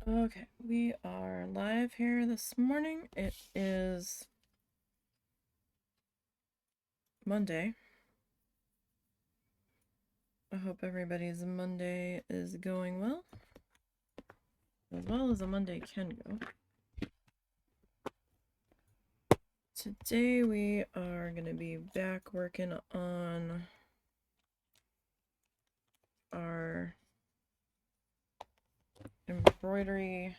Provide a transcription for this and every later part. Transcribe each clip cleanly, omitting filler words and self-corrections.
Okay, we are live here this morning. It is Monday. I hope everybody's Monday is going well as a Monday can go. Today we are going to be back working on our embroidery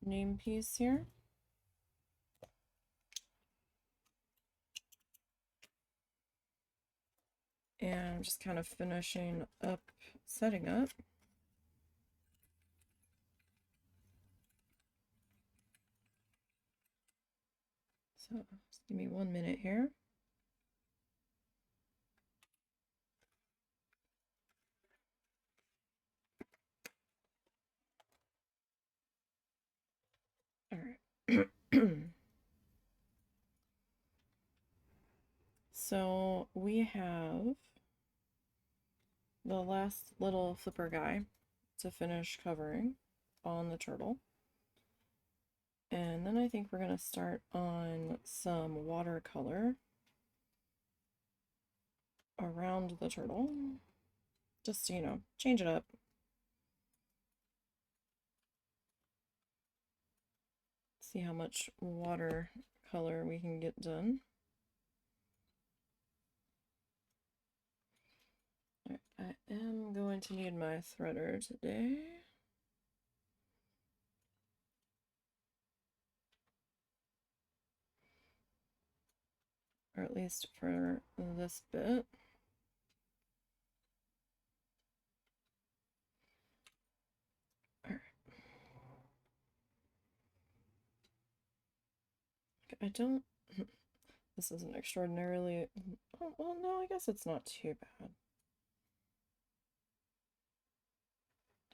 name piece here. And I'm just kind of finishing up, setting up. So just give me 1 minute here. All right. So we have the last little flipper guy to finish covering on the turtle. And then I think we're going to start on some watercolor around the turtle. Just, you know, change it up. See how much watercolor we can get done. All right, I am going to need my threader today. Or at least for this bit. Alright. I don't... This isn't extraordinarily... Oh, well, no, I guess it's not too bad.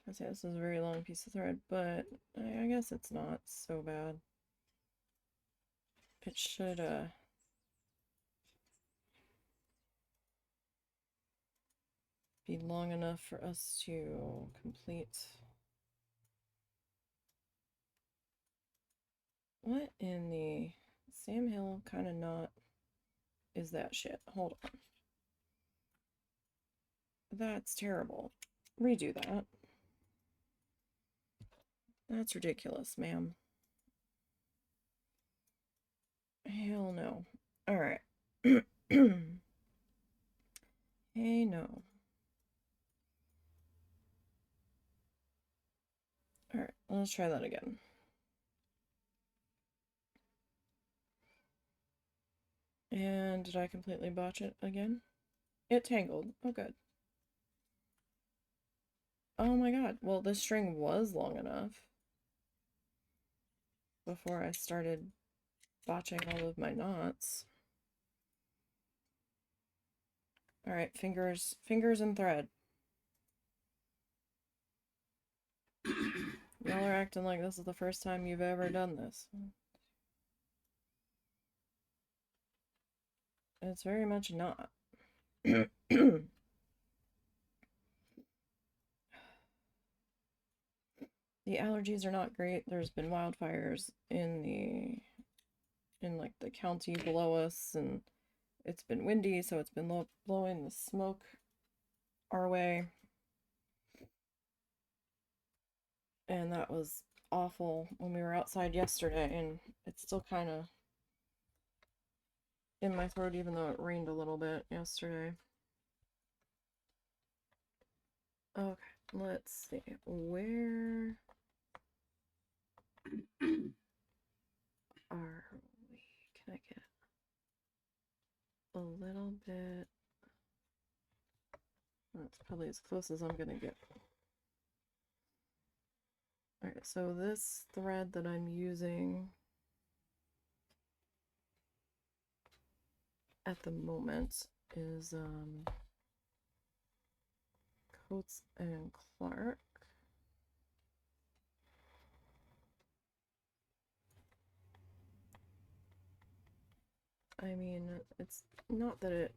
I say this is a very long piece of thread, but I guess it's not so bad. It should, be long enough for us to complete. What in the Sam Hill kind of knot is that shit? Hold on. That's terrible. Redo that. That's ridiculous, ma'am. Hell no. Alright. Hey, no. Alright, let's try that again. And did I completely botch it again? It tangled. Oh, good. Oh my god. Well, the string was long enough before I started botching all of my knots. Alright, fingers and thread. Y'all are acting like this is the first time you've ever done this. It's very much not. The allergies are not great. There's been wildfires in like the county below us, and it's been windy, so it's been blowing the smoke our way. And that was awful when we were outside yesterday, and it's still kind of in my throat even though it rained a little bit yesterday. Okay, let's see. Where are we? Can I get a little bit? That's probably as close as I'm gonna get. Alright, so this thread that I'm using at the moment is Coates and Clark. I mean, it's not that it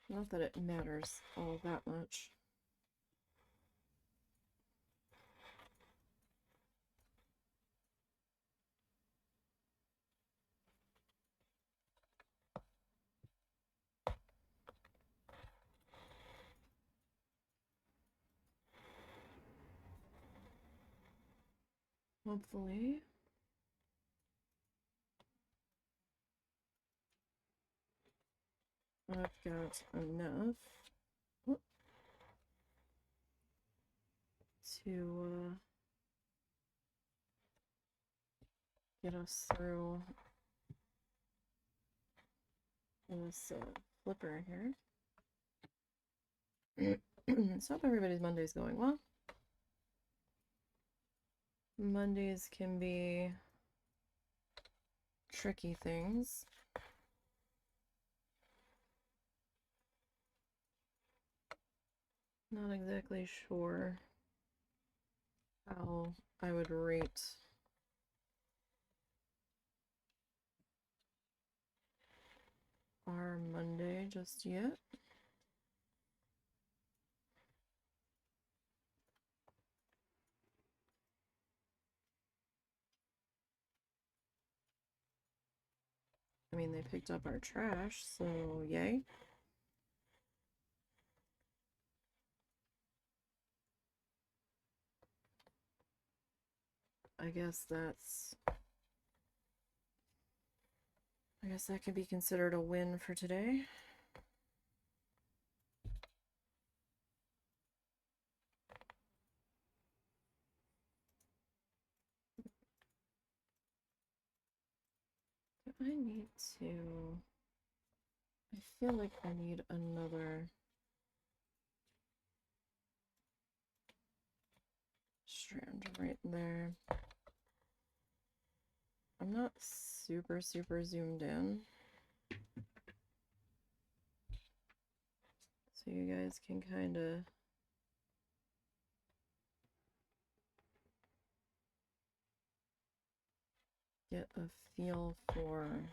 Not that it matters all that much. Hopefully. I've got enough to get us through this flipper here. So hope everybody's Monday's going well. Mondays can be tricky things. Not exactly sure how I would rate our Monday just yet. I mean, they picked up our trash, so yay. I guess that can be considered a win for today. I need to... I feel like I need another strand right there. I'm not super zoomed in, so you guys can kind of get a feel for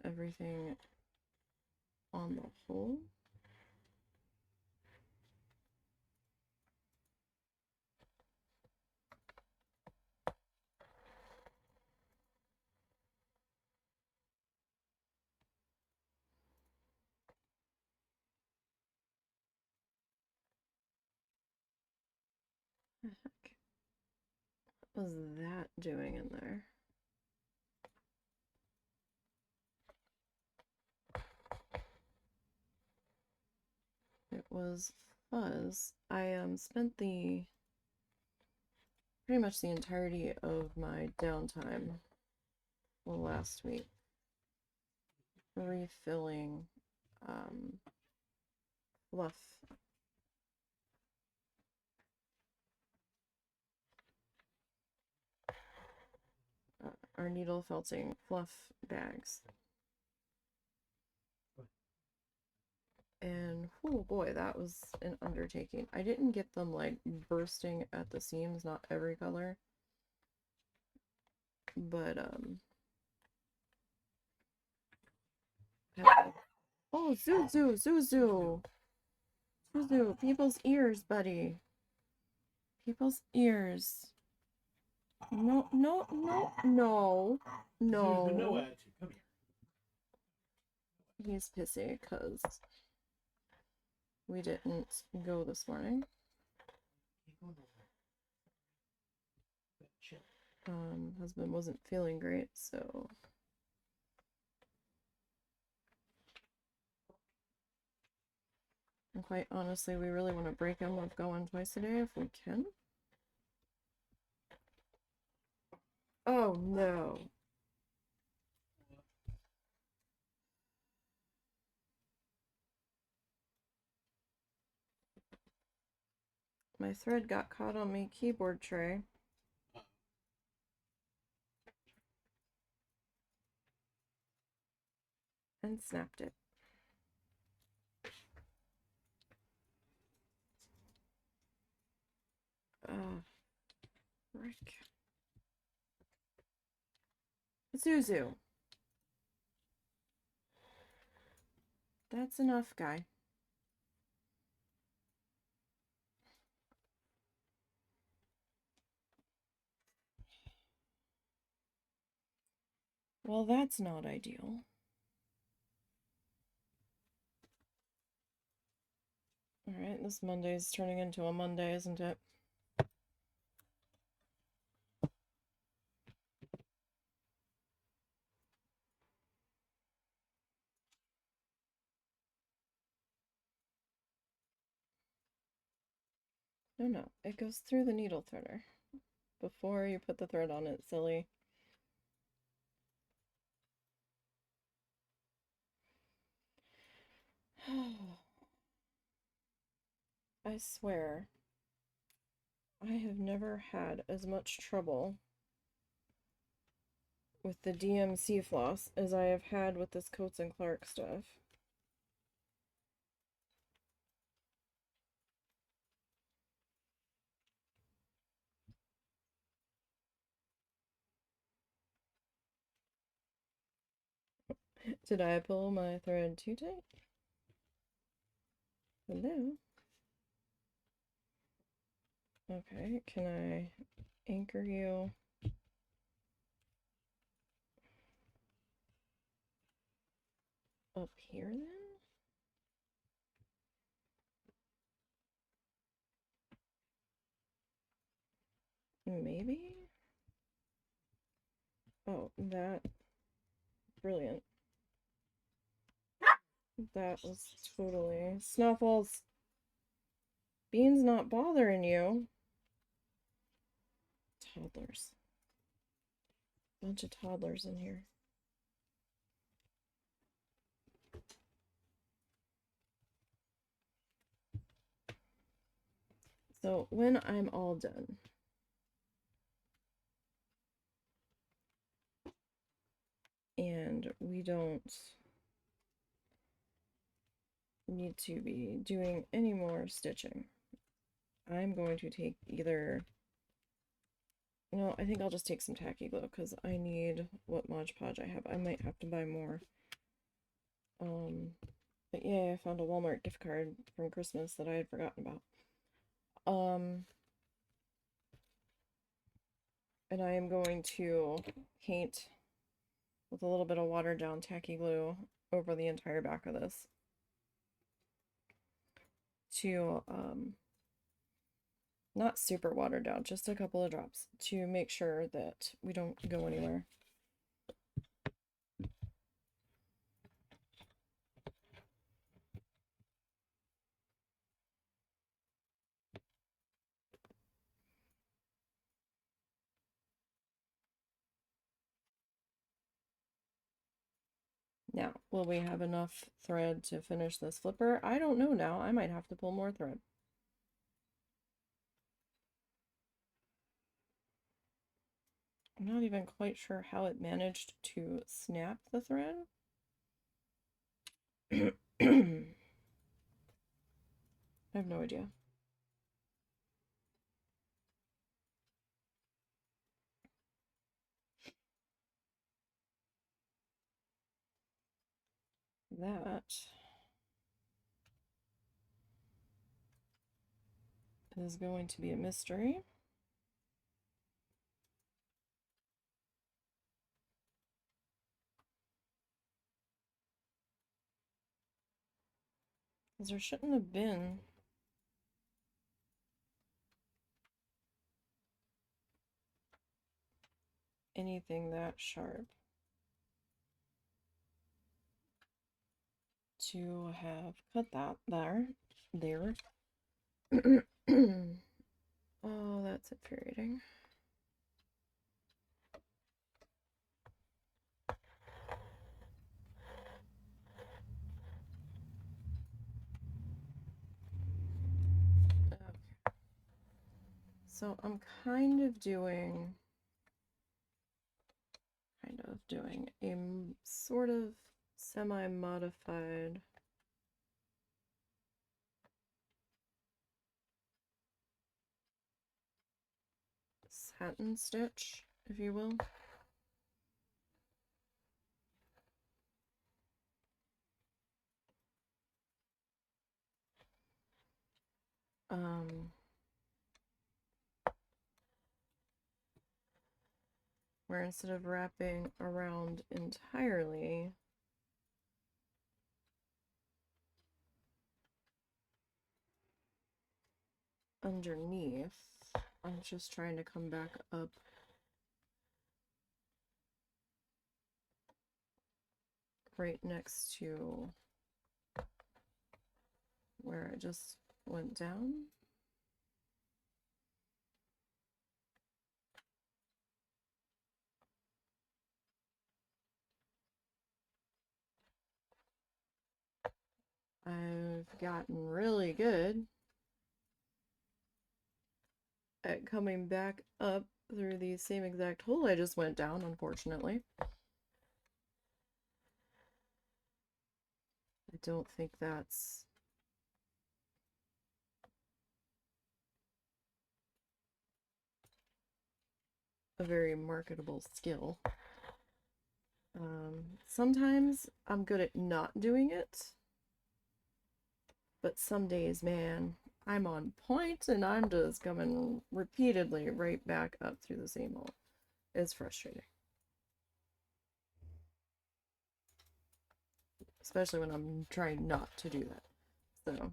everything on the whole. What the heck was that doing in there? It was fuzz. I spent pretty much the entirety of my downtime last week refilling fluff. Our needle felting fluff bags. And oh boy, that was an undertaking. I didn't get them like bursting at the seams, not every color. But oh, Zuzu, people's ears, buddy. People's ears. No. He's pissy because we didn't go this morning. Husband wasn't feeling great, so and quite honestly, we really want to break him of going twice a day if we can. Oh no. My thread got caught on my keyboard tray. And snapped it. Frick. Zuzu. That's enough, guy. Well, that's not ideal. Alright, this Monday's turning into a Monday, isn't it? No, no, it goes through the needle threader before you put the thread on it, silly. I swear, I have never had as much trouble with the DMC floss as I have had with this Coats and Clark stuff. Did I pull my thread too tight? Hello? Okay, can I anchor you? Up here then? Maybe? Oh, that. Brilliant. That was totally. Snuffles! Bean's not bothering you. Toddlers. Bunch of toddlers in here. So when I'm all done, and we don't need to be doing any more stitching, I'm going to take either, no, I think I'll just take some tacky glue because I need what Mod Podge I have. I might have to buy more. But yeah, I found a Walmart gift card from Christmas that I had forgotten about. And I am going to paint with a little bit of watered down tacky glue over the entire back of this to not super watered down, just a couple of drops to make sure that we don't go anywhere. Now, will we have enough thread to finish this flipper? I don't know now. I might have to pull more thread. I'm not even quite sure how it managed to snap the thread. I have no idea. That is going to be a mystery. Because there shouldn't have been anything that sharp to have cut that there. Oh, that's infuriating. Okay. So I'm kind of doing a sort of semi-modified satin stitch, if you will. where instead of wrapping around entirely, underneath, I'm just trying to come back up right next to where I just went down. I've gotten really good at coming back up through the same exact hole I just went down, unfortunately. I don't think that's a very marketable skill. Sometimes I'm good at not doing it, but some days, man, I'm on point and I'm just coming repeatedly right back up through the same hole. It's frustrating. Especially when I'm trying not to do that. So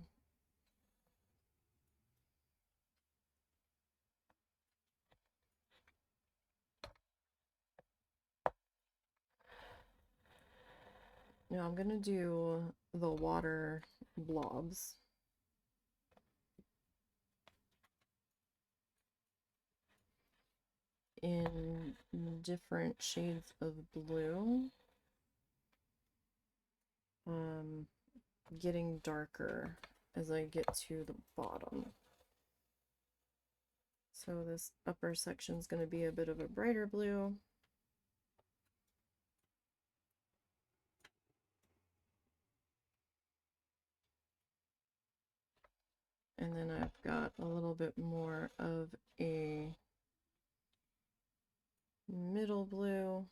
now I'm gonna do the water blobs. In different shades of blue. Getting darker as I get to the bottom. So this upper section is going to be a bit of a brighter blue. And then I've got a little bit more of a middle blue.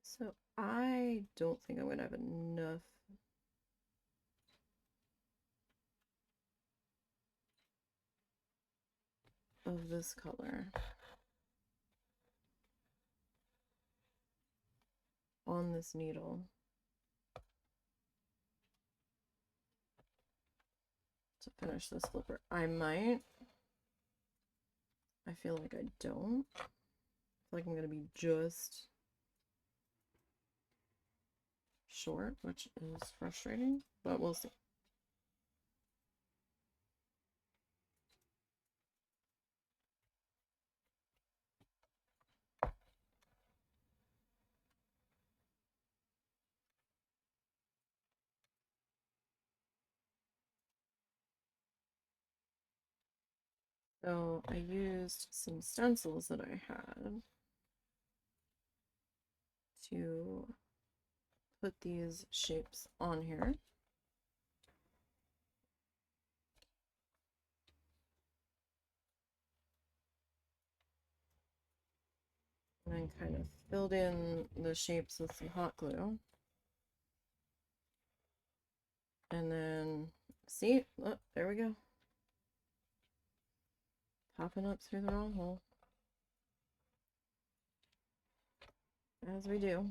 So I don't think I'm going to have enough of this color on this needle to finish this flipper. I might. I feel like I don't. I feel like I'm going to be just short, which is frustrating, but we'll see. So I used some stencils that I had to put these shapes on here. And then kind of filled in the shapes with some hot glue. And then, see, oh, there we go. Popping up through the wrong hole. As we do.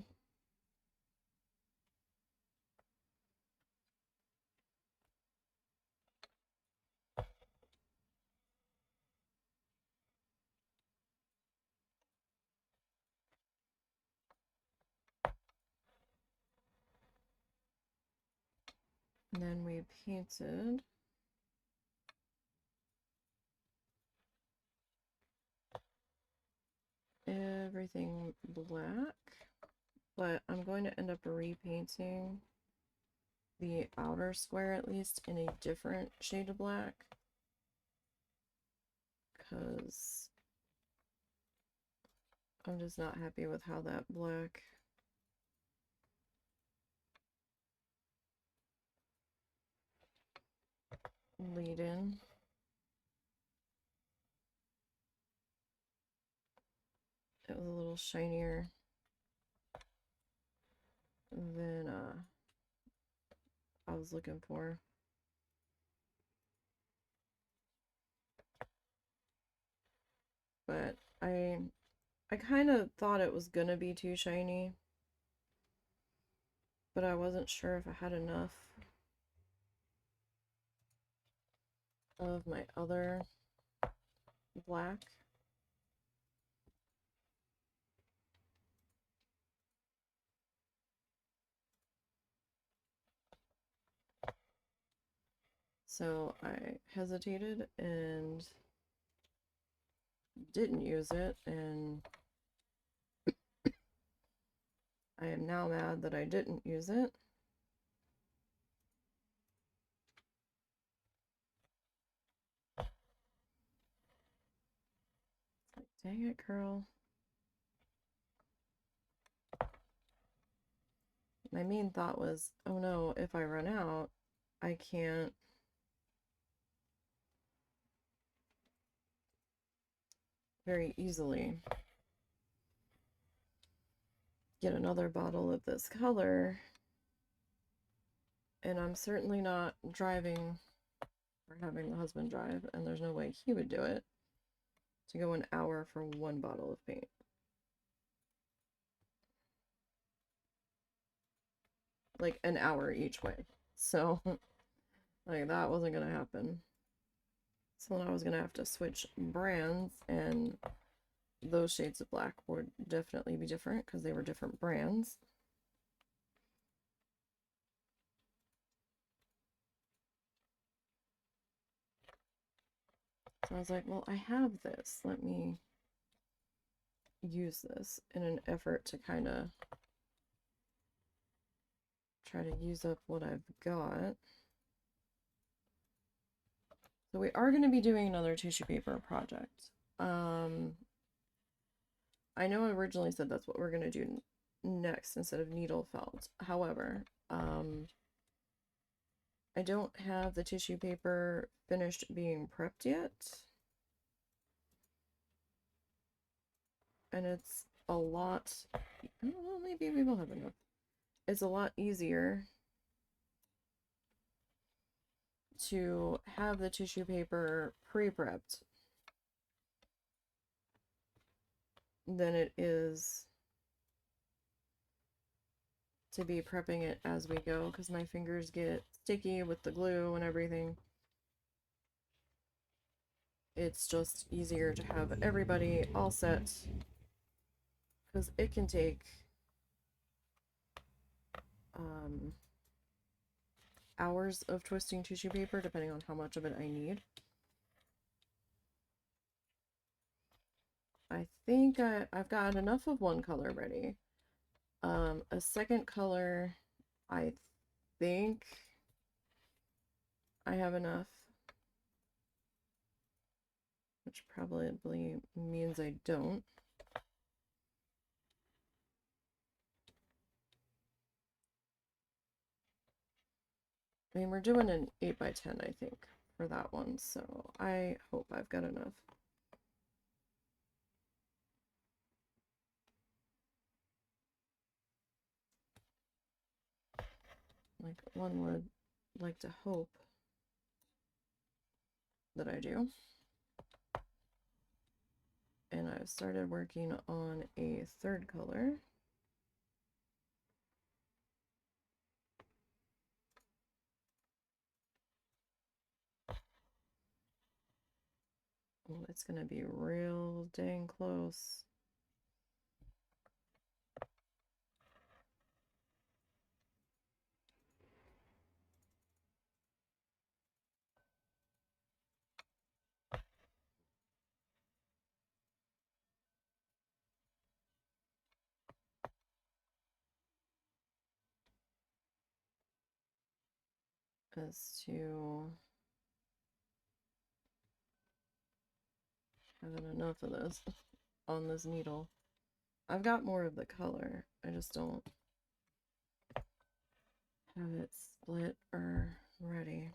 And then we painted everything black, but I'm going to end up repainting the outer square at least in a different shade of black, because I'm just not happy with how that black lead in. it was a little shinier than I was looking for. But I kind of thought it was gonna be too shiny, but I wasn't sure if I had enough of my other black. So I hesitated and didn't use it, and I am now mad that I didn't use it. Like, dang it, girl. My main thought was, oh no, if I run out, I can't very easily get another bottle of this color, and I'm certainly not driving or having the husband drive, and there's no way he would do it, to go an hour for one bottle of paint. Like an hour each way. So like that wasn't gonna happen. So then I was gonna have to switch brands, and those shades of black would definitely be different because they were different brands. So I was like, well, I have this. Let me use this in an effort to kind of try to use up what I've got. So we are going to be doing another tissue paper project. I know I originally said that's what we're going to do next instead of needle felt. However, I don't have the tissue paper finished being prepped yet. And it's a lot, I don't know, maybe we will have enough. It's a lot easier to have the tissue paper pre-prepped than it is to be prepping it as we go, because my fingers get sticky with the glue and everything. It's just easier to have everybody all set, because it can take hours of twisting tissue paper depending on how much of it I need. I think I've got enough of one color ready. A second color, I think I have enough, which probably means I don't. I mean, we're doing an 8x10, I think, for that one, so I hope I've got enough. Like, one would like to hope that I do. And I've started working on a third color. Oh, it's gonna be real dang close. As to having enough of this on this needle. I've got more of the color, I just don't have it split or ready.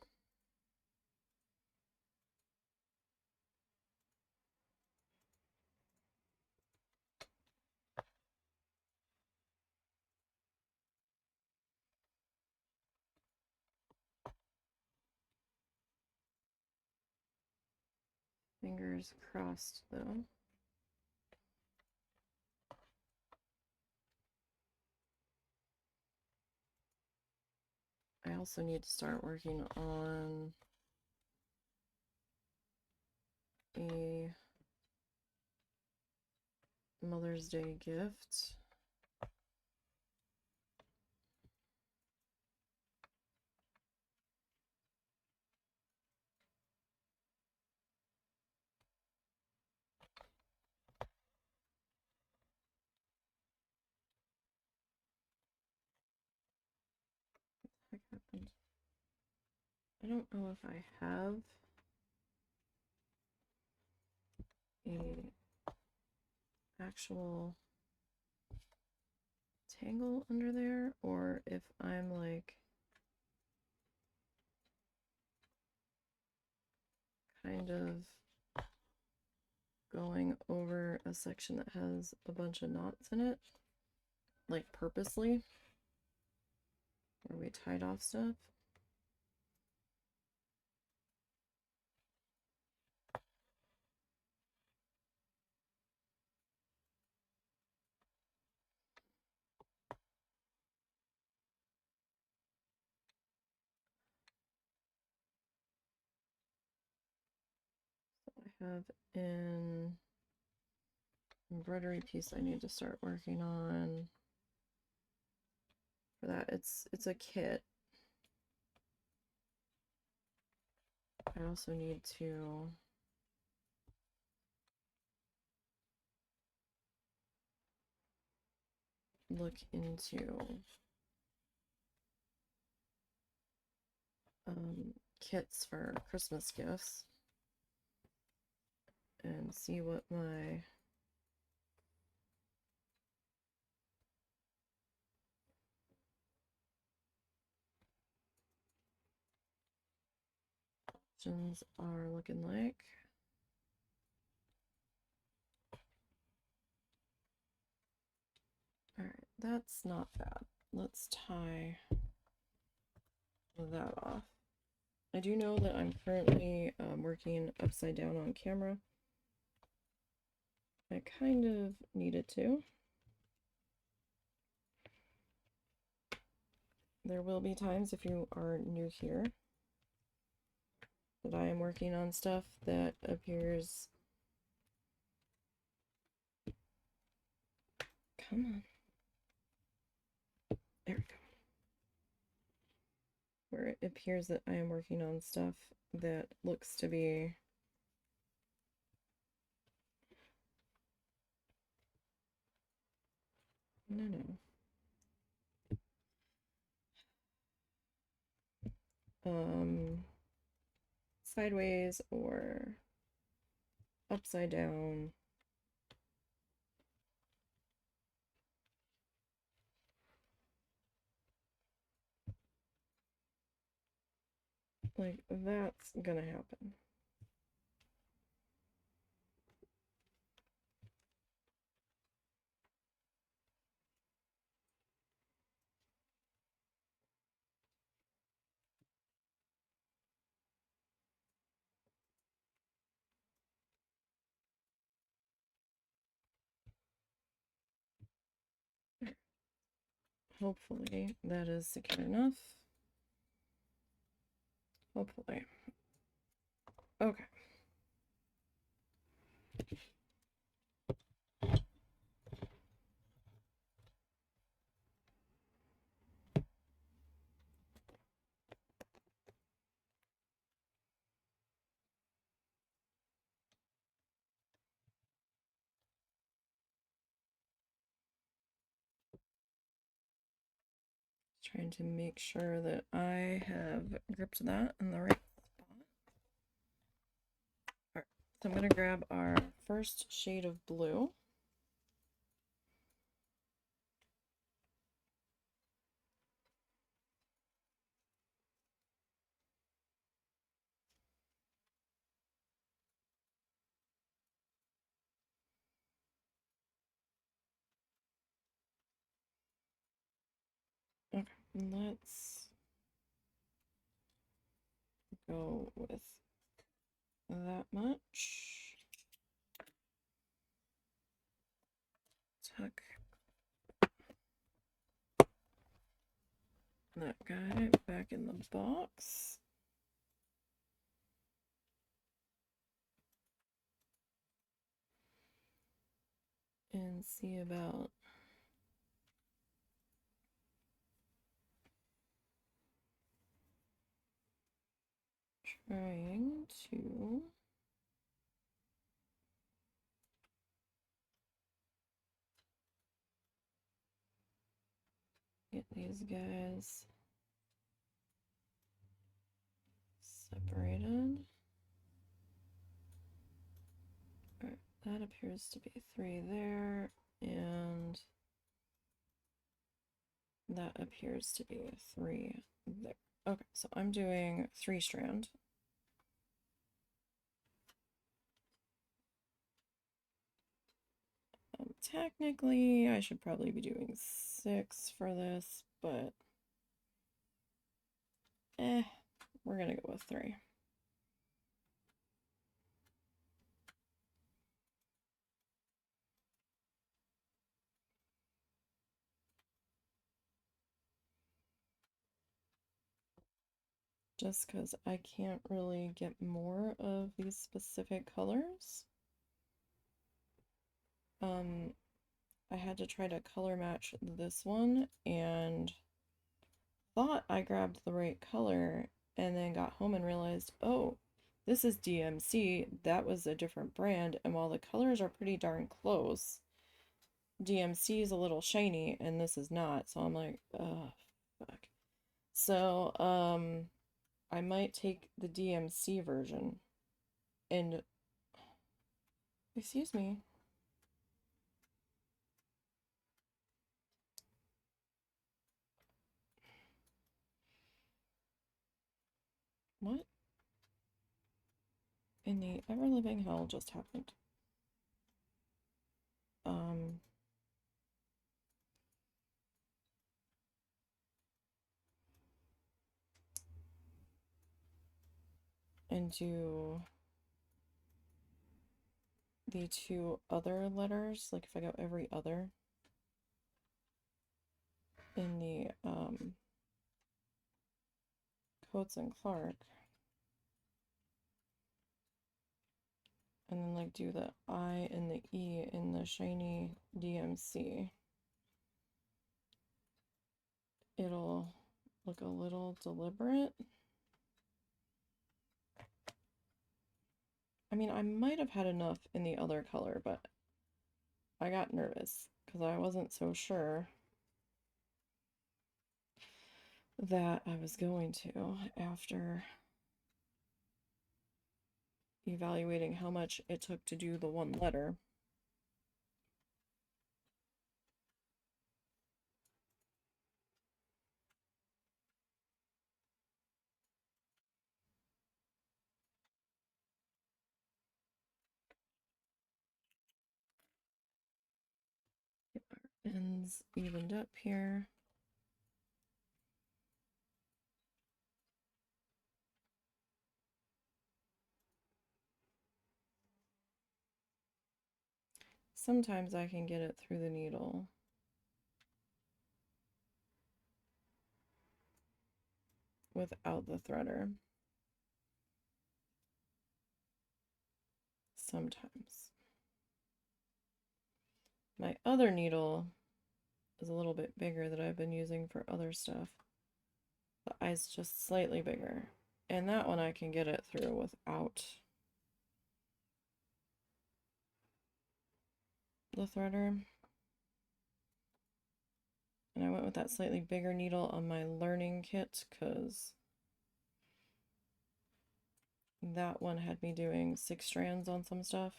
Fingers crossed though. I also need to start working on a Mother's Day gift. What the heck happened? I don't know if I have a actual tangle under there, or if I'm like kind of going over a section that has a bunch of knots in it, like purposely, where we tied off stuff. I have an embroidery piece I need to start working on. For that, it's a kit. I also need to look into kits for Christmas gifts and see what my options are looking like. All right, that's not bad. Let's tie that off. I do know that I'm currently working upside down on camera. I kind of needed to. There will be times, if you are new here, that I am working on stuff that appears... Come on. There we go. Where it appears that I am working on stuff that looks to be no. Sideways or upside down. Like, that's gonna happen. Hopefully that is secure enough. Hopefully. Okay. Trying to make sure that I have gripped that in the right spot. All right, so I'm going to grab our first shade of blue. Okay, let's go with that much. box. And see about trying to get these guys separated. All right, that appears to be 3 there, and that appears to be 3 there. Okay, so I'm doing 3 strand. Technically, I should probably be doing 6 for this, but we're gonna go with 3. Just because I can't really get more of these specific colors. I had to try to color match this one and thought I grabbed the right color and then got home and realized, oh, this is DMC. That was a different brand. And while the colors are pretty darn close, DMC is a little shiny and this is not. So I'm like, oh, fuck. So, I might take the DMC version and, excuse me. What in the ever-living hell just happened? And do the 2 other letters, like if I go every other in the Coates and Clark, and then like do the I and the E in the shiny DMC, it'll look a little deliberate. I mean, I might have had enough in the other color, but I got nervous because I wasn't so sure that I was going to after evaluating how much it took to do the 1 letter. Ends evened up here. Sometimes I can get it through the needle. Without the threader. Sometimes. My other needle is a little bit bigger that I've been using for other stuff. The eye's just slightly bigger. And that one I can get it through without the threader. And I went with that slightly bigger needle on my learning kit because that one had me doing 6 strands on some stuff.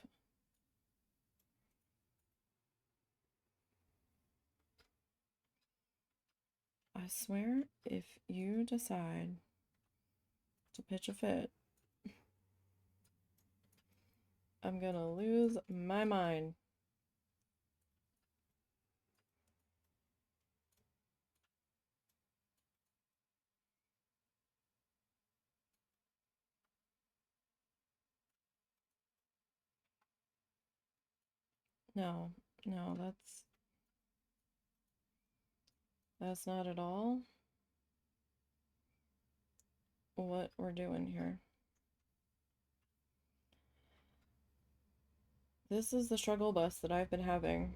I swear, if you decide to pitch a fit, I'm gonna lose my mind. No, no, that's not at all what we're doing here. This is the struggle bus that I've been having.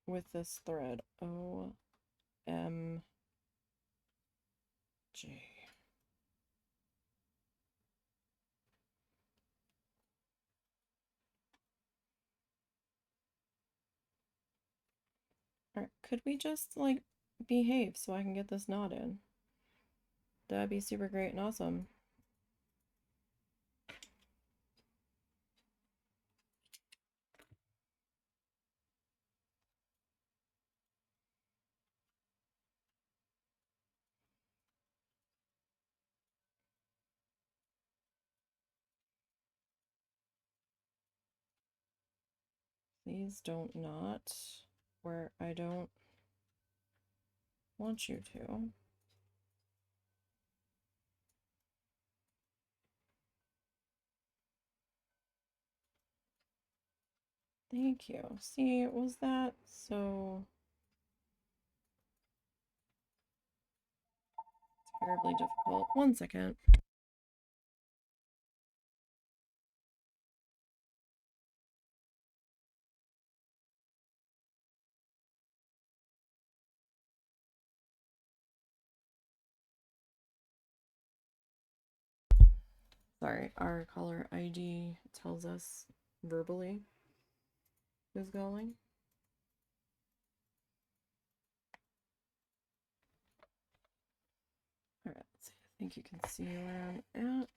With this thread. OMG. Alright, could we just, like, behave so I can get this knot in? That'd be super great and awesome. Please don't knot where I don't want you to. Thank you. See, was that so terribly difficult? 1 second. Sorry, our caller ID tells us verbally who's calling. Alright, let's see. I think you can see where I'm at.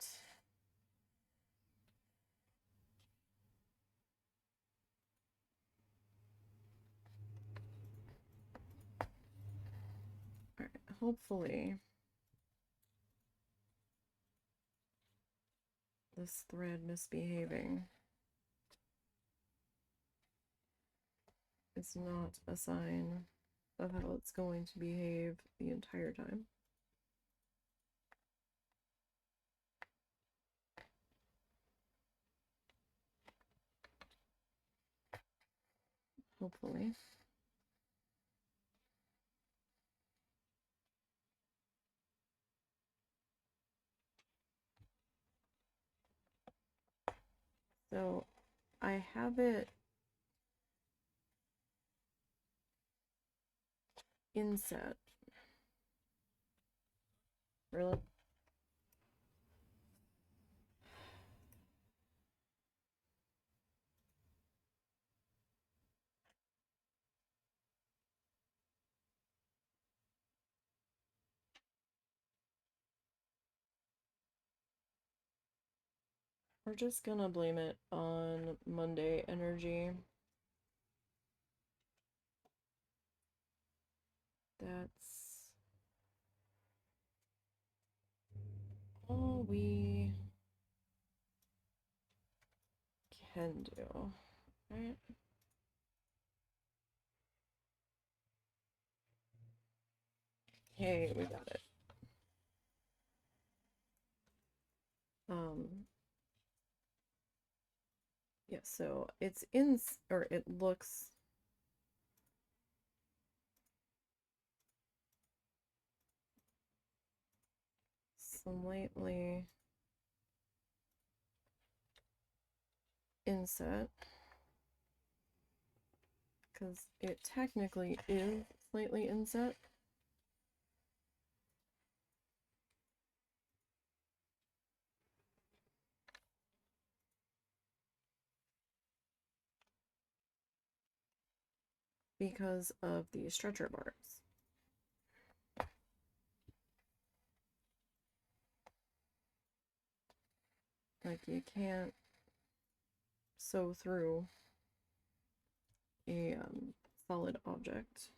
Alright, hopefully this thread misbehaving is not a sign of how it's going to behave the entire time. Hopefully. So I have it inset. Really? We're just gonna blame it on Monday energy. That's all we can do, right? Hey, we got it. Yeah, so it's in, or it looks slightly inset, because it technically is slightly inset. Because of the stretcher bars. Like, you can't sew through a solid object.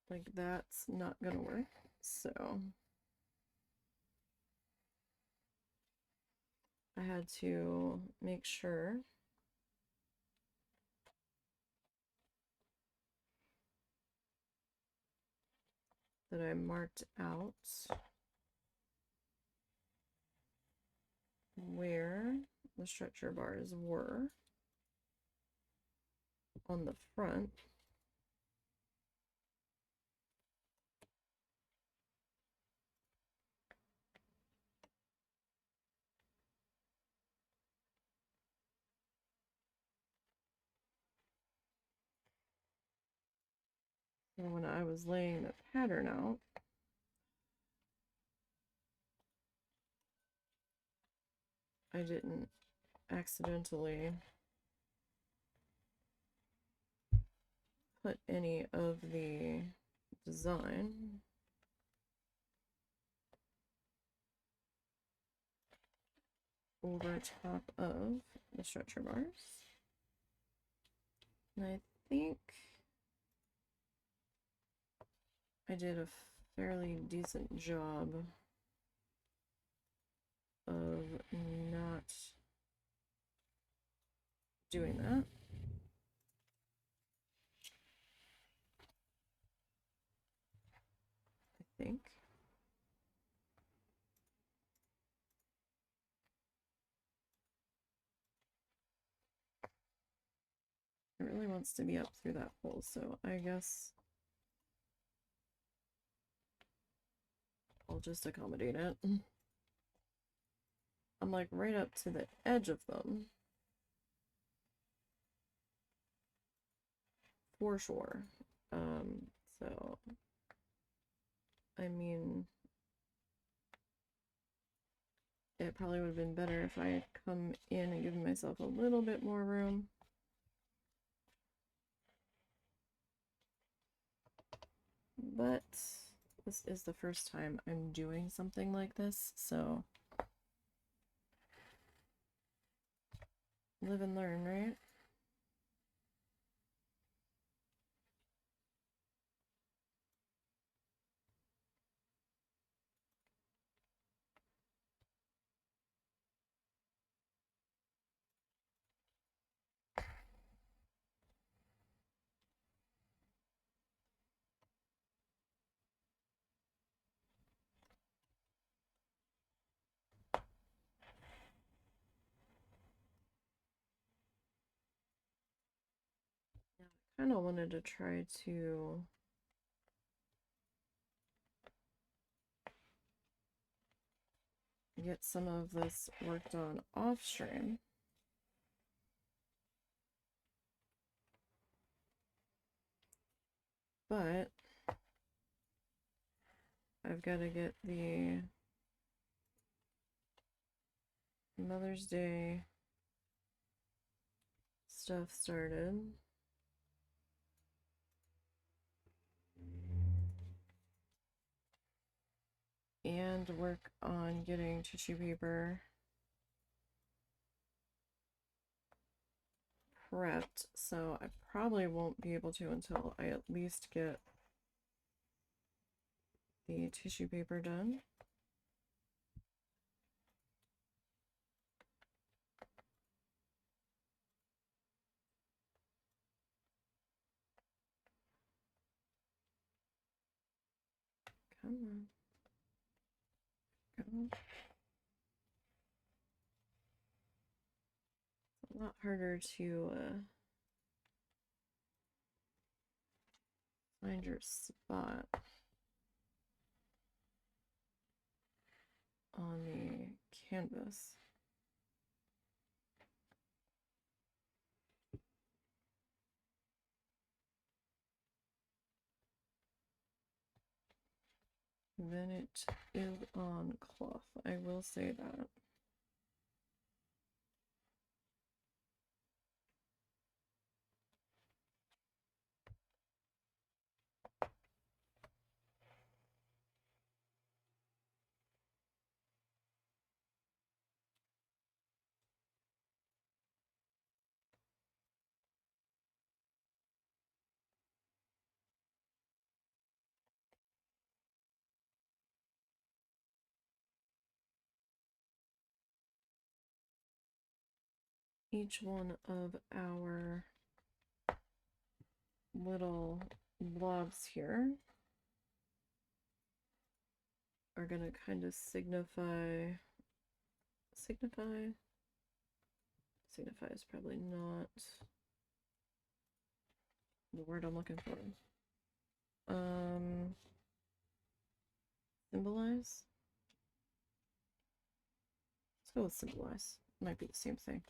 Like, that's not gonna work. So I had to make sure that I marked out where the stretcher bars were on the front. So when I was laying the pattern out, I didn't accidentally put any of the design over top of the stretcher bars. And I think I did a fairly decent job of not doing that. I think. It really wants to be up through that hole, so I guess I'll just accommodate it. I'm like right up to the edge of them. For sure. So I mean, it probably would have been better if I had come in and given myself a little bit more room. But this is the first time I'm doing something like this, so live and learn, right? I kind of wanted to try to get some of this worked on off stream. But I've got to get the Mother's Day stuff started. And work on getting tissue paper prepped, so I probably won't be able to until I at least get the tissue paper done. Come on. Go. It's a lot harder to find your spot on the canvas. Than it is on cloth, I will say that. Each one of our little blobs here are going to kind of signify Signify. Signify is probably not the word I'm looking for. Symbolize? Let's go with symbolize. Might be the same thing.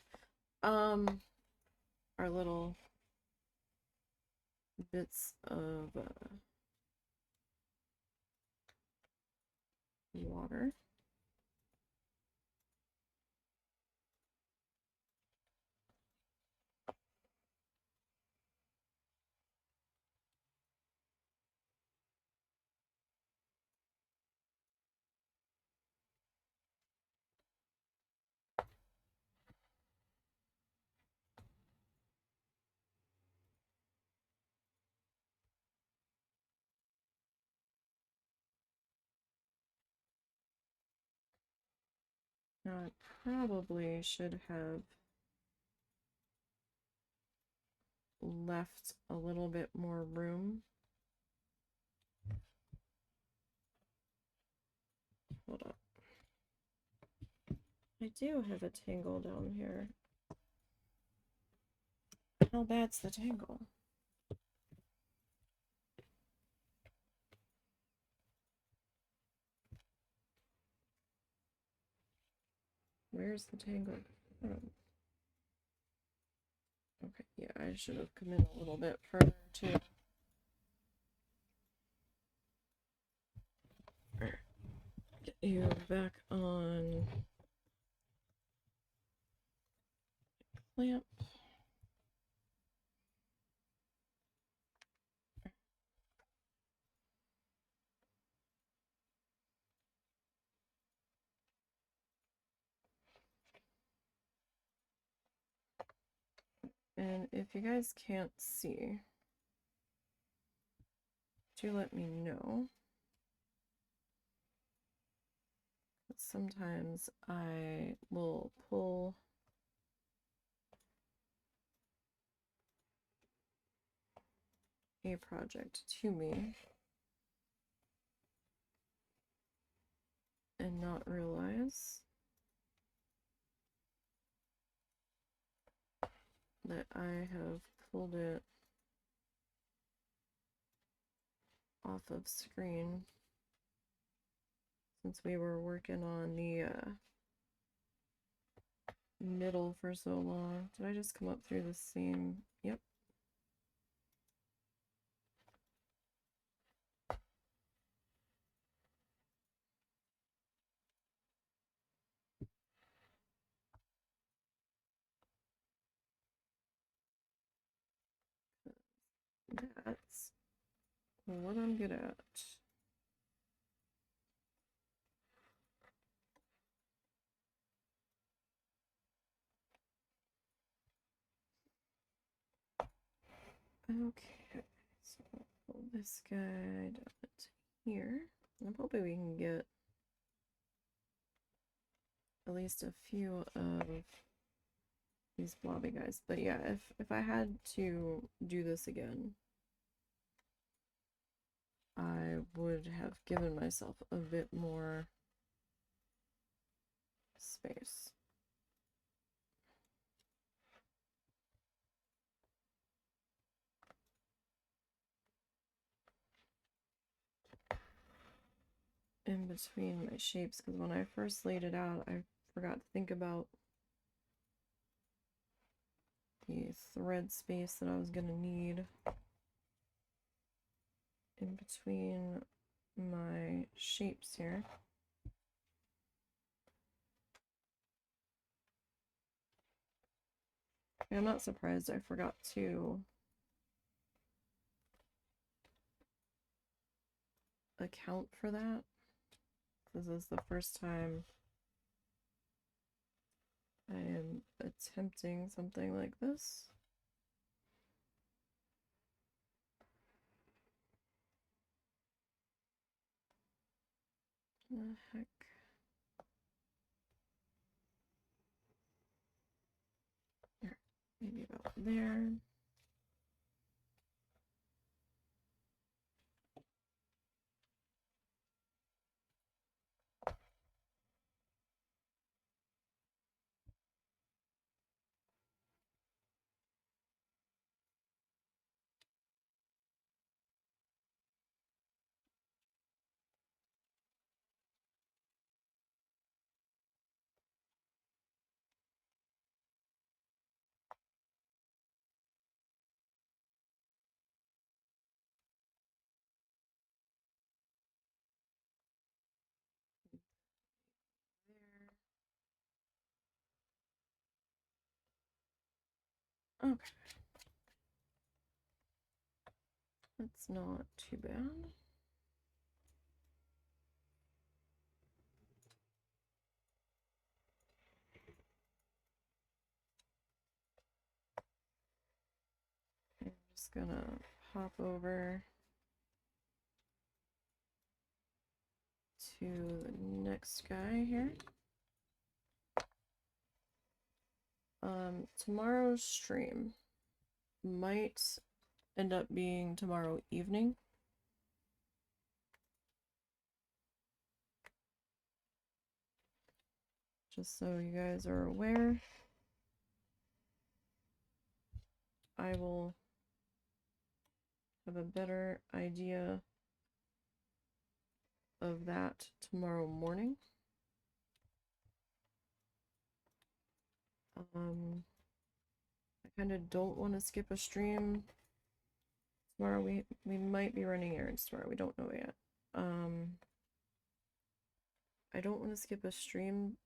Our little bits of water. Now I probably should have left a little bit more room. Hold up. I do have a tangle down here. How bad's the tangle? Where's the tangle? Oh. Okay, yeah, I should have come in a little bit further too. Get you back on clamp. And if you guys can't see, do let me know. Sometimes I will pull a project to me and not realize that I have pulled it off of screen since we were working on the middle for so long. Did I just come up through the same? Yep. That's what I'm good at. Okay, so I'll pull this guy down to here. I'm hoping we can get at least a few of these blobby guys. But yeah, if I had to do this again, I would have given myself a bit more space. In between my shapes, because when I first laid it out, I forgot to think about the thread space that I was going to need in between my shapes here. And I'm not surprised I forgot to account for that. This is the first time I am attempting something like this. The heck? There, maybe about there. Okay. That's not too bad. I'm just gonna hop over to the next guy here. Tomorrow's stream might end up being tomorrow evening. Just so you guys are aware. I will have a better idea of that tomorrow morning. I kind of don't want to skip a stream tomorrow. We might be running errands tomorrow. We don't know yet. I don't want to skip a stream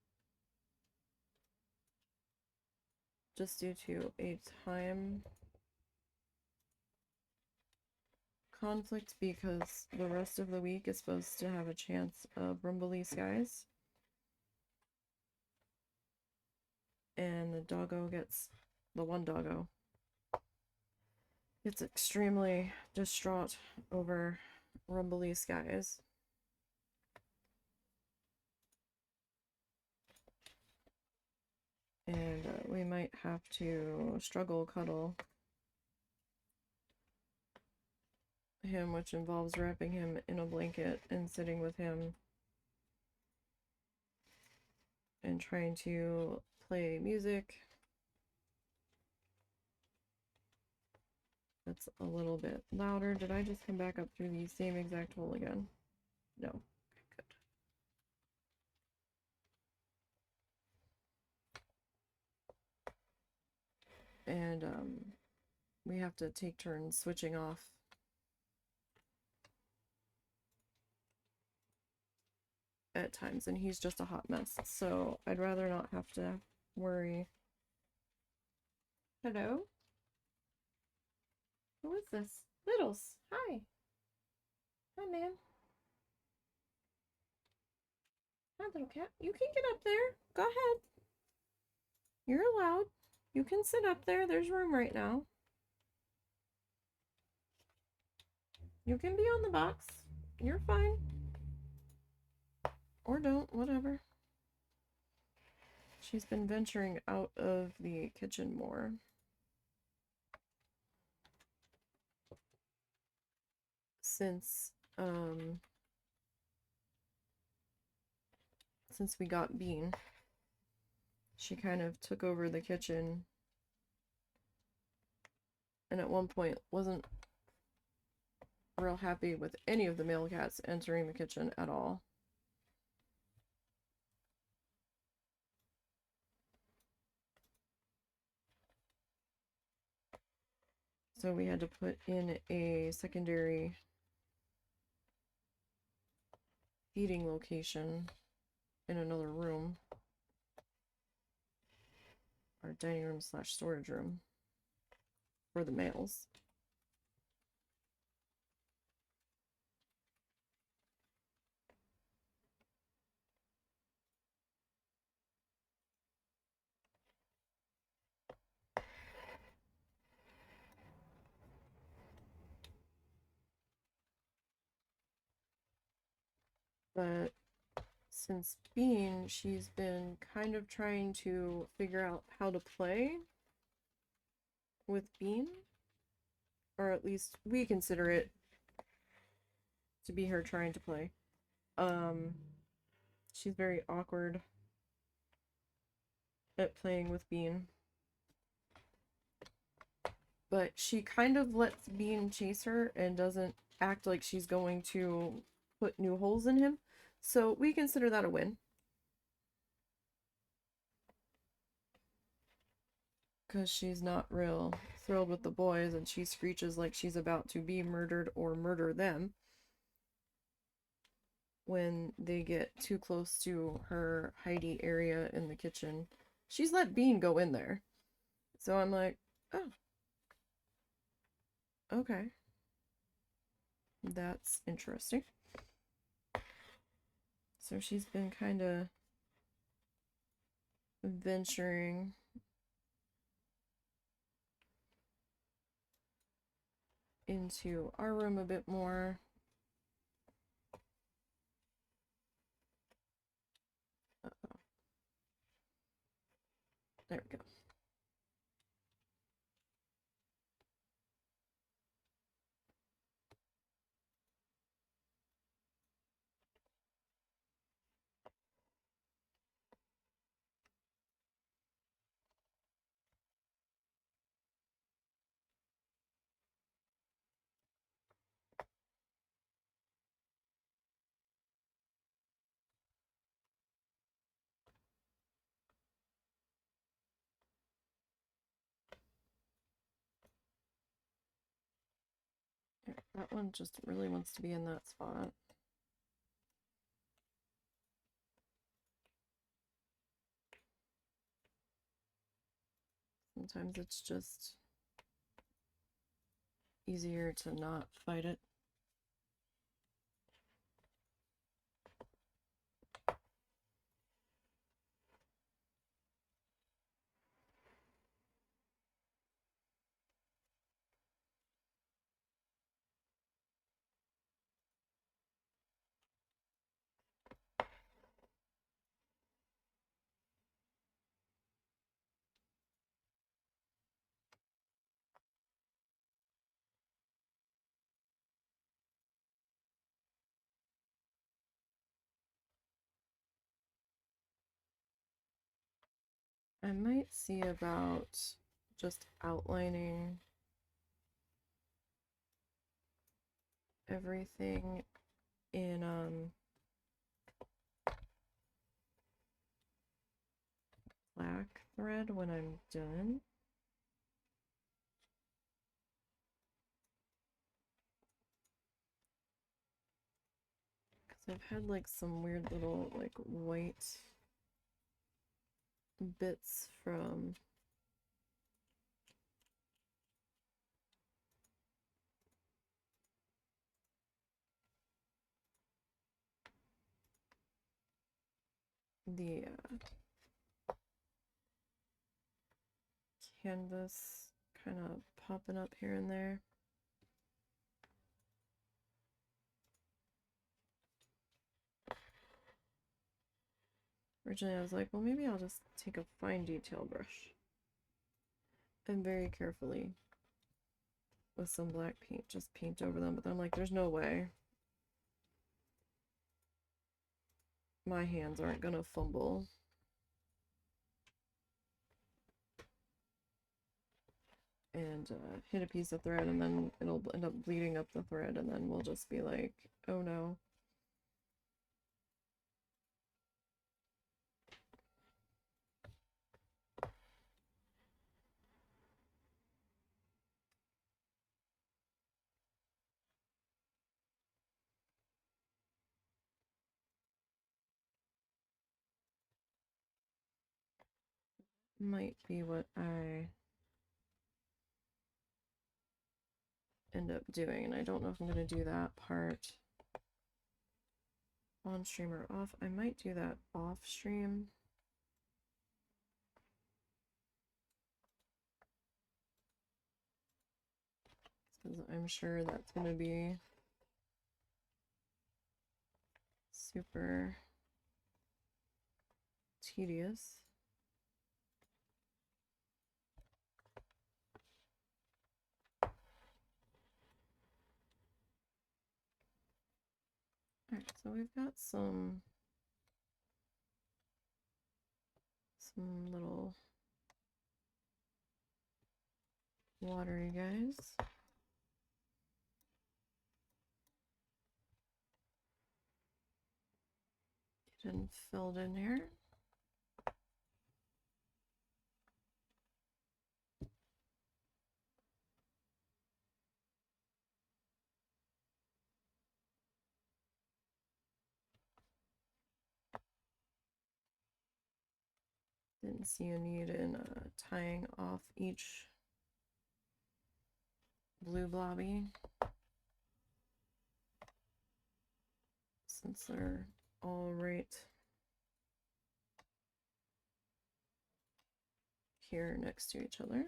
just due to a time conflict, because the rest of the week is supposed to have a chance of rumbly skies. And the one doggo gets extremely distraught over rumbly skies. And we might have to struggle cuddle him, which involves wrapping him in a blanket and sitting with him and trying to play music that's a little bit louder. Did I just come back up through the same exact hole again? No. Okay, good. And we have to take turns switching off at times, and he's just a hot mess, so I'd rather not have to worry. Hello? Who is this? Littles. Hi. Hi, ma'am. Hi, little cat. You can get up there. Go ahead. You're allowed. You can sit up there. There's room right now. You can be on the box. You're fine. Or don't, whatever. She's been venturing out of the kitchen more. Since we got Bean. She kind of took over the kitchen, and at one point wasn't real happy with any of the male cats entering the kitchen at all. So we had to put in a secondary feeding location in another room. Our dining room / storage room for the males. But since Bean, she's been kind of trying to figure out how to play with Bean. Or at least we consider it to be her trying to play. She's very awkward at playing with Bean. But she kind of lets Bean chase her and doesn't act like she's going to put new holes in him. So we consider that a win. Because she's not real thrilled with the boys, and she screeches like she's about to be murdered or murder them when they get too close to her hidey area in the kitchen. She's let Bean go in there. So I'm like, Oh, okay. That's interesting. So she's been kind of venturing into our room a bit more. Uh-oh. There we go. That one just really wants to be in that spot. Sometimes it's just easier to not fight it. I might see about just outlining everything in black thread when I'm done. Because I've had like some weird little like white bits from the canvas kind of popping up here and there. Originally I was like, well, maybe I'll just take a fine detail brush and very carefully with some black paint just paint over them, but then I'm like, there's no way my hands aren't gonna fumble and hit a piece of thread, and then it'll end up bleeding up the thread, and then we'll just be like, oh no. Might be what I end up doing, and I don't know if I'm going to do that part on stream or off. I might do that off stream. Because I'm sure that's going to be super tedious. Alright, so we've got some little watery guys. Getting filled in here. Didn't see a need in tying off each blue blobby, since they're all right here next to each other.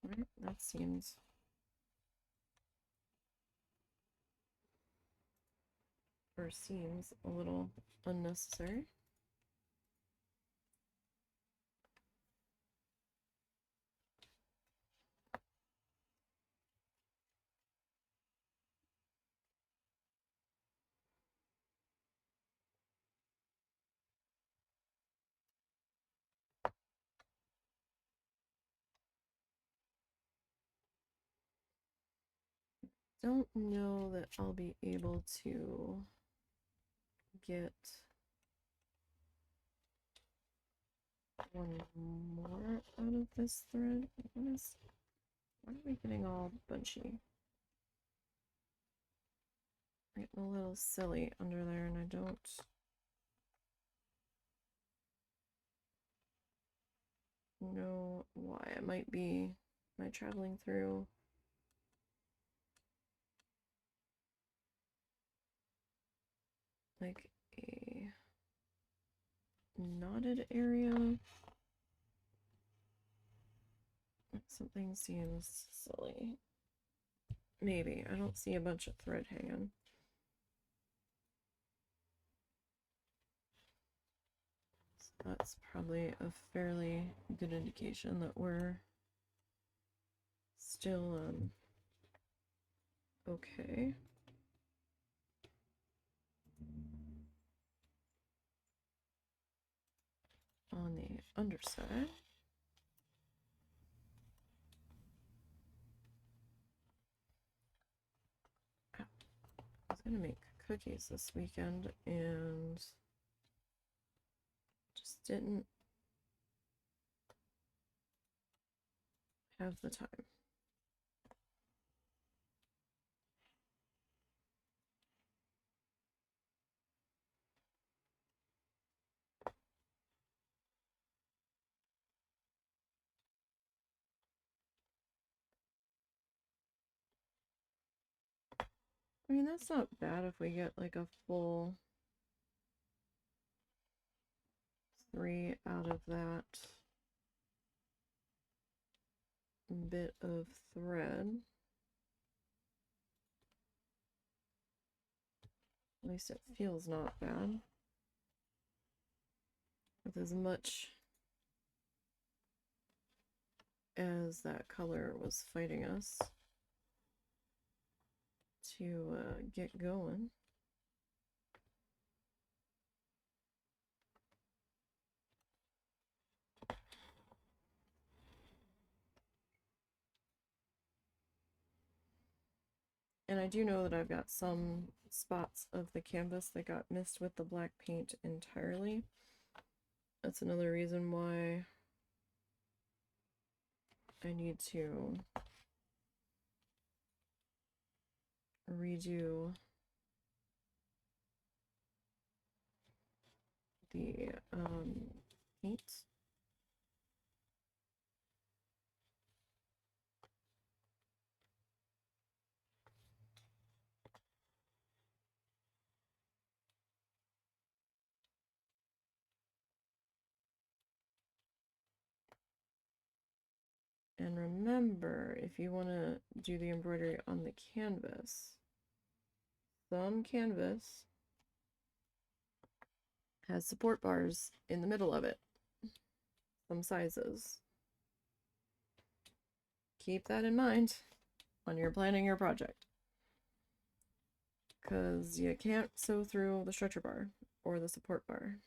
Right, that seems a little unnecessary. Don't know that I'll be able to get one more out of this thread. Why are we getting all bunchy? Getting a little silly under there, and I don't know why. It might be my traveling through like a knotted area. Something seems silly. Maybe. I don't see a bunch of thread hanging. So that's probably a fairly good indication that we're still okay. On the underside. I was gonna make cookies this weekend and just didn't have the time. I mean, that's not bad if we get like a full 3 out of that bit of thread. At least it feels not bad. With as much as that color was fighting us to get going. And I do know that I've got some spots of the canvas that got missed with the black paint entirely. That's another reason why I need to redo the paint. And remember, if you want to do the embroidery on the canvas, some canvas has support bars in the middle of it, some sizes. Keep that in mind when you're planning your project, because you can't sew through the stretcher bar or the support bar.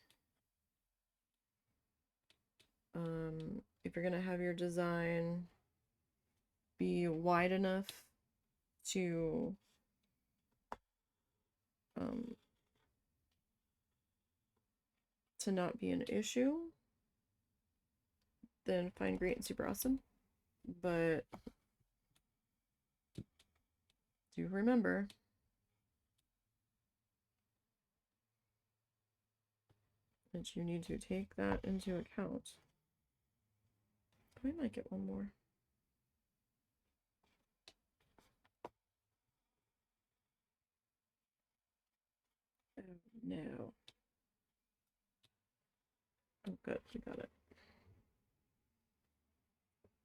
If you're going to have your design be wide enough to not be an issue, then fine, great, and super awesome. But do remember, that you need to take that into account. We might get one more. Oh no. Oh good, we got it.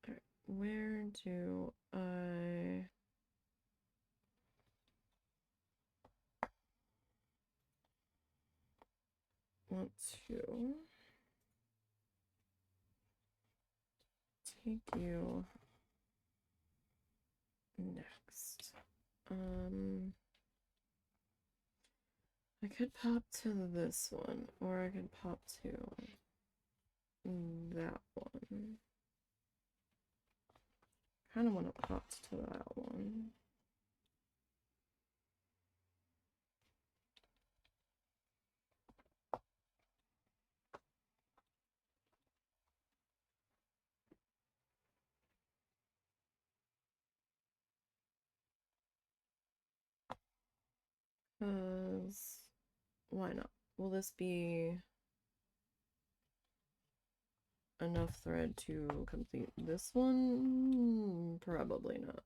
Alright, where do I want to take you next? I could pop to this one, or I could pop to that one. Kind of want to pop to that one. Because why not? Will this be enough thread to complete this one? Probably not.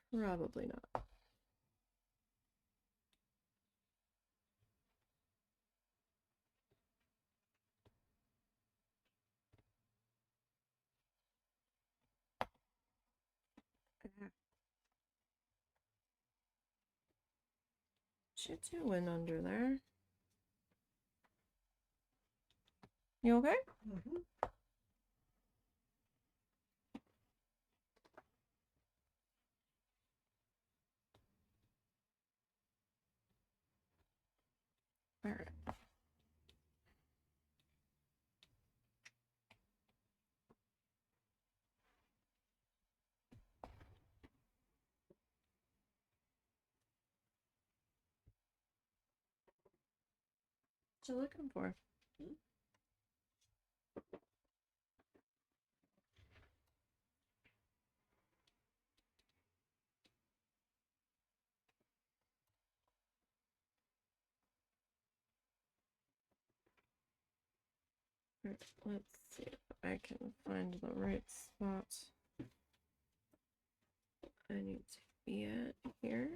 Probably not. What you doing under there? You okay? Mm-hmm. All right. What you looking for? Right, let's see if I can find the right spot I need to be at here.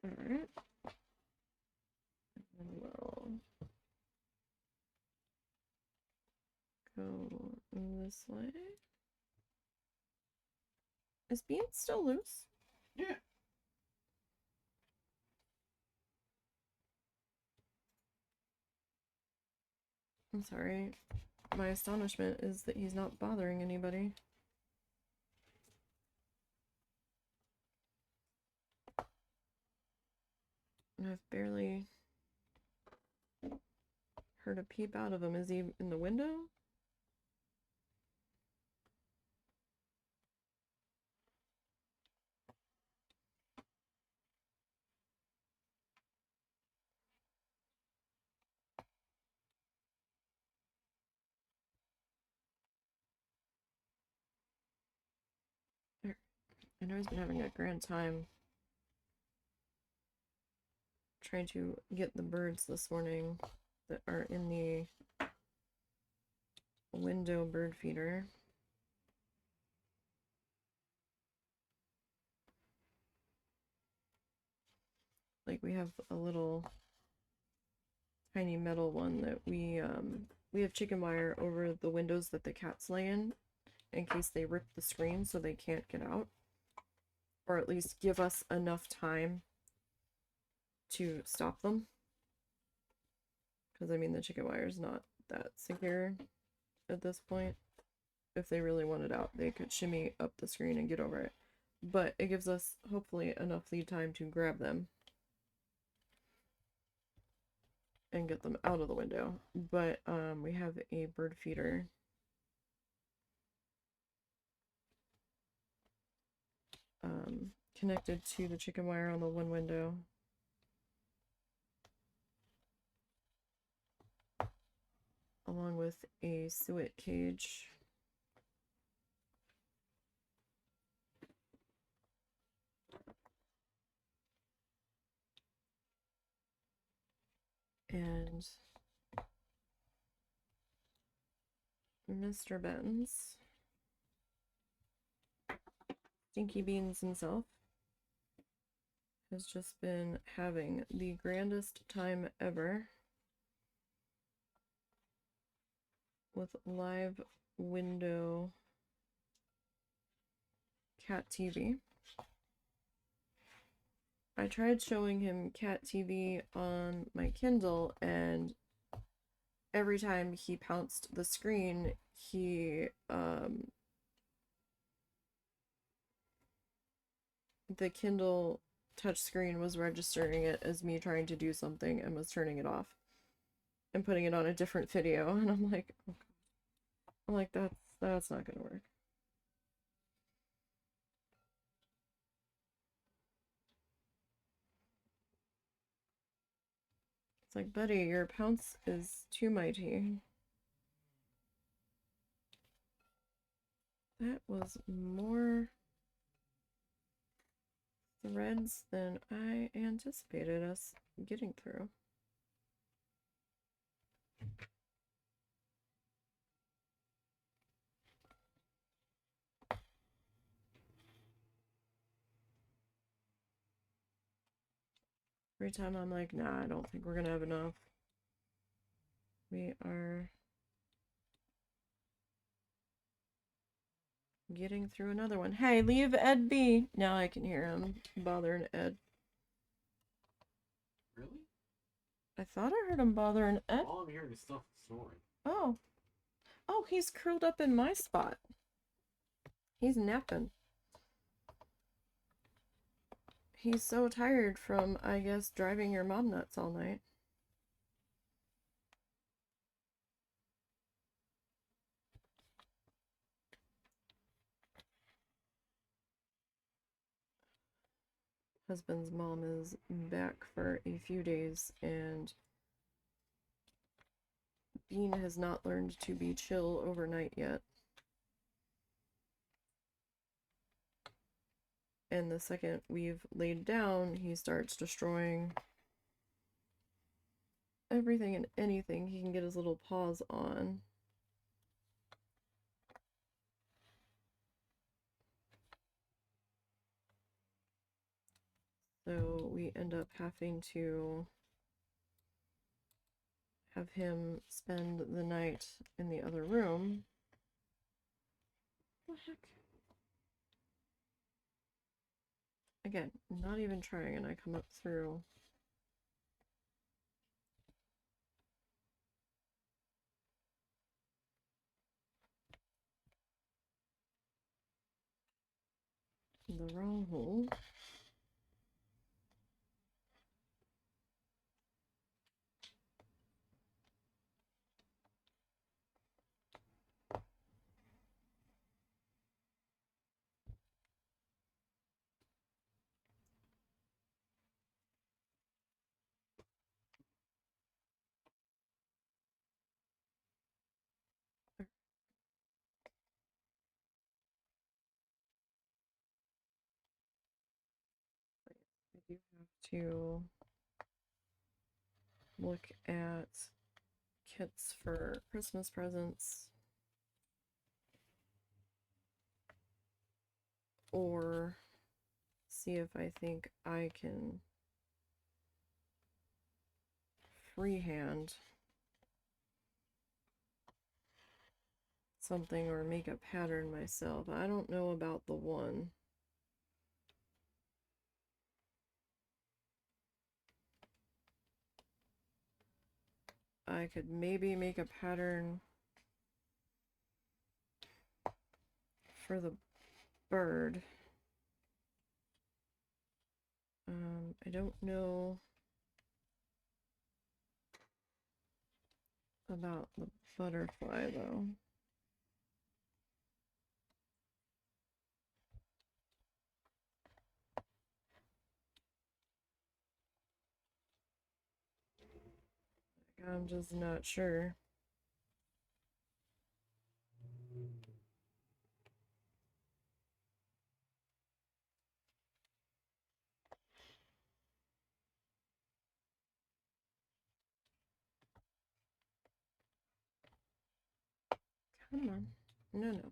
All right. And we'll go this way. Is bean still loose? Yeah. I'm sorry. My astonishment is that he's not bothering anybody. I've barely heard a peep out of him. Is he in the window? There. I know he's been having a grand time trying to get the birds this morning that are in the window bird feeder. Like we have a little tiny metal one that we have chicken wire over the windows that the cats lay in case they rip the screen so they can't get out, or at least give us enough time to stop them, because I mean the chicken wire is not that secure at this point. If they really wanted out, they could shimmy up the screen and get over it, but it gives us hopefully enough lead time to grab them and get them out of the window. But we have a bird feeder connected to the chicken wire on the one window. Along with a suet cage. And Mr. Ben's, Stinky Beans himself, has just been having the grandest time ever with live window cat TV. I tried showing him cat TV on my Kindle, and every time he pounced the screen, the Kindle touchscreen was registering it as me trying to do something and was turning it off and putting it on a different video. And I'm like, that's not gonna work. It's like, buddy, your pounce is too mighty. That was more threads than I anticipated us getting through. Every time I'm like, nah, I don't think we're gonna have enough. We are getting through another one. Hey, leave Ed be. Now I can hear him bothering Ed. Really? I thought I heard him bothering Ed. All I'm hearing is stuff snoring. Oh. Oh, he's curled up in my spot. He's napping. He's so tired from, I guess, driving your mom nuts all night. Husband's mom is back for a few days, and Bean has not learned to be chill overnight yet. And the second we've laid down, he starts destroying everything and anything he can get his little paws on. So we end up having to have him spend the night in the other room. What the heck? Again, not even trying, and I come up through. The wrong hole. I do have to look at kits for Christmas presents, or see if I think I can freehand something or make a pattern myself. I don't know about the one. I could maybe make a pattern for the bird. I don't know about the butterfly though. I'm just not sure. Come on. No, no.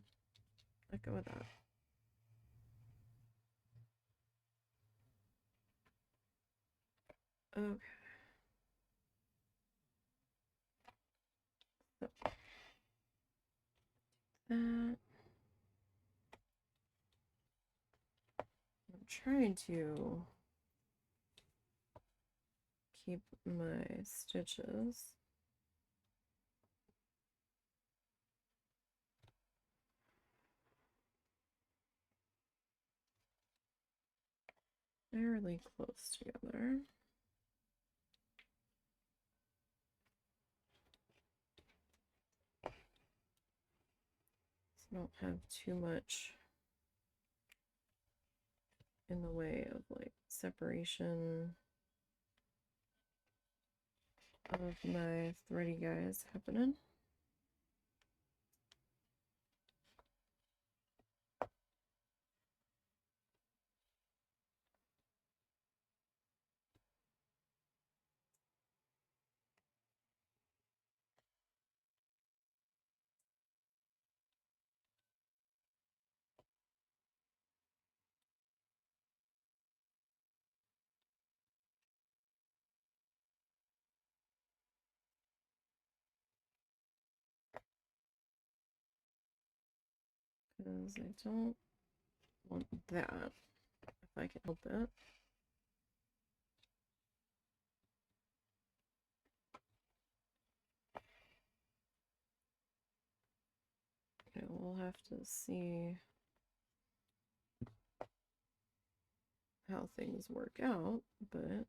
Let go of that. Okay. So that. I'm trying to keep my stitches fairly close together. So I don't have too much in the way of like separation of my thready guys happening. Because I don't want that, if I can help it. Okay, we'll have to see how things work out, but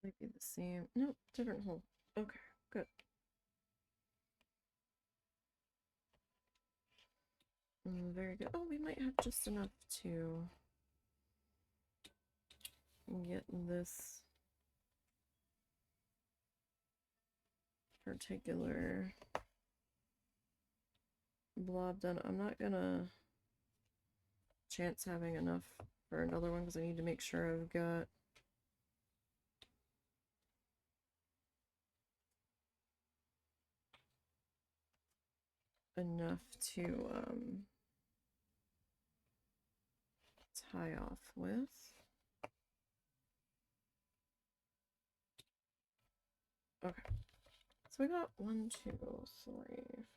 might be the same. Nope, different hole. Okay, good. Very good. Oh, we might have just enough to get this particular blob done. I'm not gonna chance having enough for another one because I need to make sure I've got enough to tie off with. Okay, so we got 1, 2, 3.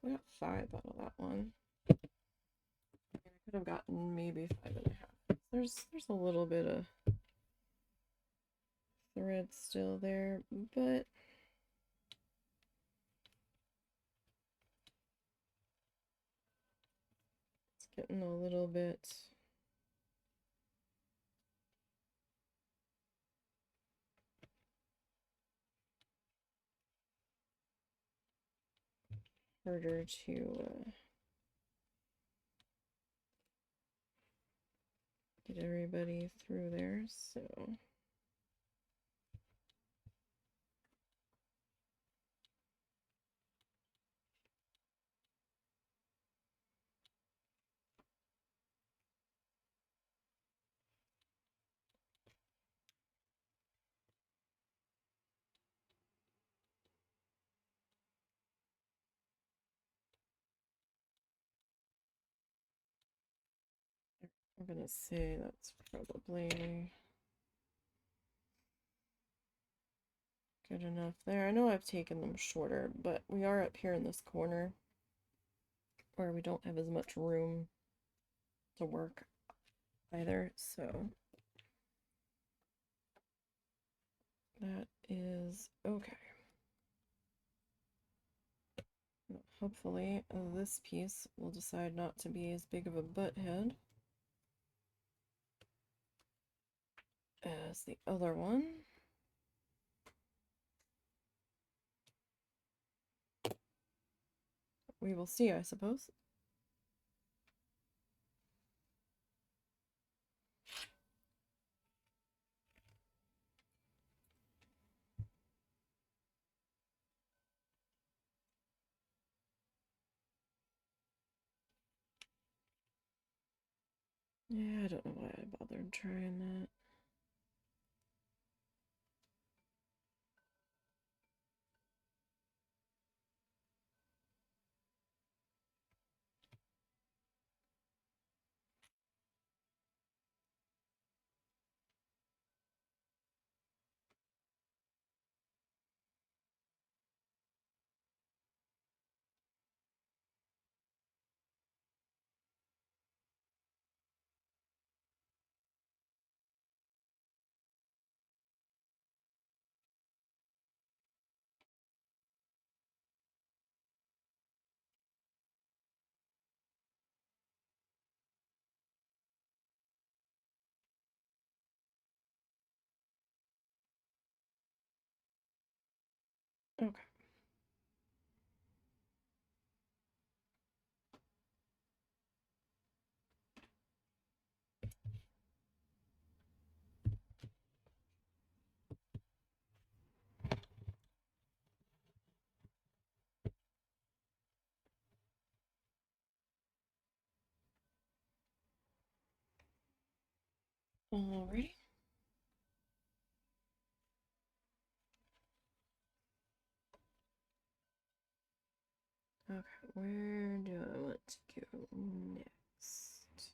We got 5 out of that one. I could have gotten maybe 5.5. There's a little bit of thread still there, but it's getting a little bit harder to get everybody through there, so I'm gonna say that's probably good enough there. I know I've taken them shorter, but we are up here in this corner where we don't have as much room to work. either, so that is okay. Hopefully this piece will decide not to be as big of a butt head as the other one. We will see, I suppose. Yeah, I don't know why I bothered trying that. Okay. Alrighty. Okay, where do I want to go next?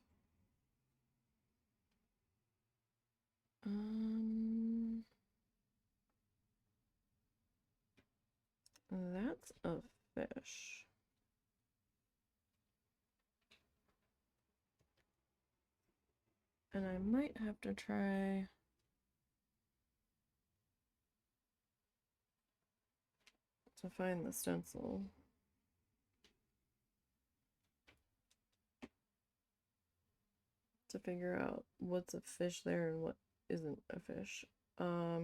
That's a fish. And I might have to try to find the stencil. To figure out what's a fish there and what isn't a fish. I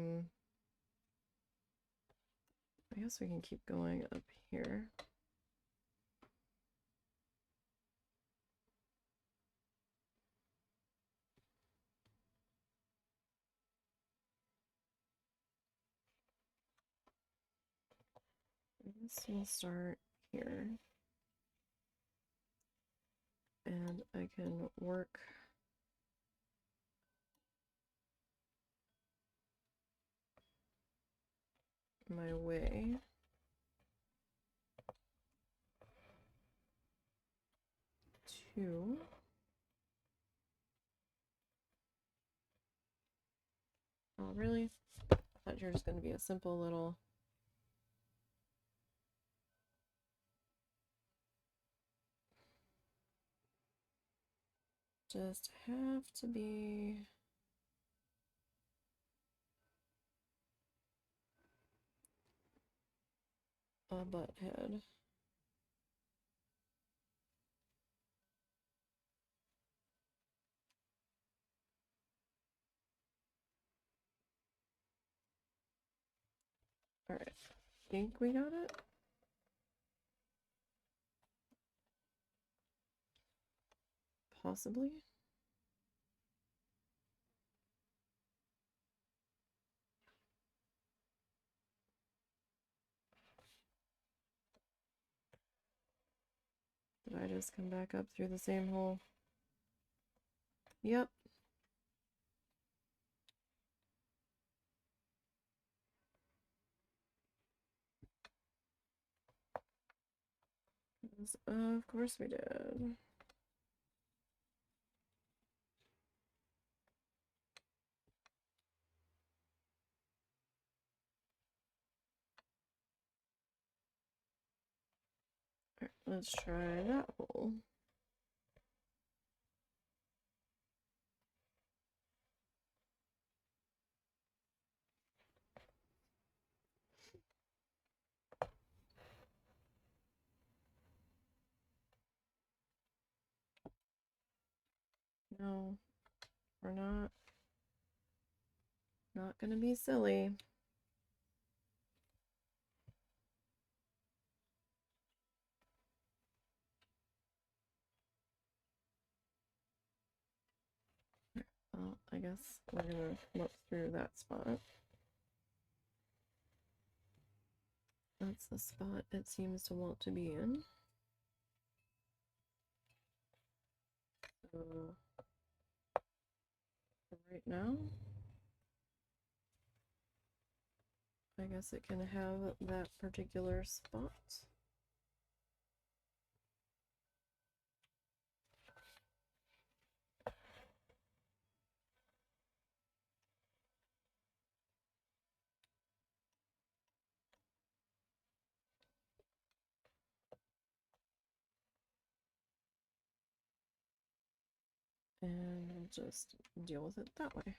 guess we can keep going up here. I guess we'll start here. And I can work my way to oh really? I thought you were just going to be a simple little just have to be a butt head. Alright, think we got it? Possibly? Did I just come back up through the same hole? Yep. Of course we did. Alright, let's try that hole. No, we're not gonna be silly. Well, I guess we're gonna come up through that spot. That's the spot it seems to want to be in. So, right now, I guess it can have that particular spot. And we'll just deal with it that way.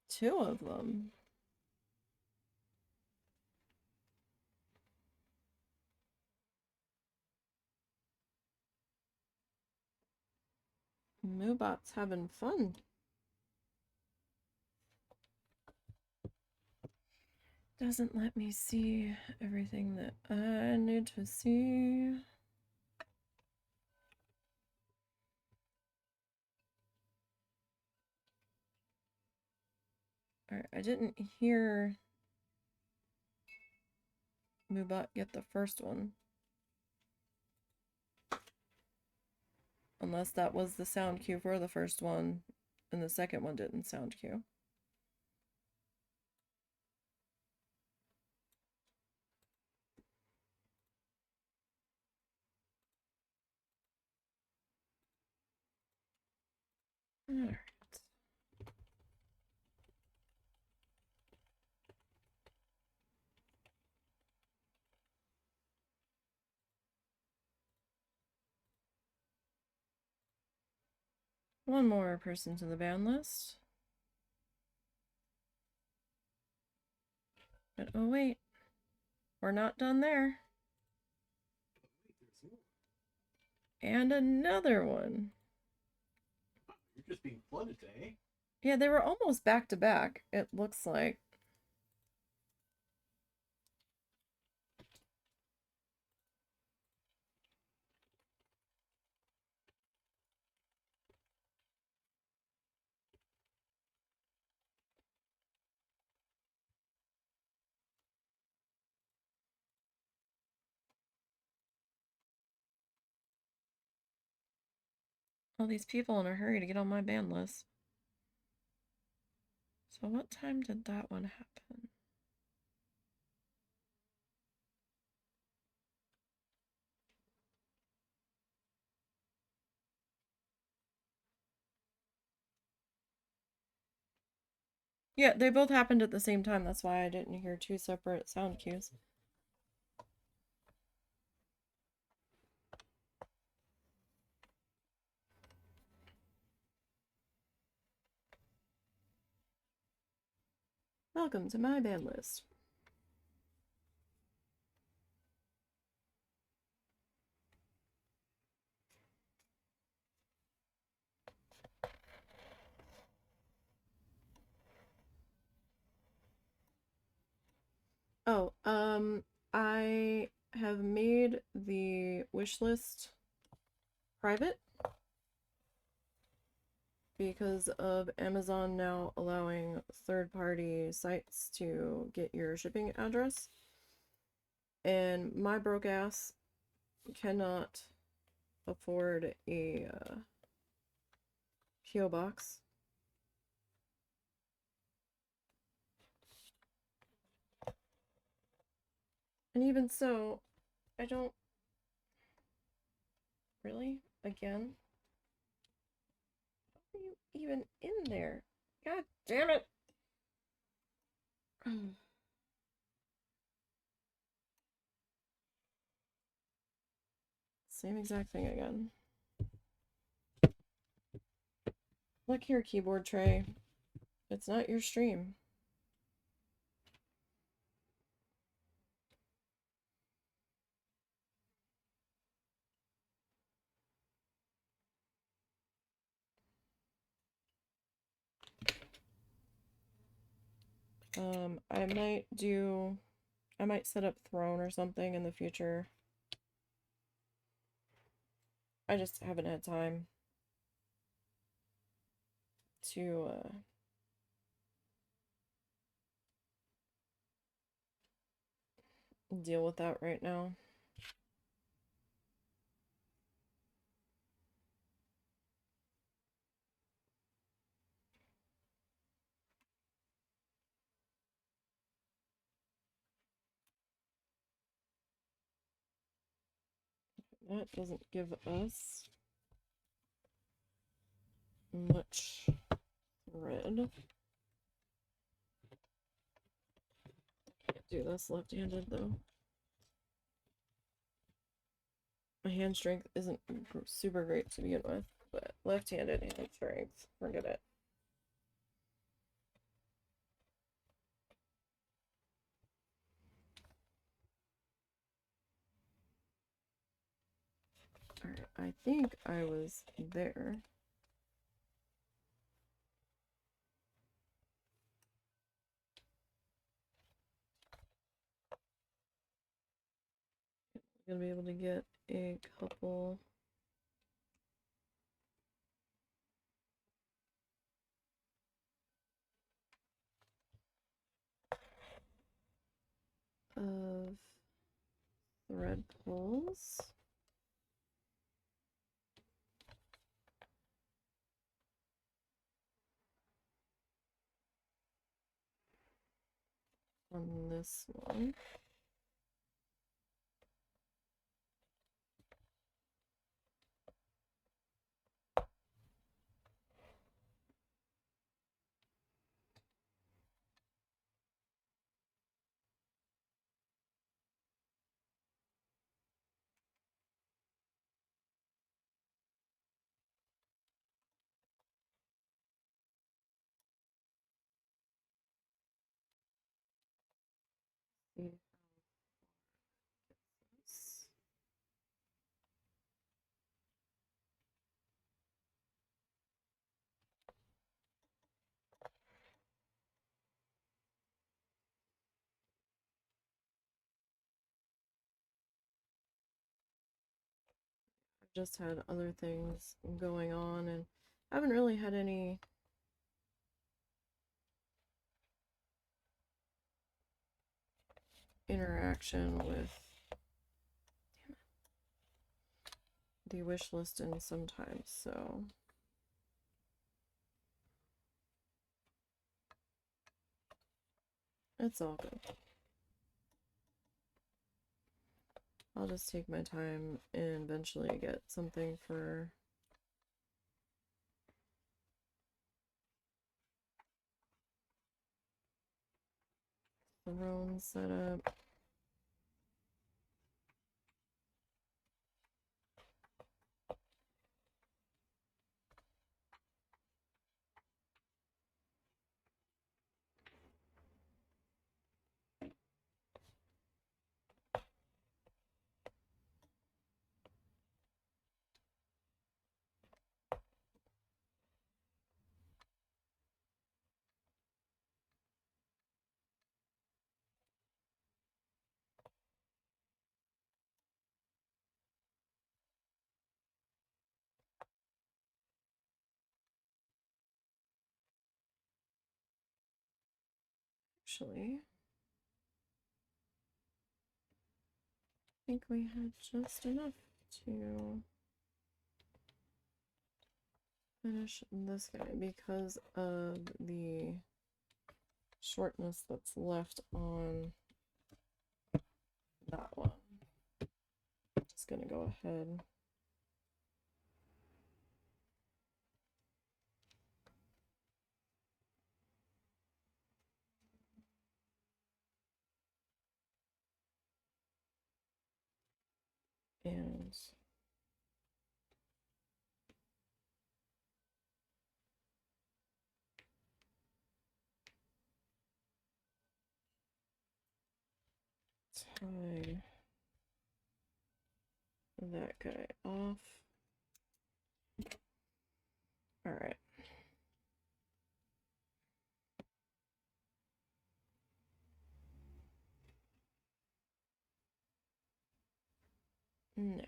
Two of them. Moobot's having fun. Doesn't let me see everything that I need to see. Alright, I didn't hear Moobot get the first one. Unless that was the sound cue for the first one, and the second one didn't sound cue. Alright. One more person to the ban list. But oh wait, we're not done there. And another one. You're just being flooded today. Yeah, they were almost back to back, it looks like. All these people in a hurry to get on my ban list. So what time did that one happen? Yeah, they both happened at the same time. That's why I didn't hear two separate sound cues. Welcome to my ban list. Oh, I have made the wish list private because of Amazon now allowing third-party sites to get your shipping address. And my broke ass cannot afford a PO box. And even so, I don't really, again, how are you even in there? God damn it! Same exact thing again. Look here, keyboard tray. It's not your stream. I might set up Throne or something in the future. I just haven't had time to deal with that right now. That doesn't give us much thread. Can't do this left-handed though. My hand strength isn't super great to begin with, but left-handed hand strength, forget it. Alright, I think I was there. I'm gonna be able to get a couple of thread pulls. On this one. I've just had other things going on and I haven't really had any interaction with the wish list in some time, so it's all good. I'll just take my time and eventually get something for Throne set up. Actually, I think we had just enough to finish this guy because of the shortness that's left on that one. Just gonna go ahead. And tie that guy off. All right. Now,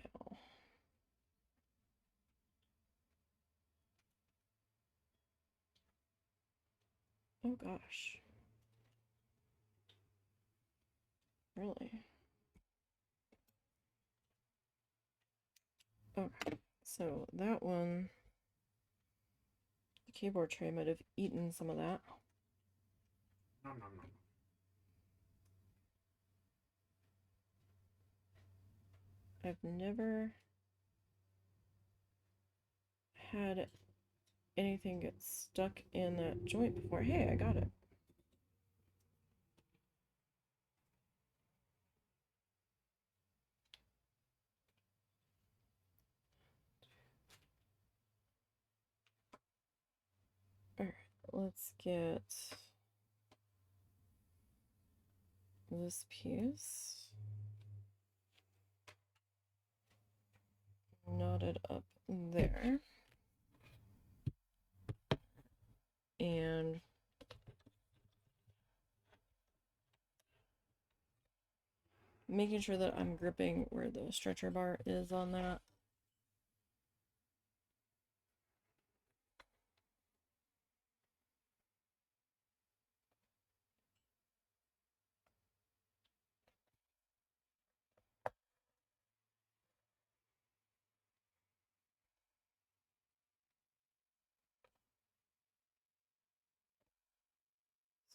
oh gosh. Really? Okay, so that one, the keyboard tray might have eaten some of that. Nom, nom, nom. I've never had anything get stuck in that joint before. Hey, I got it. Alright, let's get this piece knotted up there. And making sure that I'm gripping where the stretcher bar is on that.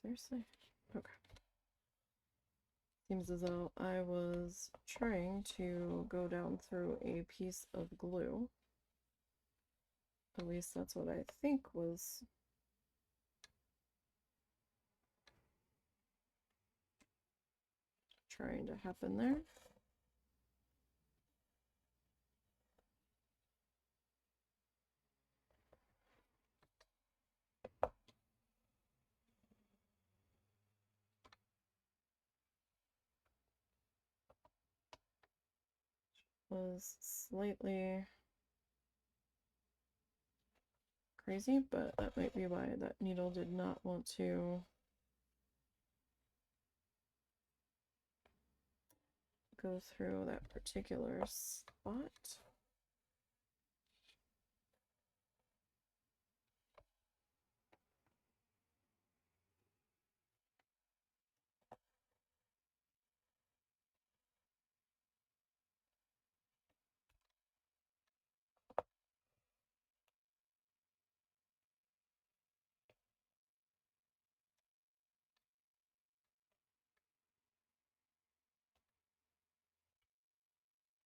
Seriously? Okay. Seems as though I was trying to go down through a piece of glue. At least that's what I think was trying to happen there. Was slightly crazy, but that might be why that needle did not want to go through that particular spot.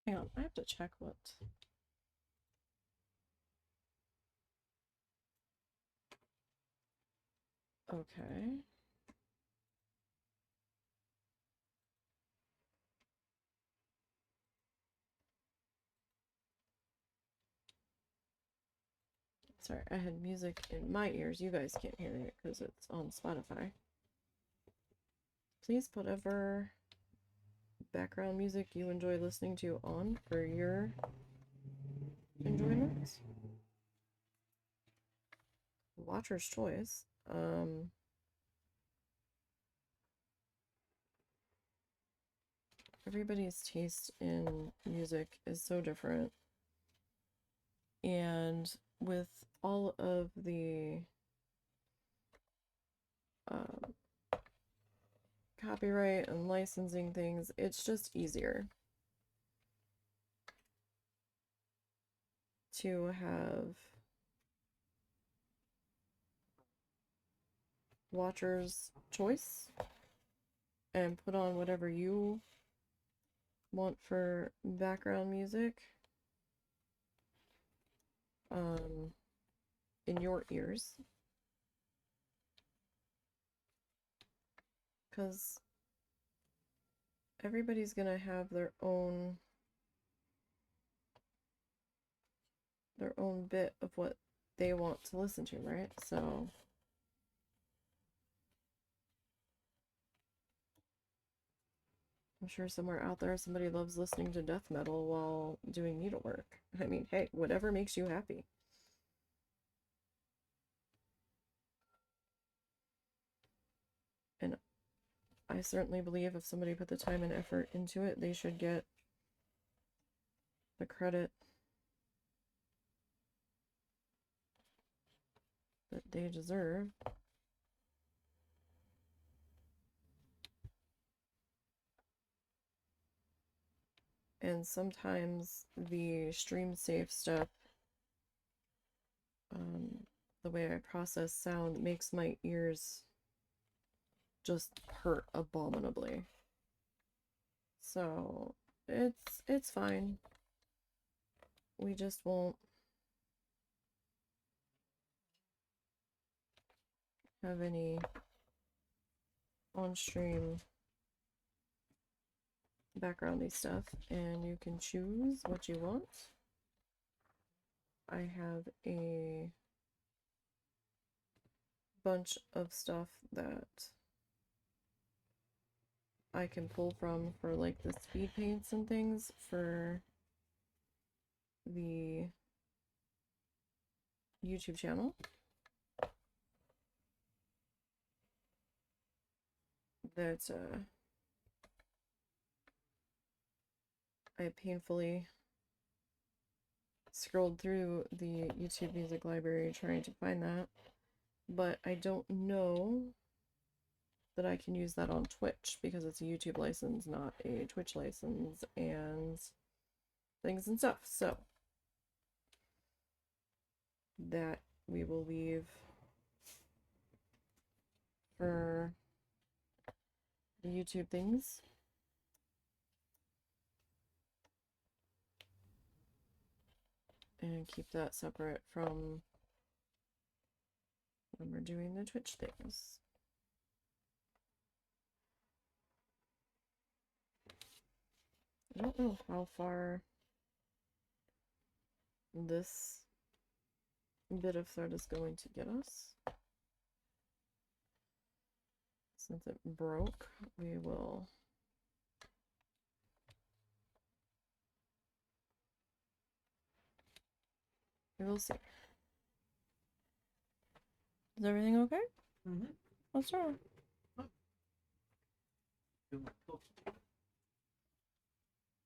Hang on, I have to check what. Okay. Sorry, I had music in my ears. You guys can't hear it because it's on Spotify. Please put whatever background music you enjoy listening to on for your enjoyment. Watcher's choice. Everybody's taste in music is so different. And with all of the copyright and licensing things, it's just easier to have watcher's choice and put on whatever you want for background music in your ears, because everybody's gonna have their own bit of what they want to listen to, right? So I'm sure somewhere out there somebody loves listening to death metal while doing needlework. I mean, hey, whatever makes you happy. And I certainly believe if somebody put the time and effort into it, they should get the credit that they deserve. And sometimes the stream safe stuff, the way I process sound makes my ears just hurt abominably. So it's fine. We just won't have any on-stream backgroundy stuff, and you can choose what you want. I have a bunch of stuff that I can pull from for like the speed paints and things for the YouTube channel. That I painfully scrolled through the YouTube music library trying to find that, but I don't know that I can use that on Twitch because it's a YouTube license, not a Twitch license, and things and stuff. So that we will leave for the YouTube things. And keep that separate from when we're doing the Twitch things. I don't know how far this bit of thread is going to get us. Since it broke, we will see. Is everything okay? Mm-hmm. What's wrong?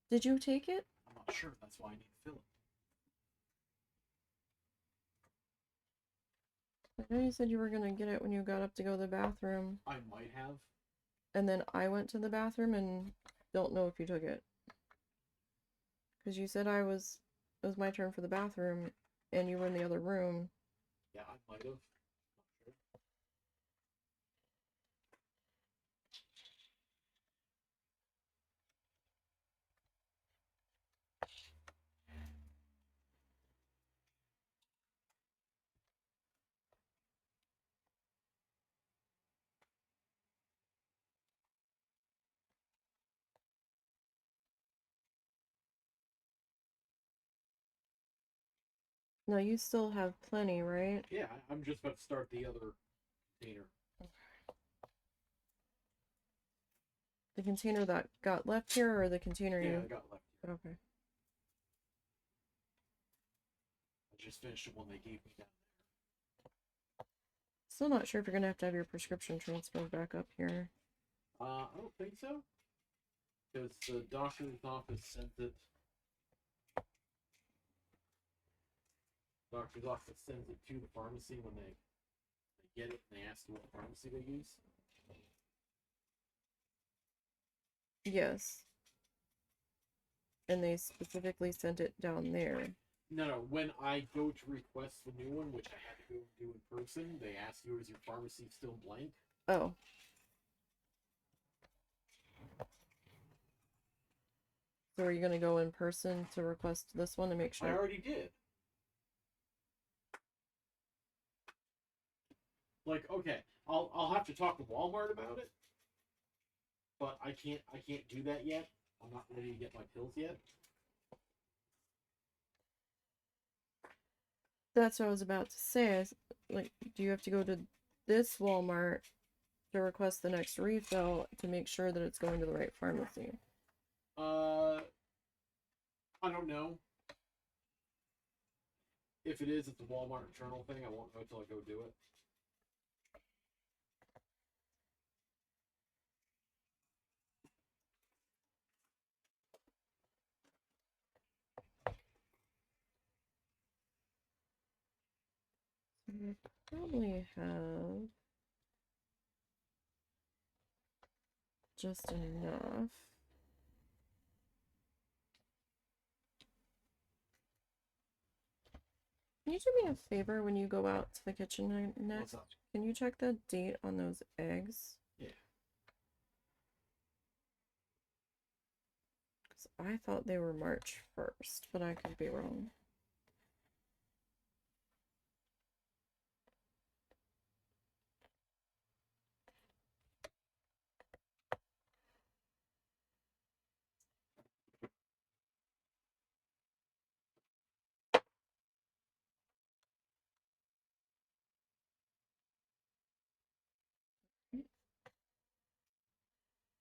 Did you take it? I'm not sure. That's why I need to fill it. I know you said you were gonna get it when you got up to go to the bathroom. I might have. And then I went to the bathroom and don't know if you took it. Because you said it was my turn for the bathroom and you were in the other room. Yeah, I might have. Not sure. No, you still have plenty, right? Yeah, I'm just about to start the other container. The container that got left here or the container Yeah, you... I got left here. Okay. I just finished the one they gave me down there. Still not sure if you're gonna have your prescription transferred back up here. I don't think so. Because the doctor's office sent it. Doctor's office sends it to the pharmacy when they get it and they ask what pharmacy they use. Yes. And they specifically sent it down there. No. When I go to request the new one, which I had to go do in person, they ask you, is your pharmacy still blank? Oh. So are you gonna go in person to request this one to make sure? I already did. Like, okay, I'll have to talk to Walmart about it, but I can't do that yet. I'm not ready to get my pills yet. That's what I was about to say. Like, do you have to go to this Walmart to request the next refill to make sure that it's going to the right pharmacy? I don't know. If it is, it's a Walmart internal thing. I won't know until I go do it. I probably have just enough. Can you do me a favor when you go out to the kitchen next? What's up? Can you check the date on those eggs? Yeah. Because I thought they were March 1st, but I could be wrong.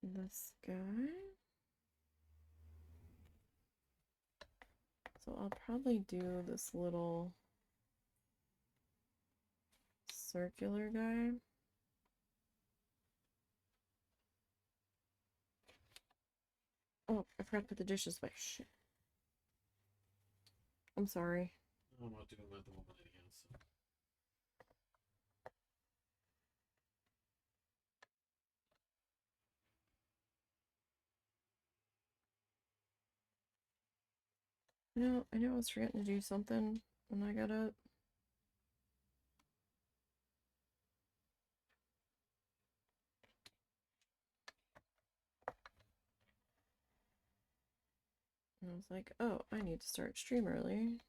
This guy. So I'll probably do this little circular guy. Oh, I forgot to put the dishes away. Shit. I'm sorry. I'm not doing that at the moment again. So. I know I was forgetting to do something when I got up. And I was like, oh, I need to start stream early.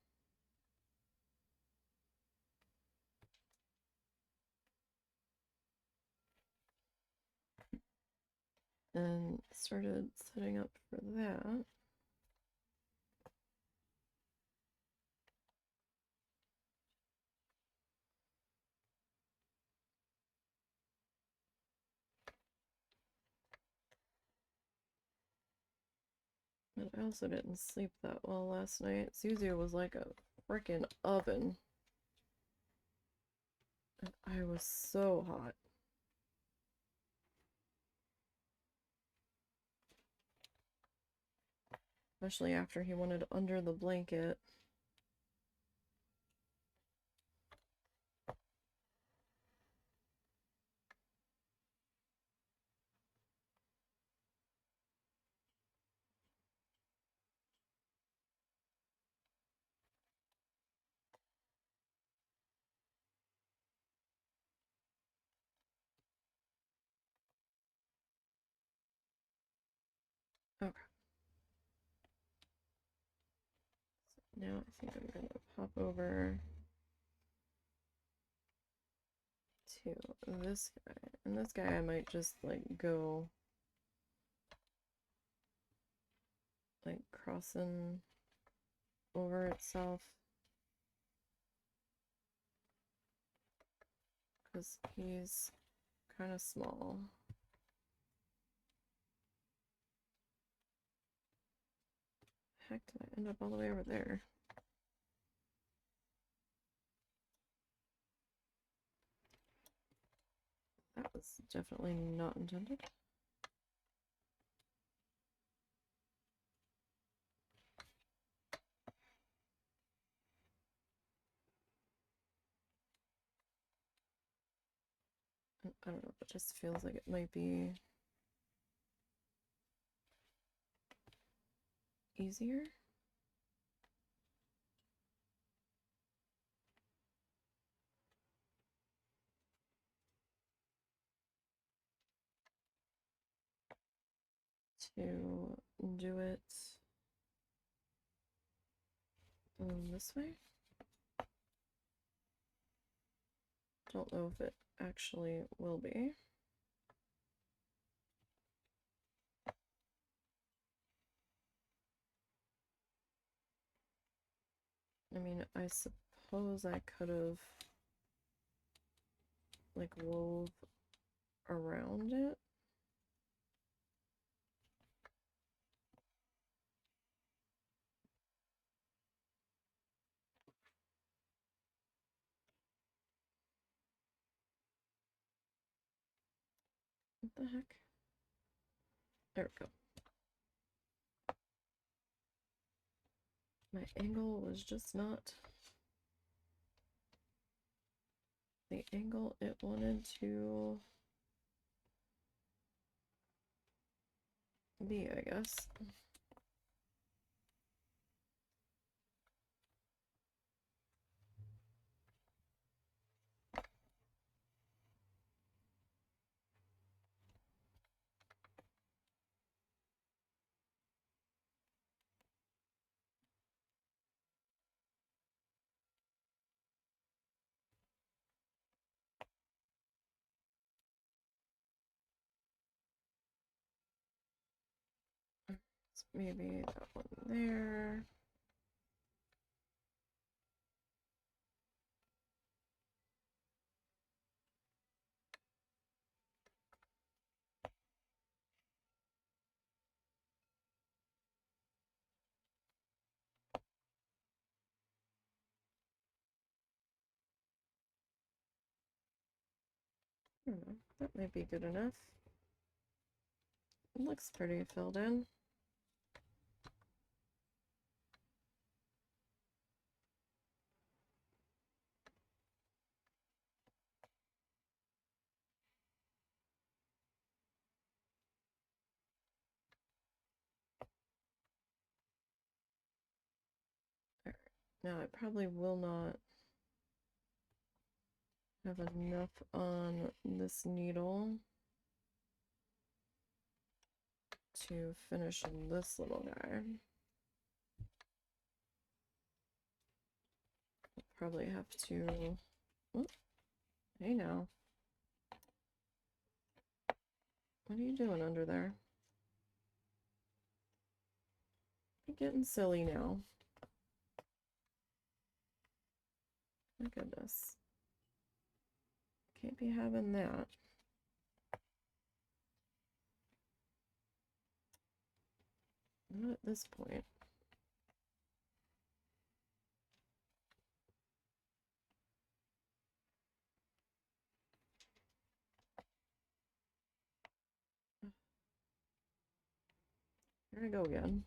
And started setting up for that. But I also didn't sleep that well last night. Suzu was like a freaking oven. And I was so hot. Especially after he wanted under the blanket. Okay. So now I think I'm gonna pop over to this guy. And this guy I might just like go like crossing over itself. Because he's kind of small. Heck, did I end up all the way over there? That was definitely not intended. I don't know, it just feels like it might be easier. to do it this way. Don't know if it actually will be. I mean, I suppose I could have like wove around it. What the heck? There we go. My angle was just not the angle it wanted to be, I guess. So maybe that one there. I don't know, that might be good enough. It looks pretty filled in. Alright, now I probably will not have enough on this needle to finish this little guy. I'll probably have to, oh, hey now. What are you doing under there? You're getting silly now. My goodness. Can't be having that. Not at this point. Here I go again.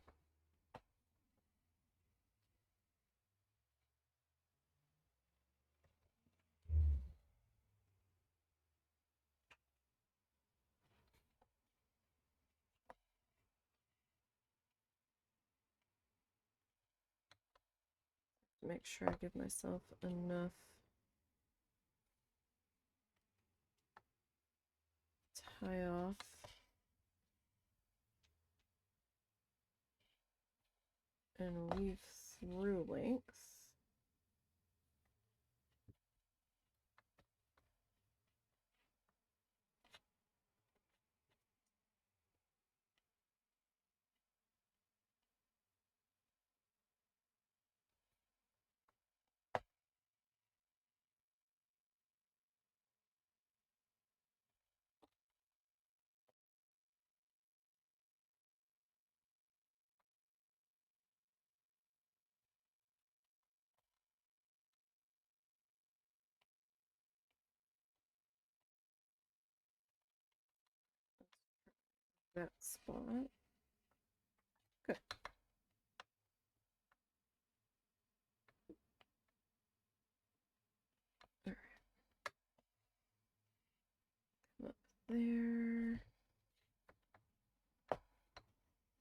Make sure I give myself enough tie off. And weave through lengths. That spot. Good. All right. Come up there.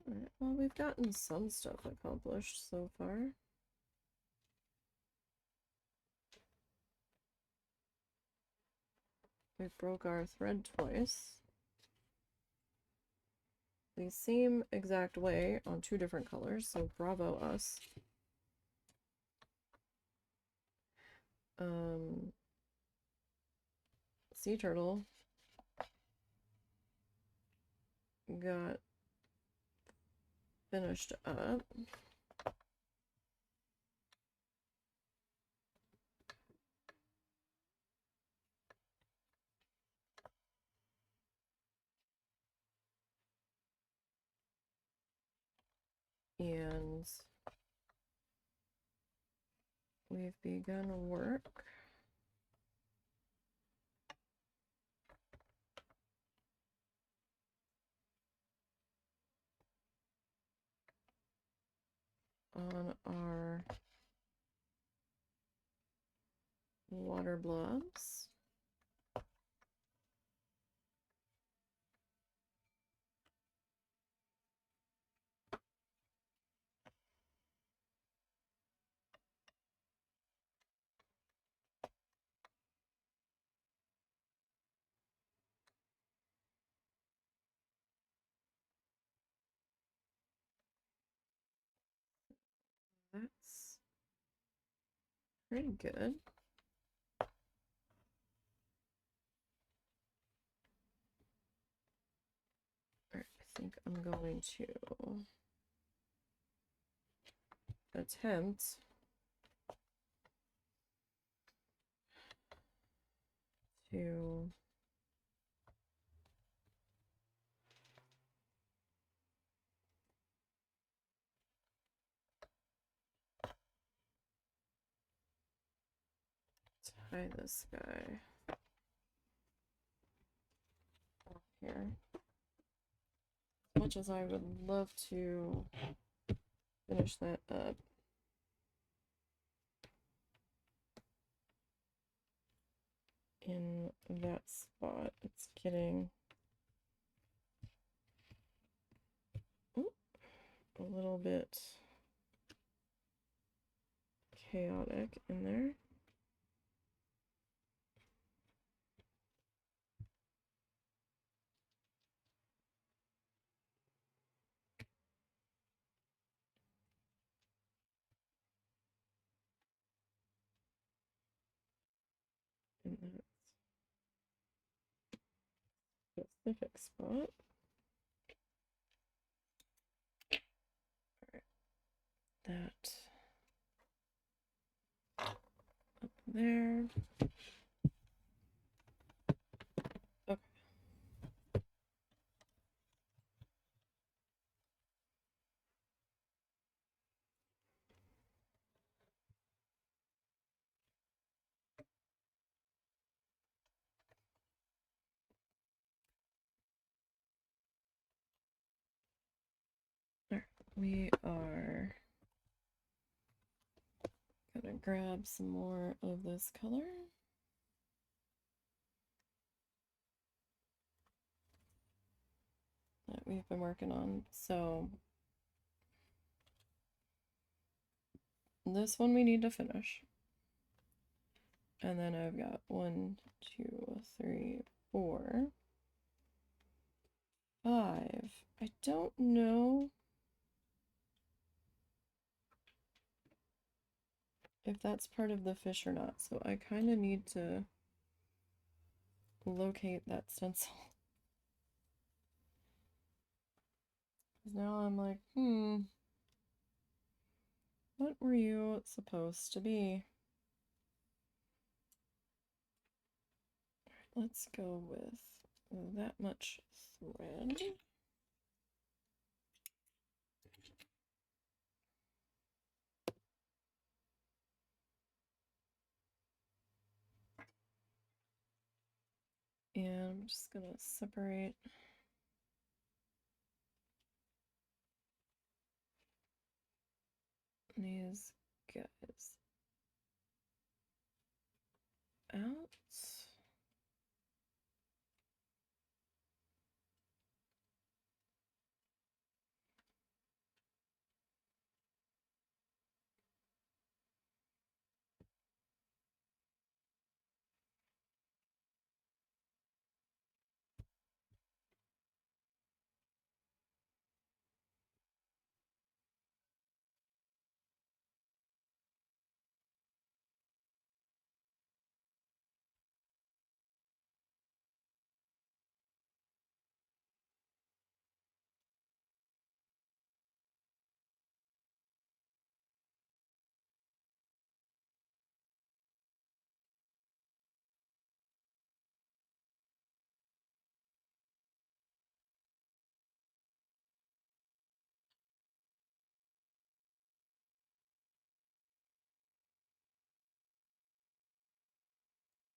All right. Well, we've gotten some stuff accomplished so far. We broke our thread twice. the same exact way on 2 different colors, so bravo us. Sea turtle got finished up. And we've begun work on our water blobs. That's pretty good. Alright, I think I'm going to attempt to tie this guy off here. As much as I would love to finish that up, in that spot, it's getting a little bit chaotic in there. And that's a specific spot. All right. That up there. Okay. All right. We are gonna grab some more of this color. That we've been working on. So this one we need to finish. And then I've got 1, 2, 3, 4, 5. I don't know if that's part of the fish or not, so I kind of need to locate that stencil. Because now I'm like, what were you supposed to be? Let's go with that much thread. And I'm just gonna separate these guys out.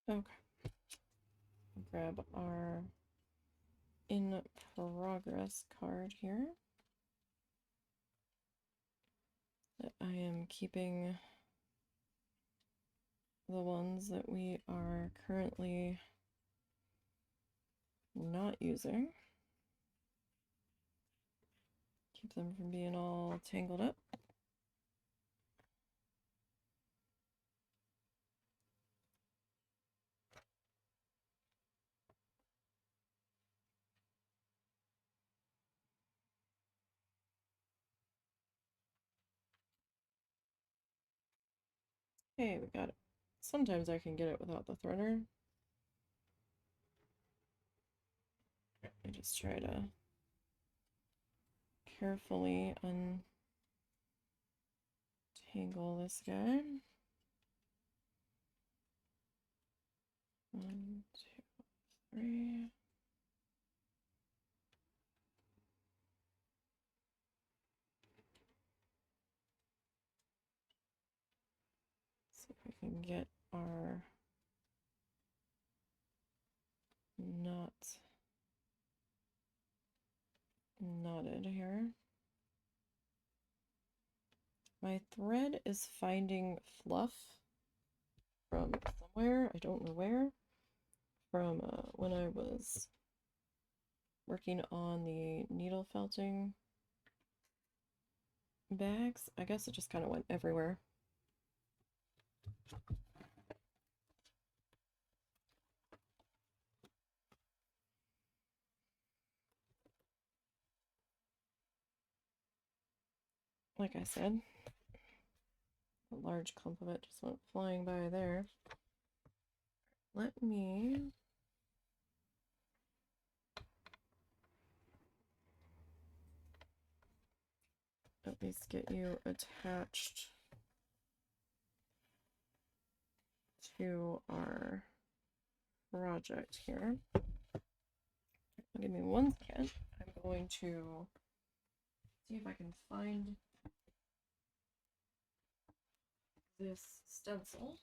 Okay. Grab our in progress card here that I am keeping the ones that we are currently not using. Keep them from being all tangled up. Okay, we got it. Sometimes I can get it without the threader. I just try to carefully untangle this guy. 1, 2, 3. See if we can get our knot knotted here. My thread is finding fluff from somewhere, I don't know where, from when I was working on the needle felting bags. I guess it just kind of went everywhere. Like I said, a large clump of it just went flying by there. Let me at least get you attached to our project here. Give me 1 second. I'm going to see if I can find this stencil.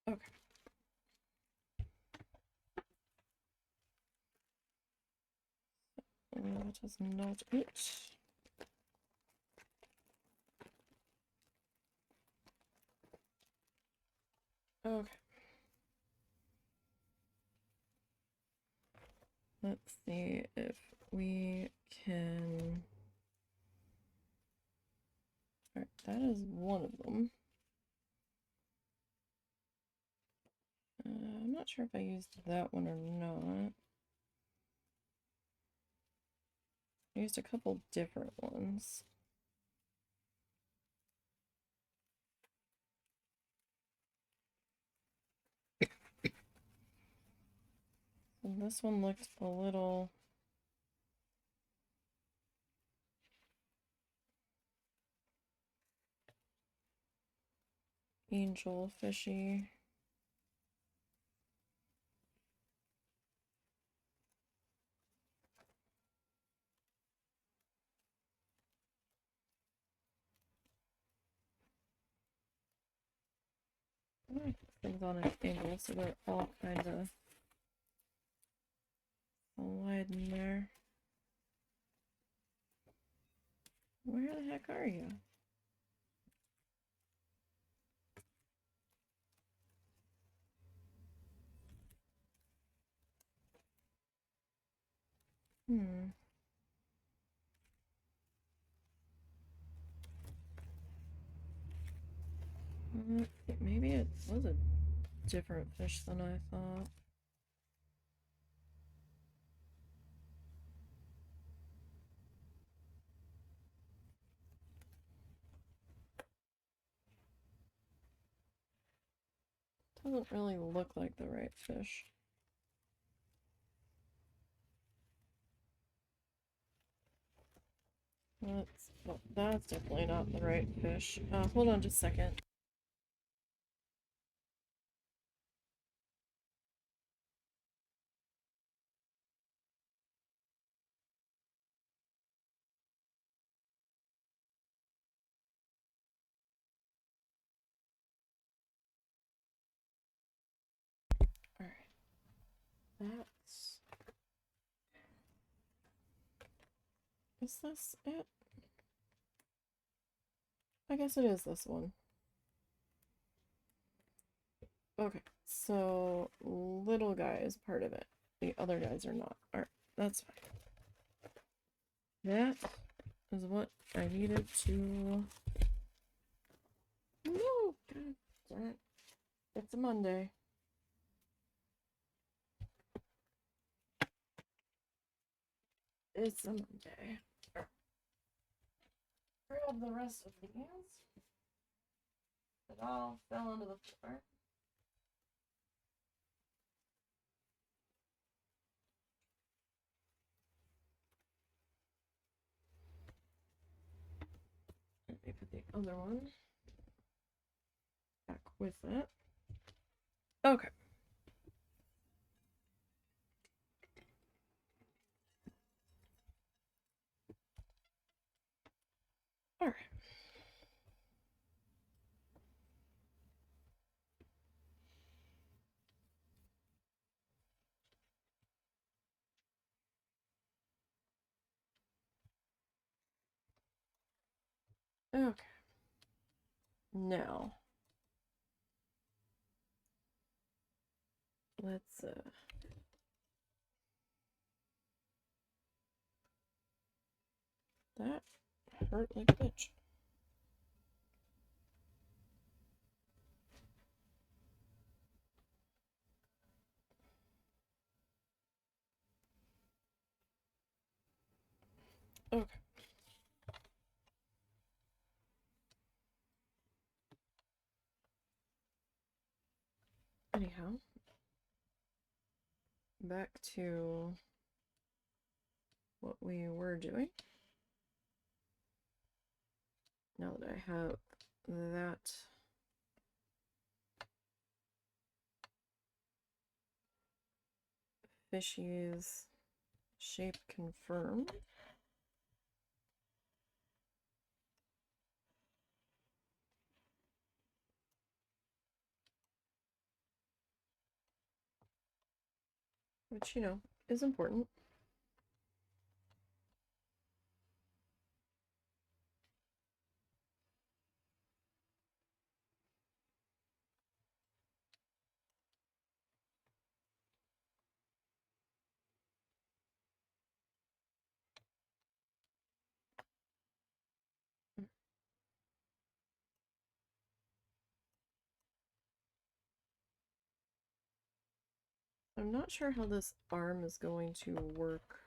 Okay. That is not it. Okay. Let's see if we can. Alright, that is one of them. I'm not sure if I used that one or not. I used a couple different ones. And this one looked a little angel fishy. I'm gonna put things on an angle so they're all kind of wide in there. Where the heck are you? Maybe it was a different fish than I thought. Doesn't really look like the right fish. That's definitely not the right fish. Hold on just a second. Alright. That's... Is this it? I guess it is this one. Okay, so little guy is part of it. The other guys are not. Alright, that's fine. That is what I needed to... No! God darn it. It's a Monday. It's a Monday. Grab the rest of these. It all fell onto the floor. Let me put the other one back with it. Okay. All right. Okay. Now, let's that hurt like a bitch. Okay. Anyhow, back to what we were doing. Now that I have that fishy's shape confirmed. Which, you know, is important. I'm not sure how this arm is going to work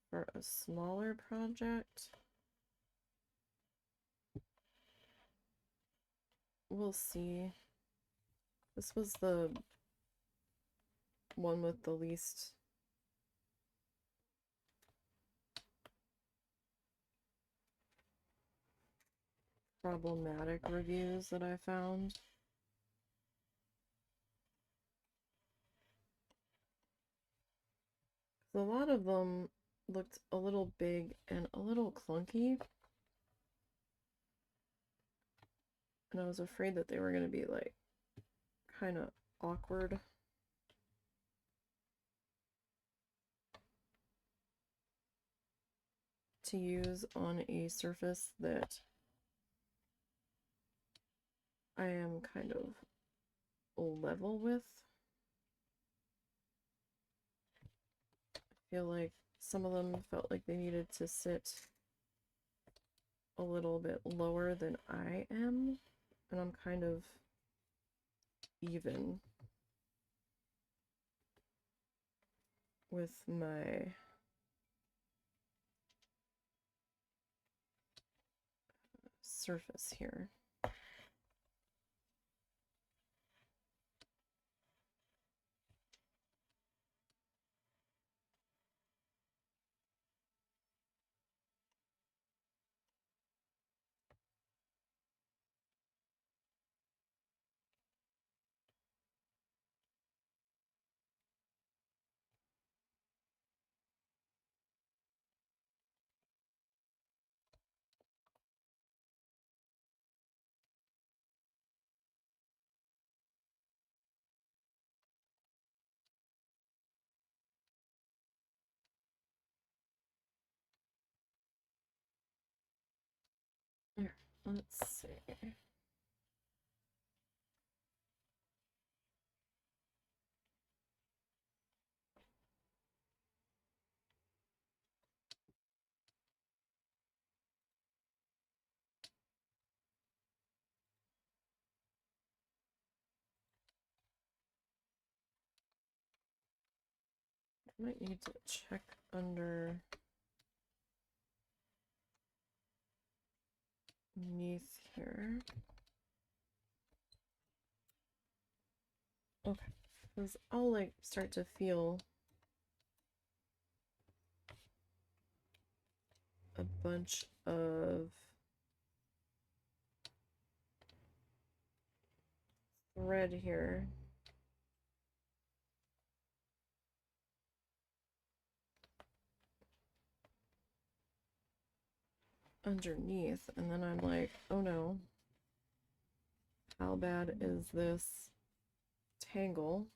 for a smaller project. We'll see. This was the one with the least problematic reviews that I found. A lot of them looked a little big and a little clunky. And I was afraid that they were going to be like kind of awkward. To use on a surface that I am kind of level with. I feel like some of them felt like they needed to sit a little bit lower than I am, and I'm kind of even with my surface here. Let's see. I might need to check underneath here. Okay, because I'll like start to feel a bunch of thread here. Underneath, and then I'm like, oh no, how bad is this tangle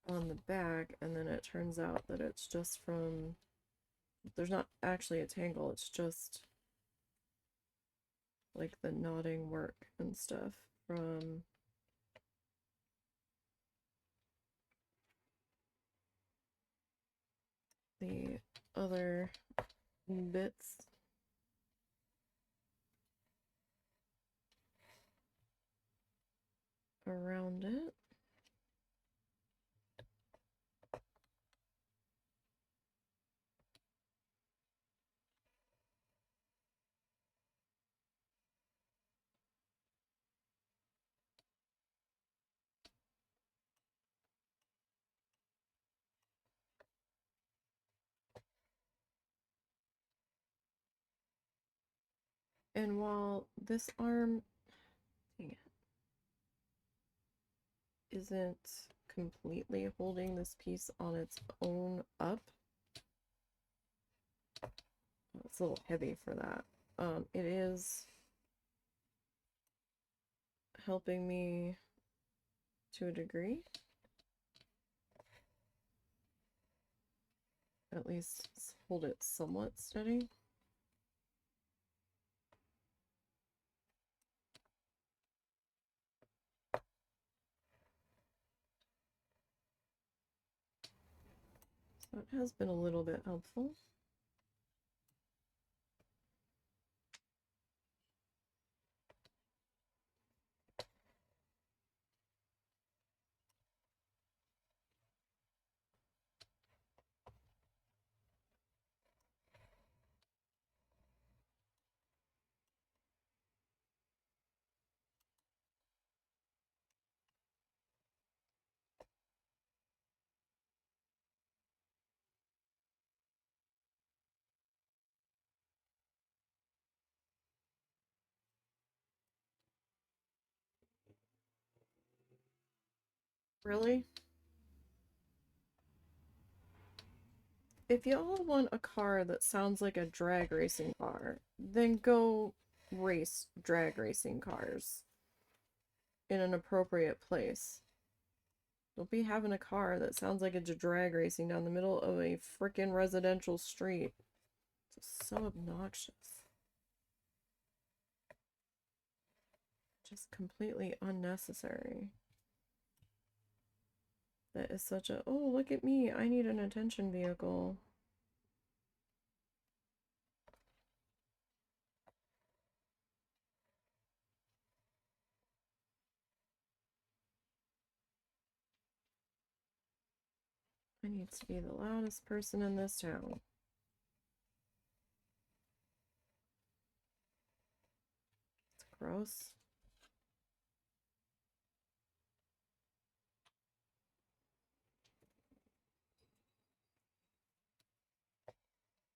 on the back? And then it turns out that it's just from, there's not actually a tangle, it's just like the knotting work and stuff from the other bits around it. And while this arm, dang it, isn't completely holding this piece on its own up, it's a little heavy for that. It is helping me to a degree. At least hold it somewhat steady. So it has been a little bit helpful. Really? If y'all want a car that sounds like a drag racing car, then go race drag racing cars in an appropriate place. Don't be having a car that sounds like it's drag racing down the middle of a frickin' residential street. It's so obnoxious. Just completely unnecessary. That is such a, oh, look at me, I need an attention vehicle. I need to be the loudest person in this town. It's gross.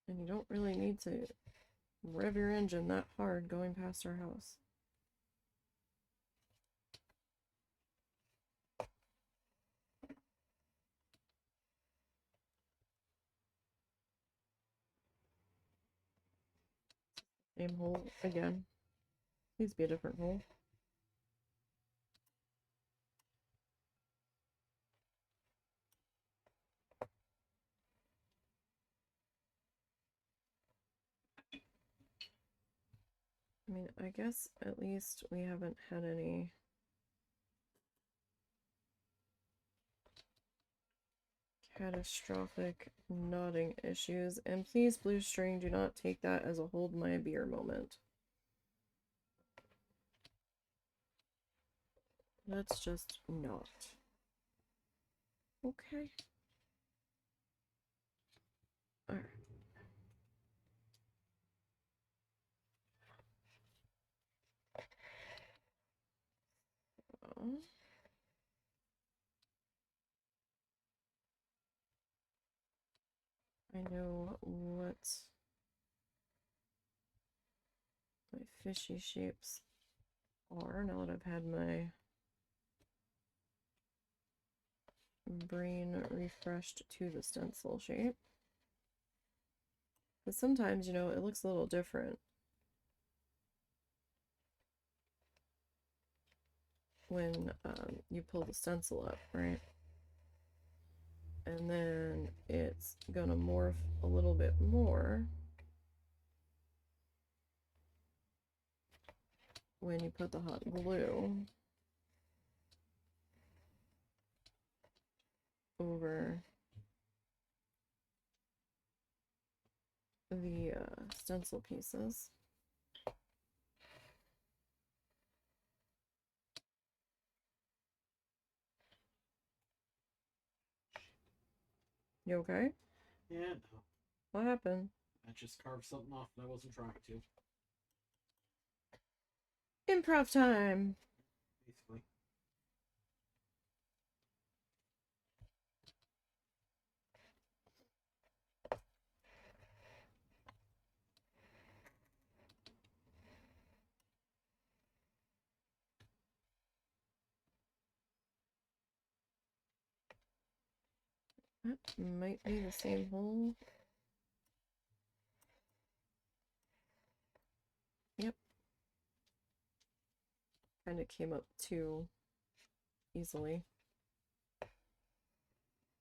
And you don't really need to rev your engine that hard going past our house. Same hole again. Needs to be a different hole. I mean, I guess at least we haven't had any catastrophic knotting issues. And please, blue string, do not take that as a hold my beer moment. Let's just not. Okay. Alright. I know what my fishy shapes are now that I've had my brain refreshed to the stencil shape. But sometimes, you know, it looks a little different when you pull the stencil up, right? And then it's gonna morph a little bit more when you put the hot glue over the stencil pieces. You okay? Yeah, no. What happened? I just carved something off and I wasn't trying to. Improv time! Basically. That might be the same hole. Yep. Kind of came up too easily.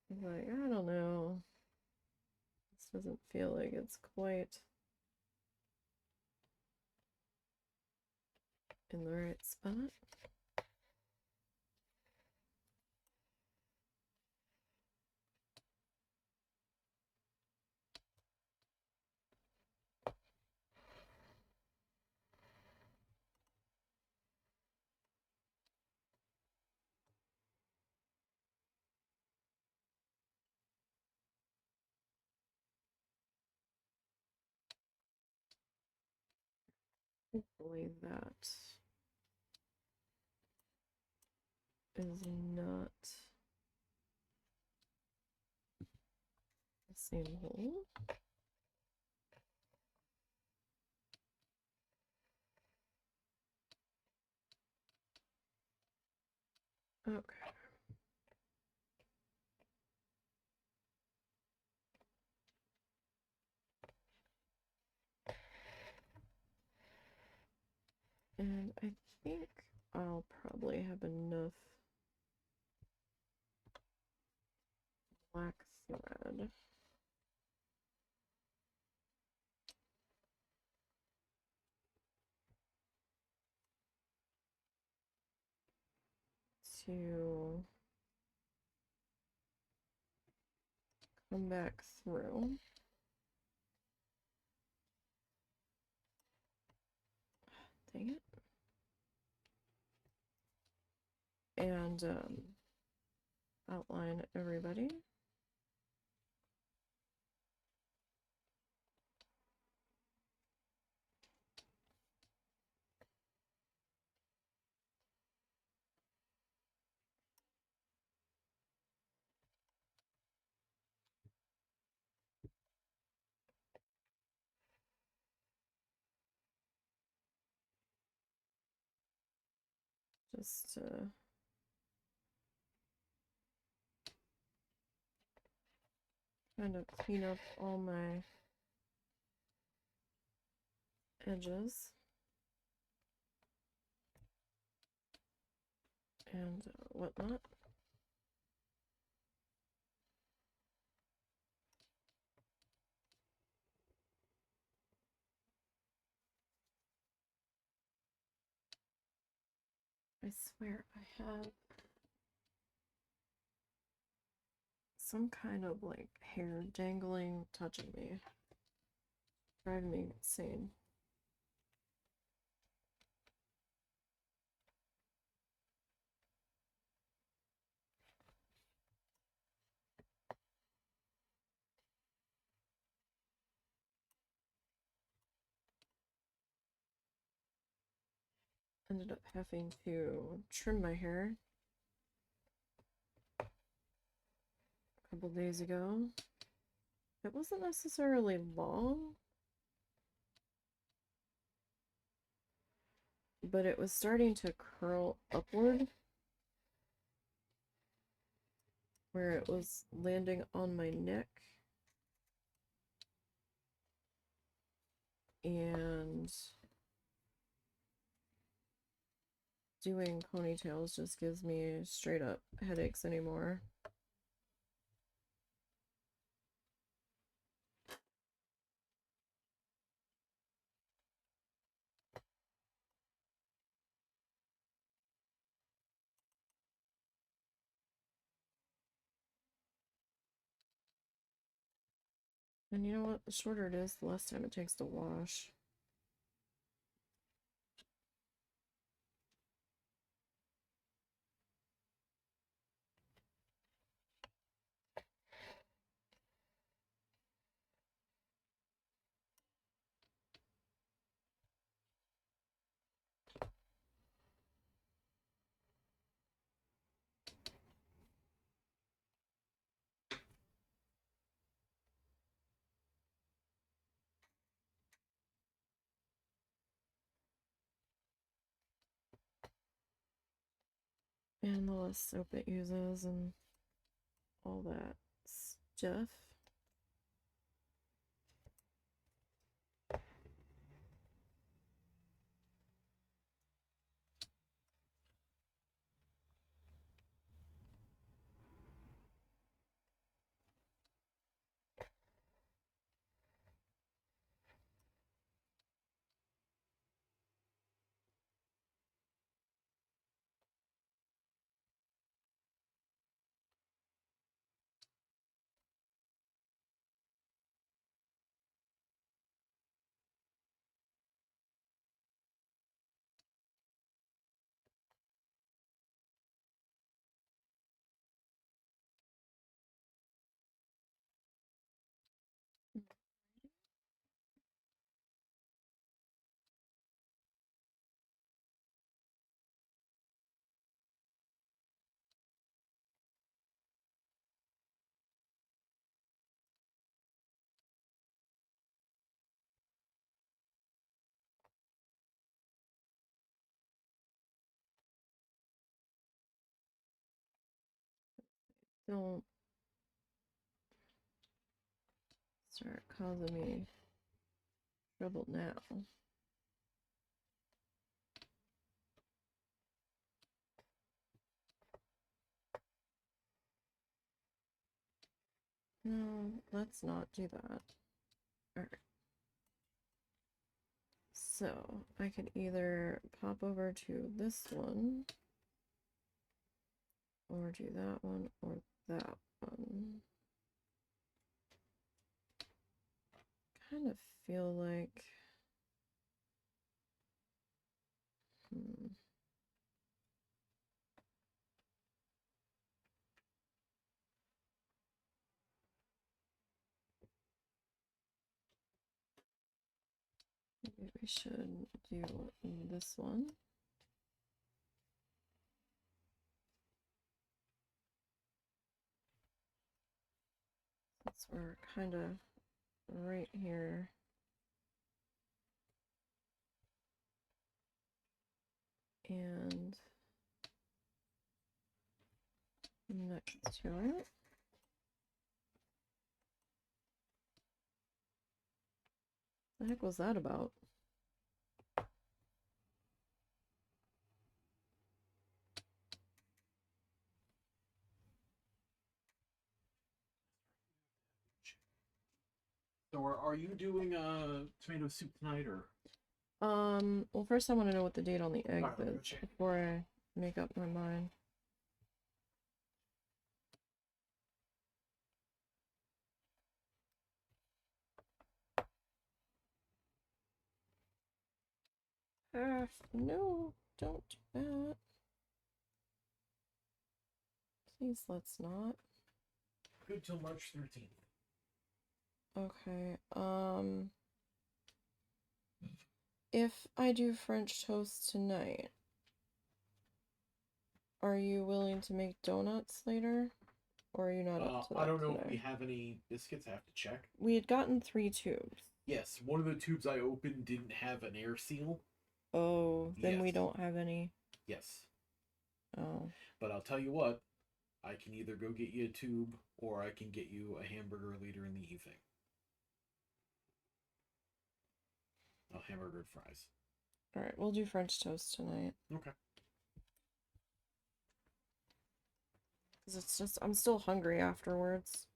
Like, I don't know. This doesn't feel like it's quite in the right spot. Hopefully that is not the same hole. Okay. And I think I'll probably have enough black thread to come back through. Dang it. And outline everybody. Just kind of clean up all my edges and whatnot. I swear I have some kind of like hair dangling, touching me, driving me insane. Ended up having to trim my hair a couple days ago. It wasn't necessarily long, but it was starting to curl upward where it was landing on my neck. And doing ponytails just gives me straight up headaches anymore. And you know what? The shorter it is, the less time it takes to wash. And the less soap it uses and all that stuff. Don't start causing me trouble now. No, let's not do that. Alright. So, I could either pop over to this one, or do that one, or that one. Kind of feel like... Maybe we should do this one. Since we're kind of right here. And next to it. The heck was that about? So are you doing tomato soup tonight or? Well, first I want to know what the date on the egg Alright, is before I make up my mind. No, don't do that. Please, let's not. Good till March 13th. Okay, if I do French toast tonight, are you willing to make donuts later? Or are you not up to that I don't know today? if we have any biscuits. I have to check. We had gotten 3 tubes. Yes, one of the tubes I opened didn't have an air seal. Oh, then we Yes. don't have any. Yes. Oh. But I'll tell you what, I can either go get you a tube or I can get you a hamburger later in the evening. A hamburger and fries. Alright, we'll do French toast tonight. Okay. Because it's just, I'm still hungry afterwards.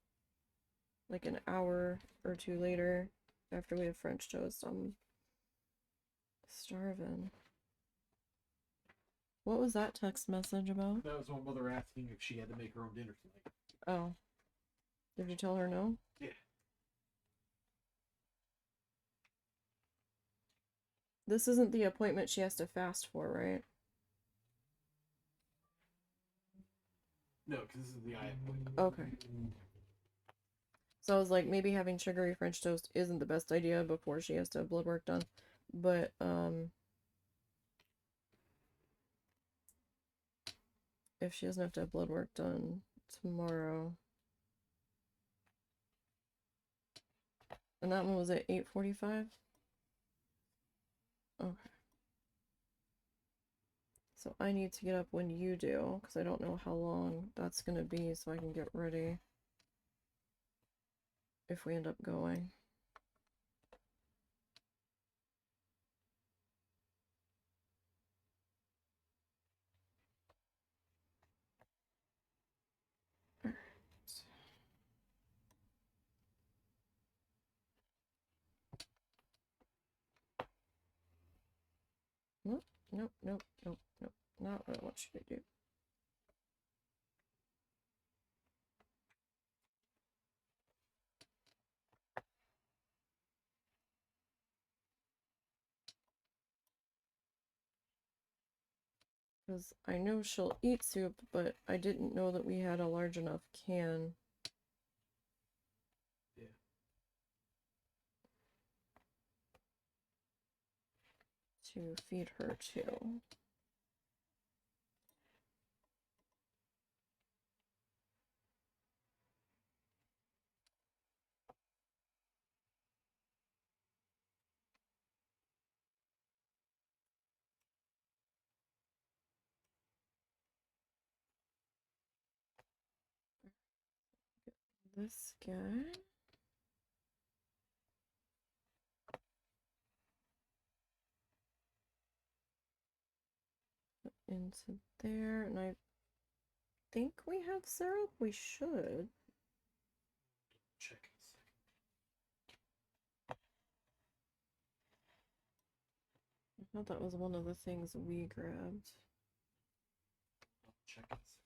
Like an hour or 2 later, after we have French toast, I'm starving. What was that text message about? That was my mother asking if she had to make her own dinner tonight. Oh. Did you tell her no? Yeah. This isn't the appointment she has to fast for, right? No, because this is the eye appointment. Okay. So I was like, maybe having sugary French toast isn't the best idea before she has to have blood work done. But, if she doesn't have to have blood work done tomorrow. And that one was at 8:45? Okay. So I need to get up when you do, because I don't know how long that's going to be, so I can get ready if we end up going. Alright. Nope, nope, nope, nope, nope. Not what I want you to do. Because I know she'll eat soup, but I didn't know that we had a large enough can. Yeah. To feed her to. This guy. Into there, and I think we have syrup. We should. Check in a second. I thought that was one of the things we grabbed. I'll check in a second.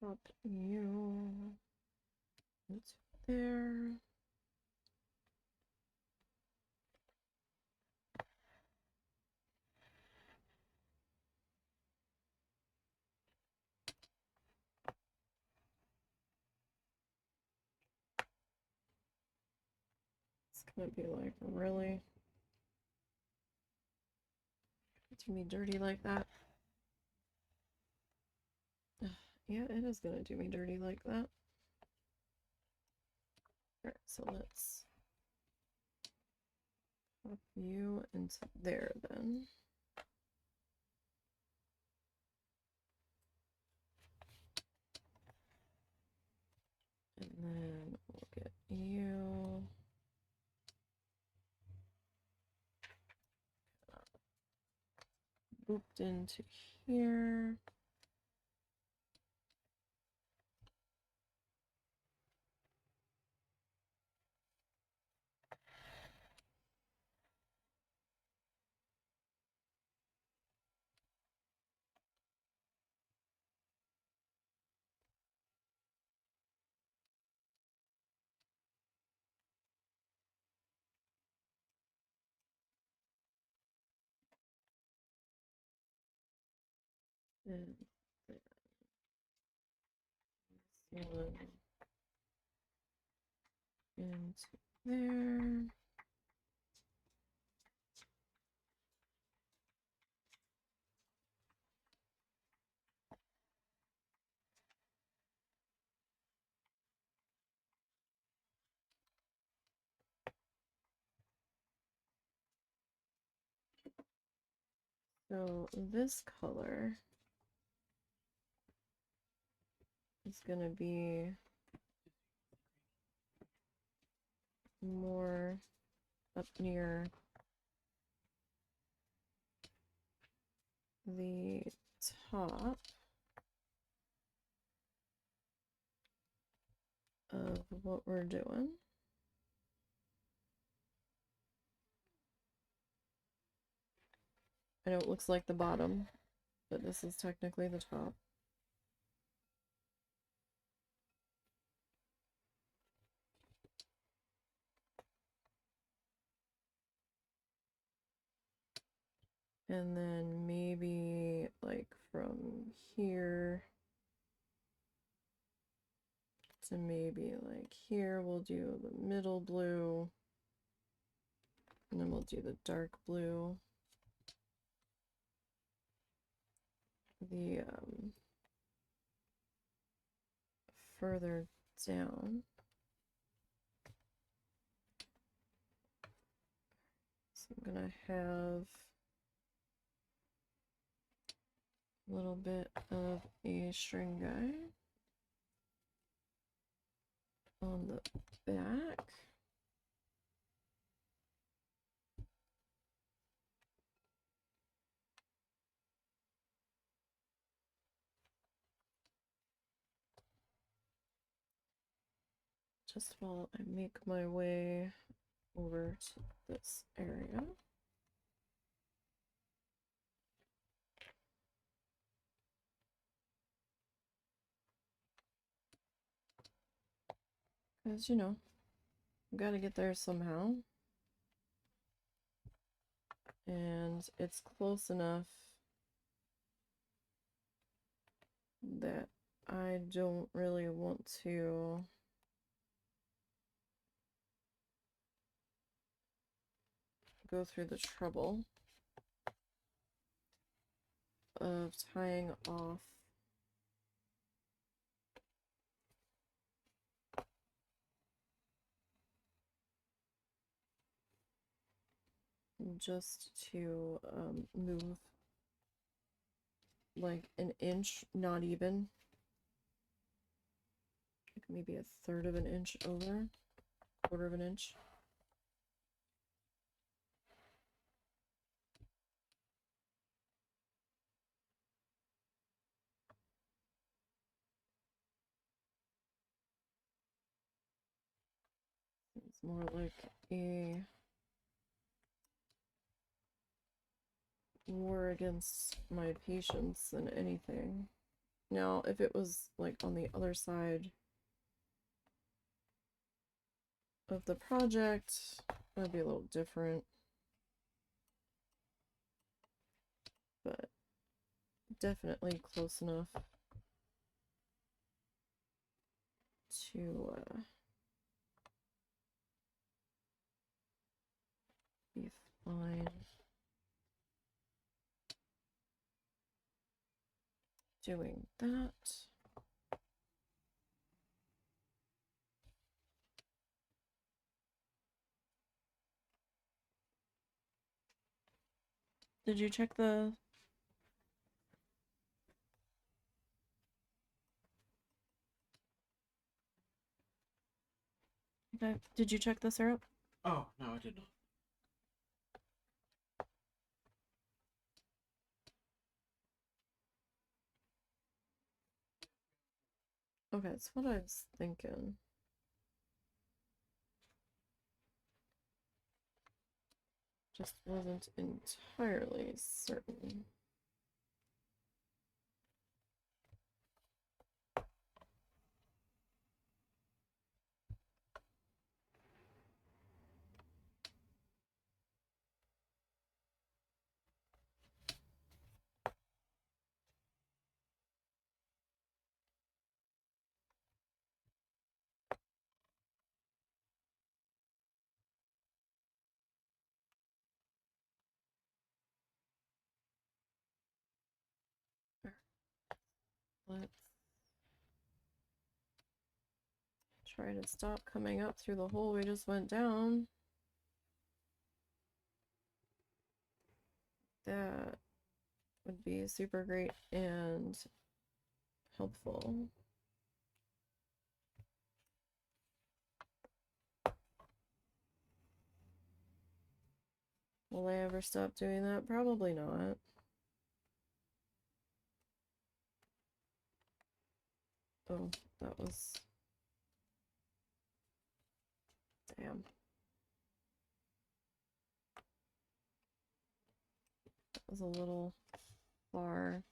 Up you. It's there. It's gonna be like, really? It's gonna be dirty like that? Yeah, it is gonna do me dirty like that. Alright, so let's pop you into there then. And then we'll get you. swooped into here. And then this one into there. So this color is gonna be more up near the top of what we're doing. I know it looks like the bottom, but this is technically the top. And then maybe like from here to maybe like here, we'll do the middle blue. And then we'll do the dark blue. The further down. So I'm gonna have a little bit of a string guy on the back. Just while I make my way over to this area. Because, you know, I've got to get there somehow. And it's close enough that I don't really want to go through the trouble of tying off just to move like an inch, not even, like maybe a third of an inch over, quarter of an inch. It's more like a war against my patience than anything. Now, if it was like on the other side of the project, that'd be a little different. But definitely close enough to be fine. Doing that. Did you check the... Okay. Did you check the syrup? Oh, no, I did not. Okay, that's what I was thinking. Just wasn't entirely certain. Let's try to stop coming up through the hole we just went down. That would be super great and helpful. Will I ever stop doing that? Probably not. Oh, that was... Damn. That was a little far.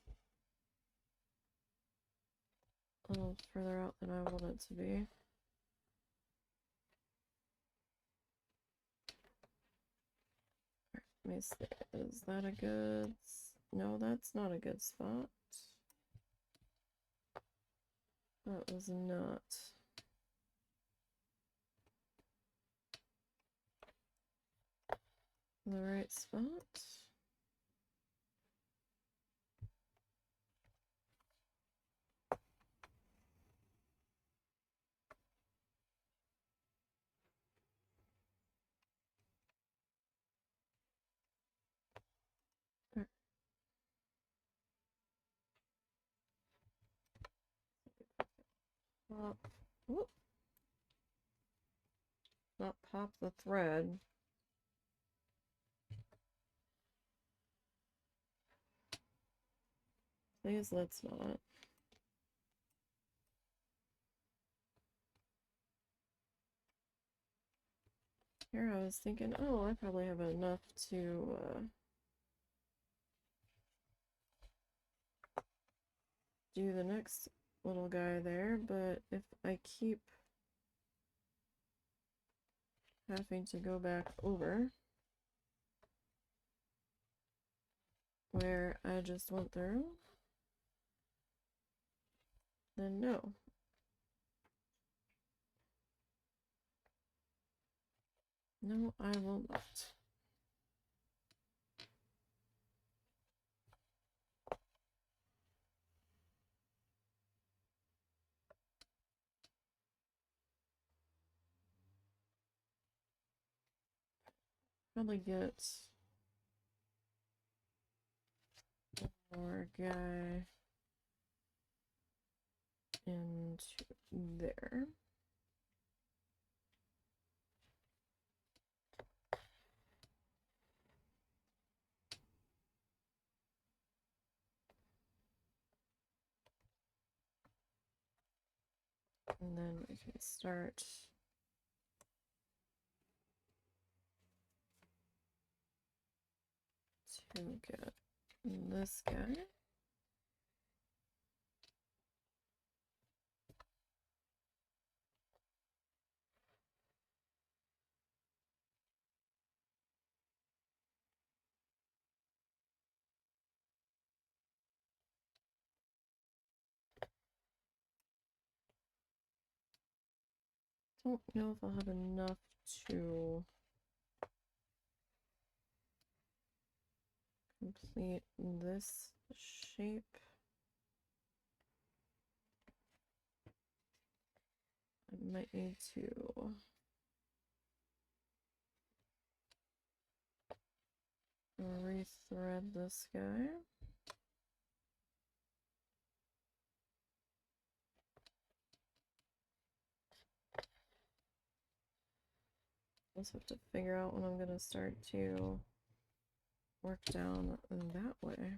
A little further out than I want it to be. Let me see. Is that a good... No, that's not a good spot. That was not the right spot. Pop. Whoop. Not pop the thread. Please, let's not. Here I was thinking, oh, I probably have enough to do the next little guy there, but if I keep having to go back over where I just went through, then no. No, I will not. Probably get one more guy into there. And then we can start to get this guy. Don't know if I'll have enough to complete this shape. I might need to rethread this guy. Also have to figure out when I'm going to start to work down that way.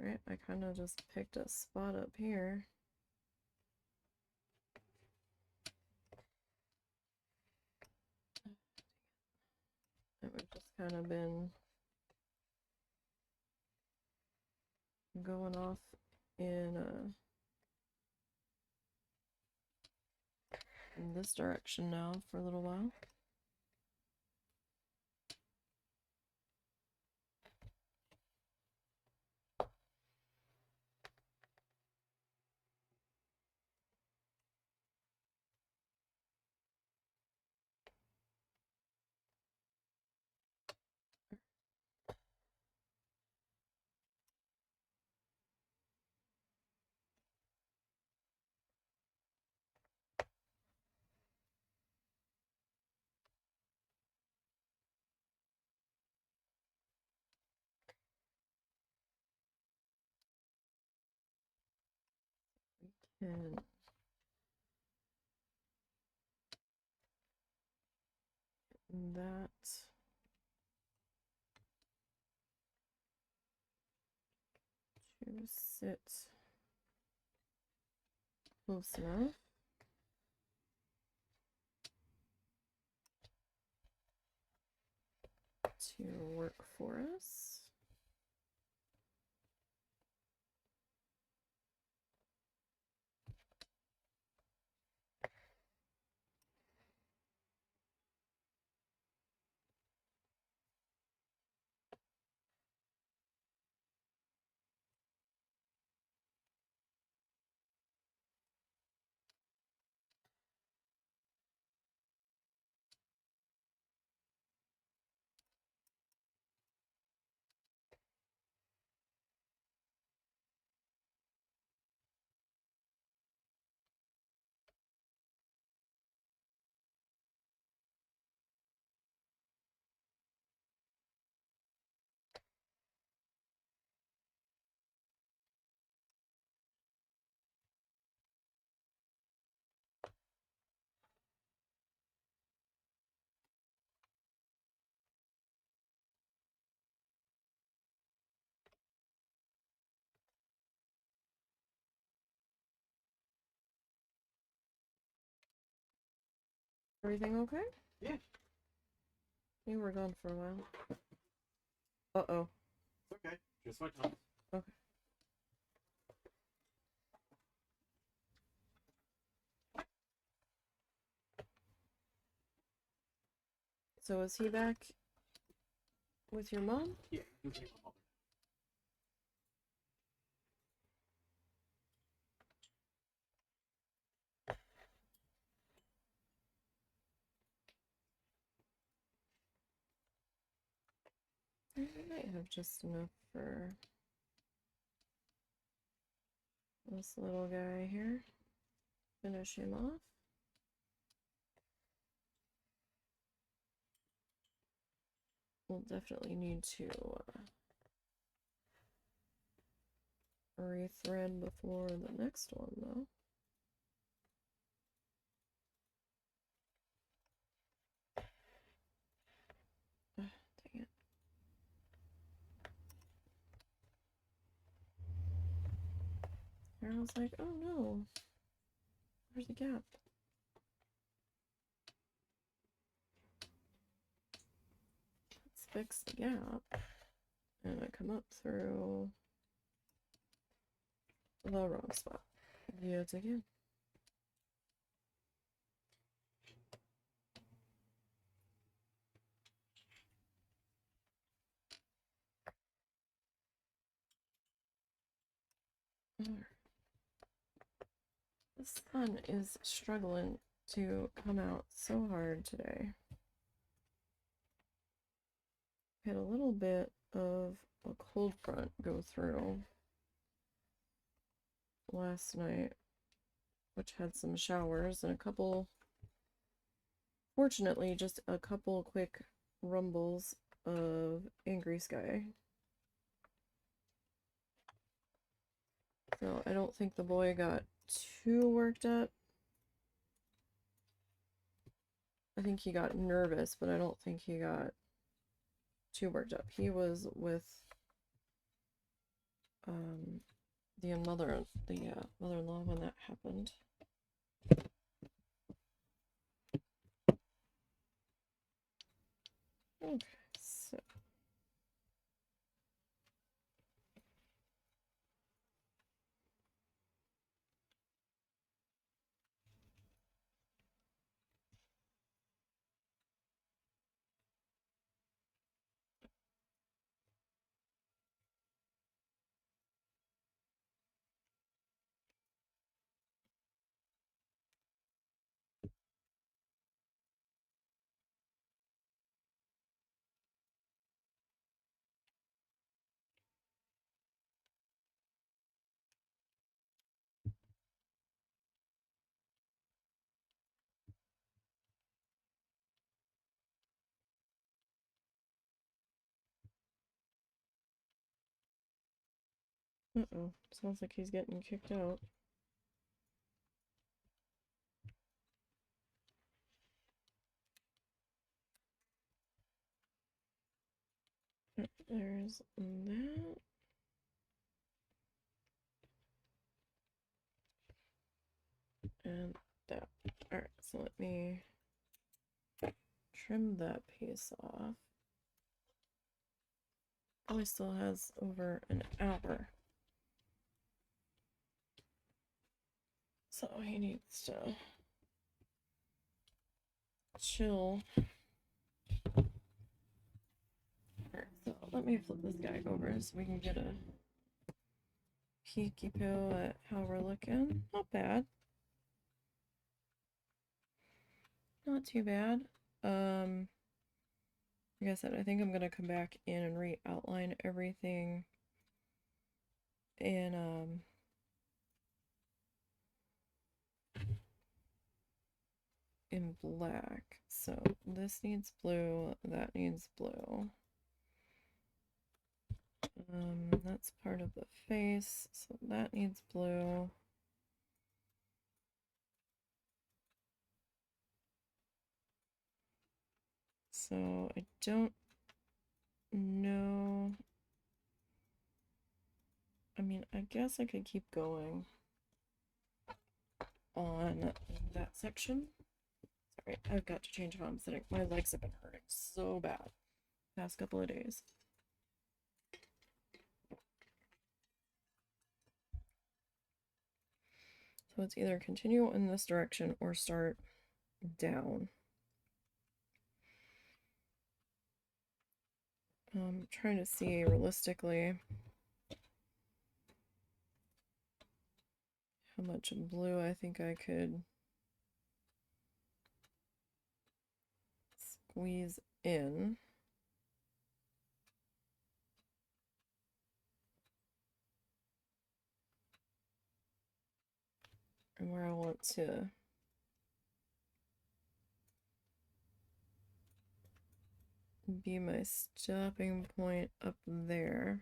Right, I kind of just picked a spot up here. And we've just kind of been going off in this direction now for a little while. And that to sit close enough. To work for us. Everything okay? Yeah. You were gone for a while. Uh-oh. It's okay. Just my time. Okay. So is he back with your mom? Yeah, you can take my mother. I might have just enough for this little guy here. Finish him off. We'll definitely need to rethread before the next one, though. Dang it. And I was like, oh no, there's a gap. Let's fix the gap. And I come up through the wrong spot yet again. The sun is struggling to come out so hard today. Had a little bit of a cold front go through last night, which had some showers and a couple, fortunately, just a couple quick rumbles of angry sky. So I don't think the boy got too worked up. I think he got nervous, but I don't think he got too worked up. He was with the mother-in-law when that happened. Okay, so uh-oh, sounds like he's getting kicked out. There's that. And that. Alright, so let me trim that piece off. Probably still has over an hour. So he needs to chill. Alright, so let me flip this guy over so we can get a peeky poo at how we're looking. Not bad. Not too bad. Like I said, I think I'm gonna come back in and re-outline everything in black. So this needs blue, that needs blue. That's part of the face, so that needs blue. So I don't know. I mean, I guess I could keep going on that section. Sorry, I've got to change how I'm sitting. My legs have been hurting so bad the past couple of days. So it's either continue in this direction or start down. I'm trying to see realistically how much blue I think I could squeeze in. And where I want to be my stopping point up there.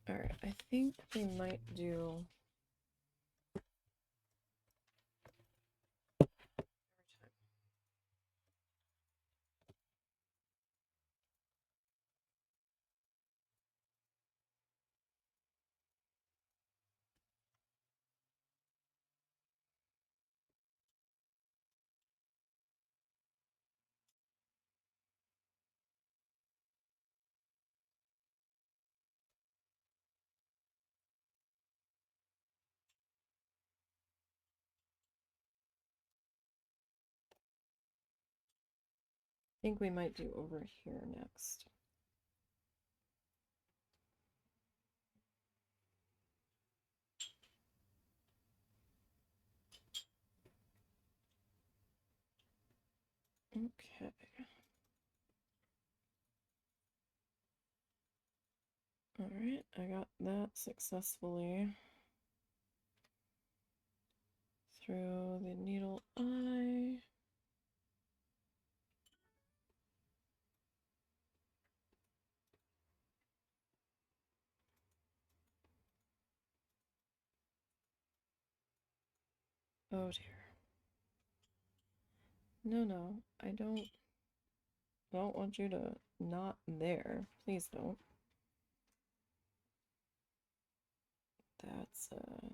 Alright, I think we might do I think we might do over here next. Okay. Alright, I got that successfully through the needle eye. Oh dear. No, I don't want you to not there. Please don't. That's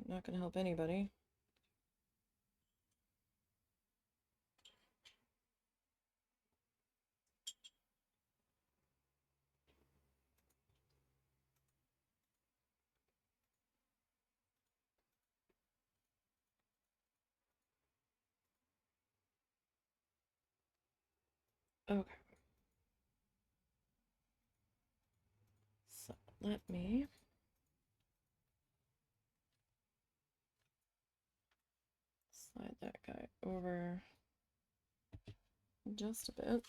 not gonna help anybody. Okay. So let me slide that guy over just a bit.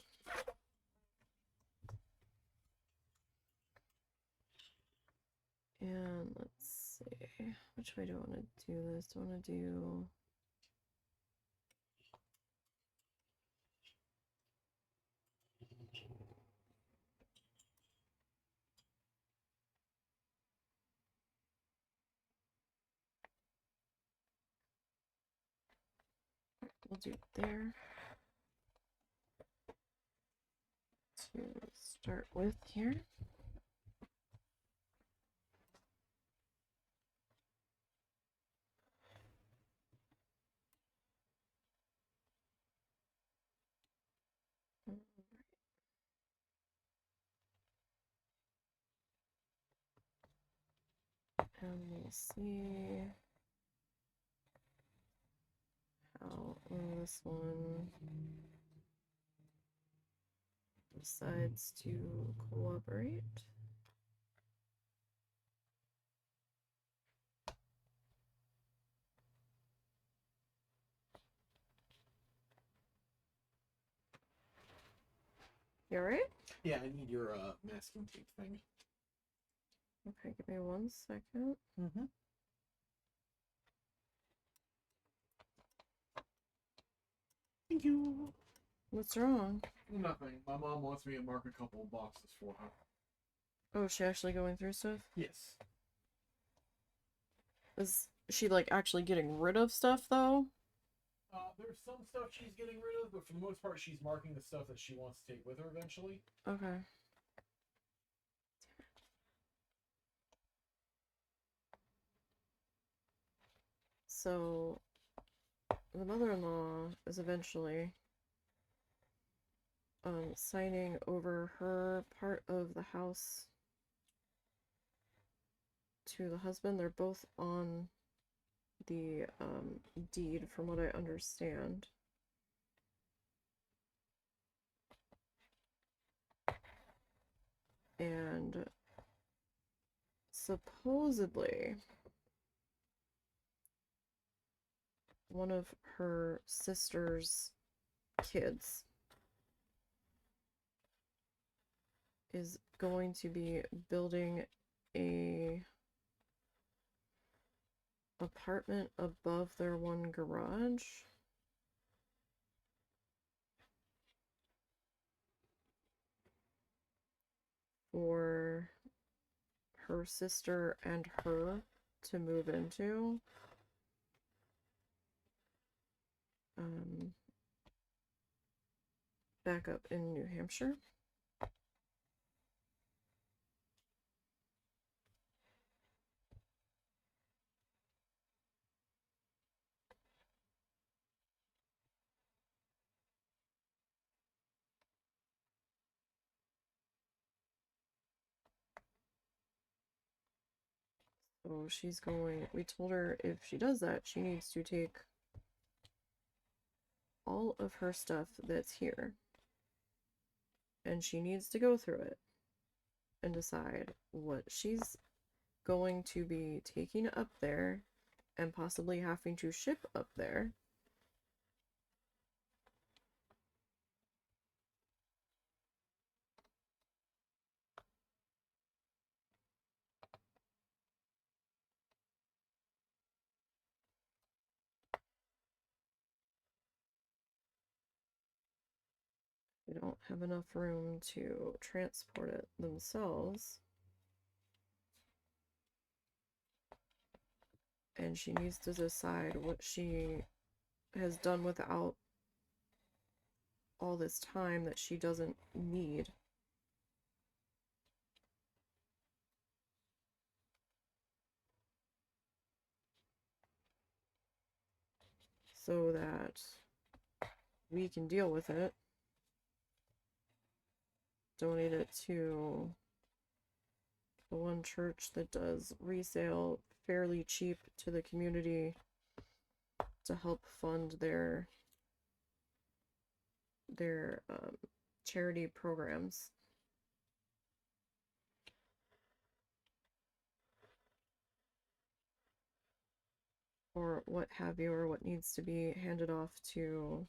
And let's see, which way do I want to do this? Do I want to do... We'll do it there to start with here. And we'll see how this one decides to cooperate. You alright? Yeah, I need your masking tape thing. Okay, give me 1 second. Mm-hmm. Thank you. What's wrong? Nothing. My mom wants me to mark a couple of boxes for her. Oh, is she actually going through stuff? Yes. Is she like actually getting rid of stuff though? There's some stuff she's getting rid of, but for the most part, she's marking the stuff that she wants to take with her eventually. Okay. So, the mother-in-law is eventually signing over her part of the house to the husband. They're both on the deed, from what I understand. And supposedly one of her sister's kids is going to be building a apartment above their one garage. For her sister and her to move into. Back up in New Hampshire. So she's going, we told her if she does that, she needs to take all of her stuff that's here, and she needs to go through it and decide what she's going to be taking up there and possibly having to ship up there. They don't have enough room to transport it themselves. And she needs to decide what she has done without all this time that she doesn't need. So that we can deal with it. Donate it to the one church that does resale fairly cheap to the community to help fund their charity programs. Or what have you, or what needs to be handed off to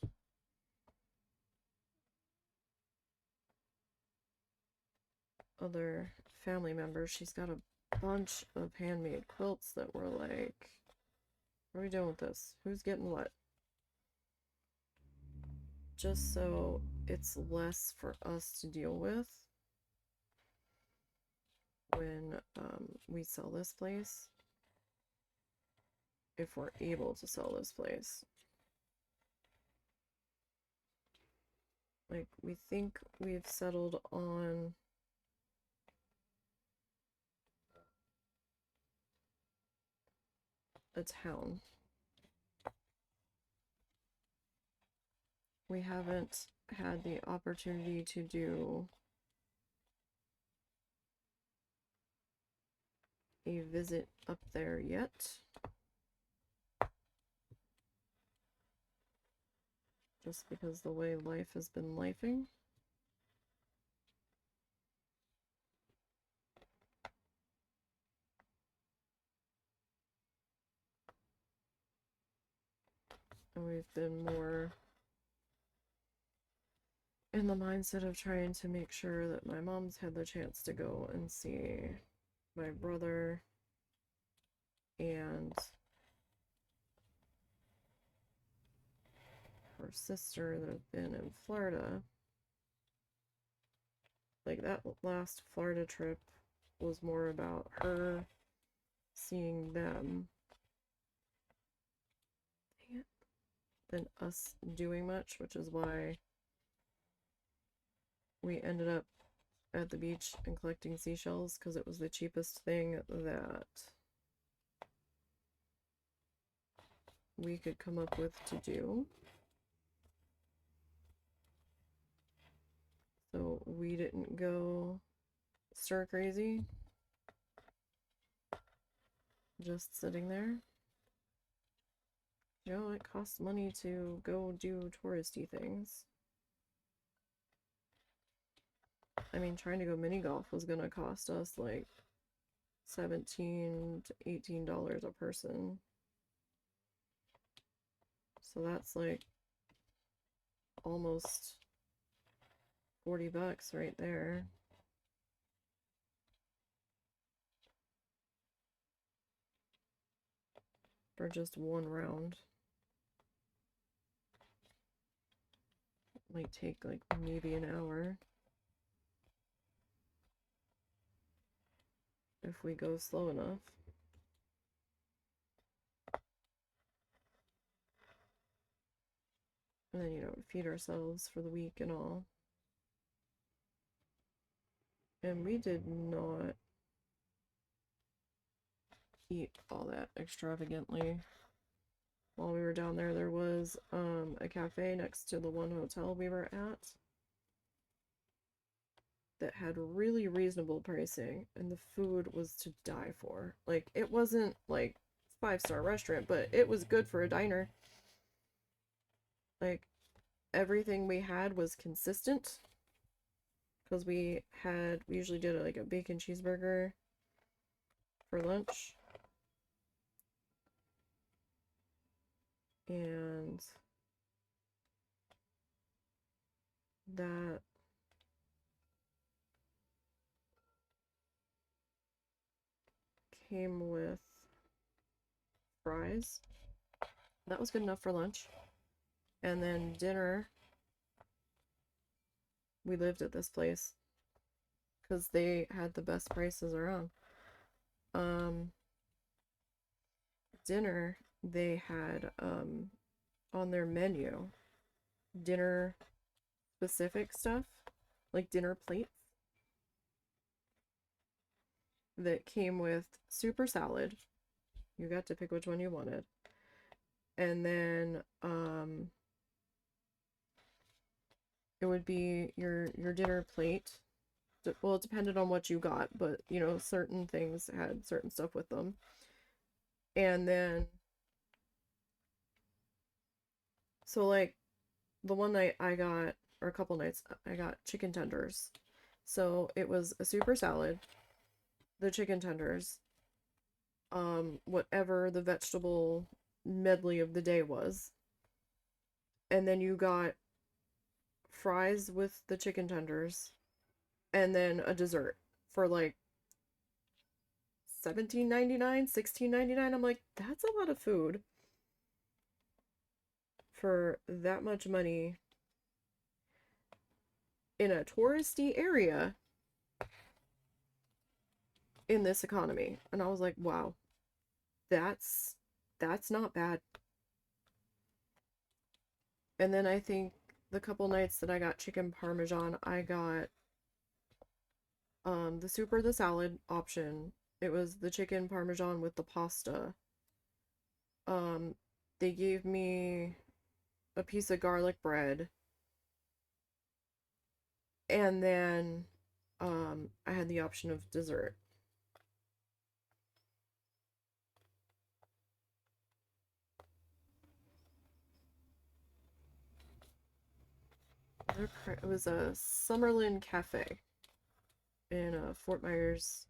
other family members. She's got a bunch of handmade quilts that were like, what are we doing with this? Who's getting what? Just so it's less for us to deal with when we sell this place. If we're able to sell this place. Like, we think we've settled on a town. We haven't had the opportunity to do a visit up there yet. Just because the way life has been lifing. And we've been more in the mindset of trying to make sure that my mom's had the chance to go and see my brother and her sister that have been in Florida. Like, that last Florida trip was more about her seeing them than us doing much, which is why we ended up at the beach and collecting seashells, because it was the cheapest thing that we could come up with to do. So we didn't go stir crazy, just sitting there. You know, it costs money to go do touristy things. I mean, trying to go mini golf was gonna cost us like $17 to $18 a person. So that's like almost $40 right there. For just one round. Might take like maybe an hour. If we go slow enough. And then, you know, feed ourselves for the week and all. And we did not eat all that extravagantly. While we were down there, there was a cafe next to the one hotel we were at that had really reasonable pricing, and the food was to die for. Like, it wasn't like 5-star restaurant, but it was good for a diner. Like, everything we had was consistent, because we usually did like a bacon cheeseburger for lunch, and that came with fries. That was good enough for lunch. And then dinner, we lived at this place because they had the best prices around. Dinner, they had on their menu dinner specific stuff, like dinner plates, that came with super salad. You got to pick which one you wanted. And then it would be your dinner plate. Well, it depended on what you got, but you know, certain things had certain stuff with them. And then so like the one night I got, or a couple nights, I got chicken tenders. So it was a super salad, the chicken tenders, whatever the vegetable medley of the day was. And then you got fries with the chicken tenders, and then a dessert for like $17.99, $16.99. I'm like, that's a lot of food for that much money in a touristy area in this economy. And I was like, wow, that's not bad. And then I think the couple nights that I got chicken parmesan, I got the salad option. It was the chicken parmesan with the pasta. They gave me a piece of garlic bread. And then I had the option of dessert. It was a Summerlin Cafe in Fort Myers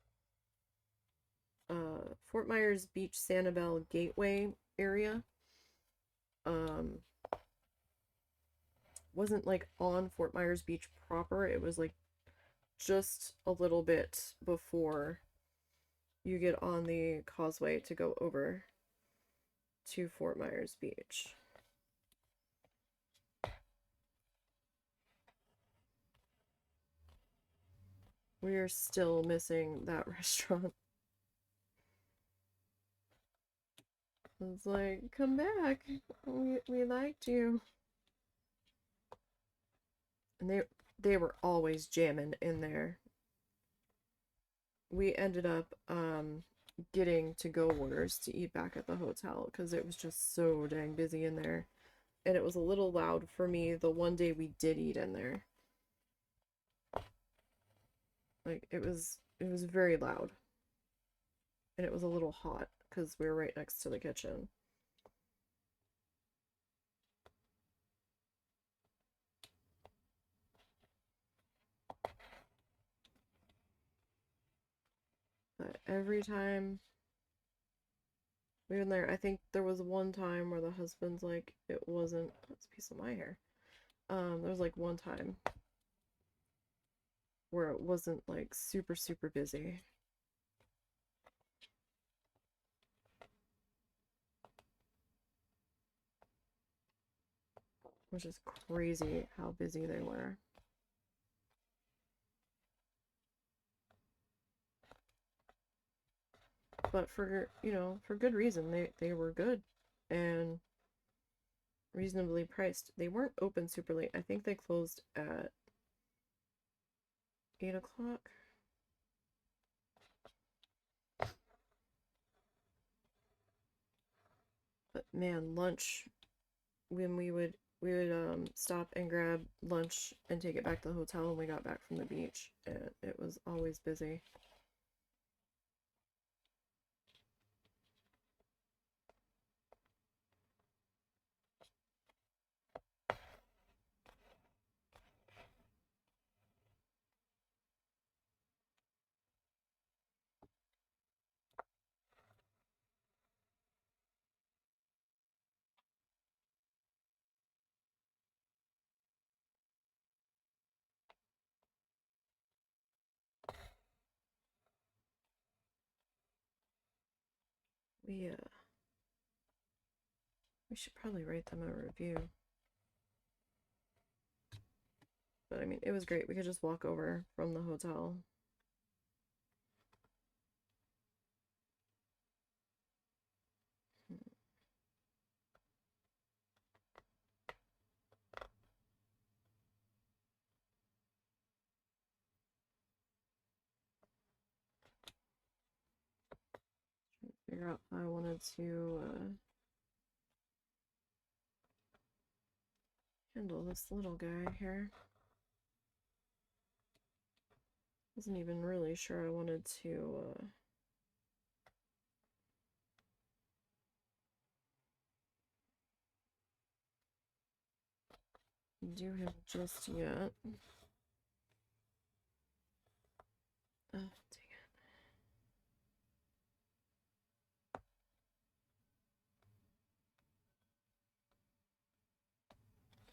Beach Sanibel Gateway area. Wasn't like on Fort Myers Beach proper. It was like just a little bit before you get on the causeway to go over to Fort Myers Beach. We are still missing that restaurant. It's like, come back. We liked you. And they were always jamming in there. We ended up getting to-go orders to eat back at the hotel because it was just so dang busy in there. And it was a little loud for me the one day we did eat in there. Like it was very loud. And it was a little hot because we were right next to the kitchen. But every time we were in there, I think there was one time where the husband's like, it wasn't, that's a piece of my hair. There was like one time where it wasn't like super, super busy. Which is crazy how busy they were. But for, you know, for good reason. They were good and reasonably priced. They weren't open super late. I think they closed at 8 o'clock. But man, lunch, when we would stop and grab lunch and take it back to the hotel when we got back from the beach, and it was always busy. We should probably write them a review. But I mean, it was great. We could just walk over from the hotel. figure out how I wanted to handle this little guy here. Wasn't even really sure I wanted to do him just yet. Oh, dang it.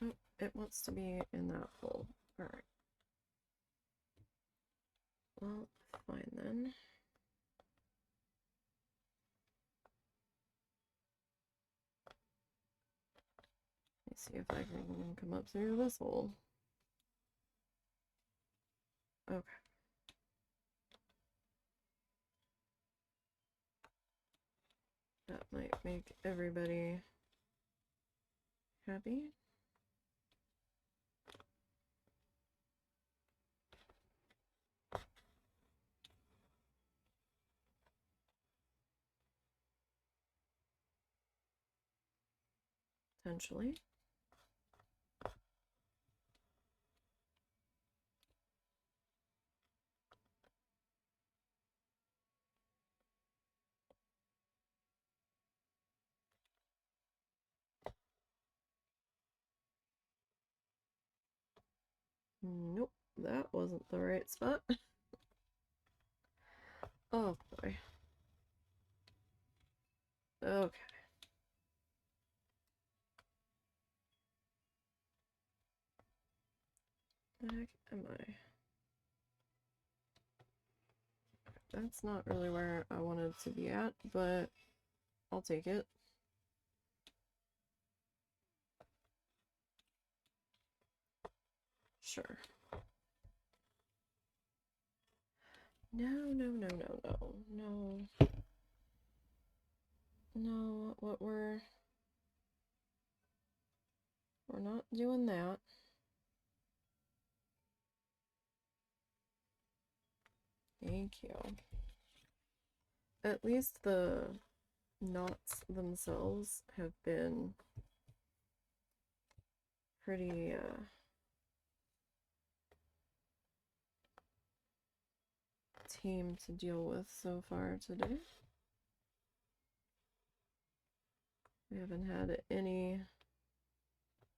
Oh, it wants to be in that hole. Alright. Well, fine then. Let's see if I can come up through this hole. Okay. That might make everybody happy. Potentially. Nope, that wasn't the right spot. Oh boy. Okay. The heck am I? That's not really where I wanted to be at, but I'll take it. Sure. No, no, no, no, no, no. No, what we're not doing that. Thank you. At least the knots themselves have been pretty tame to deal with so far today. We haven't had any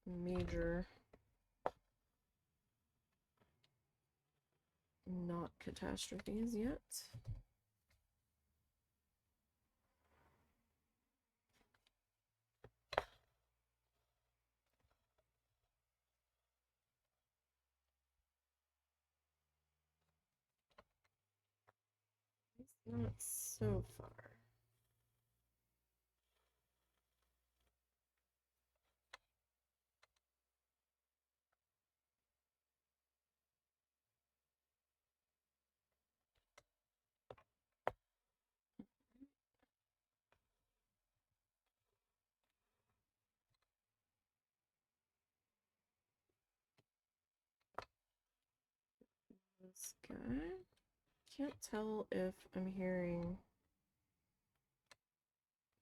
major knot catastrophes yet. Not so far. This guy. Can't tell if I'm hearing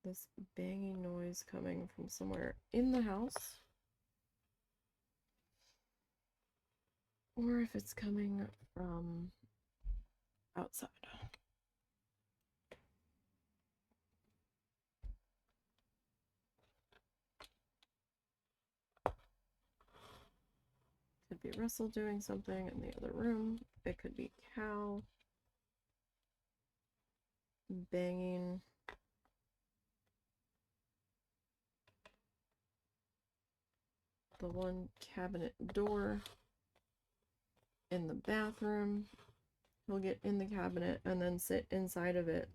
this banging noise coming from somewhere in the house or if it's coming from outside. Could be Russell doing something in the other room. It could be Cal banging the one cabinet door in the bathroom. He'll get in the cabinet and then sit inside of it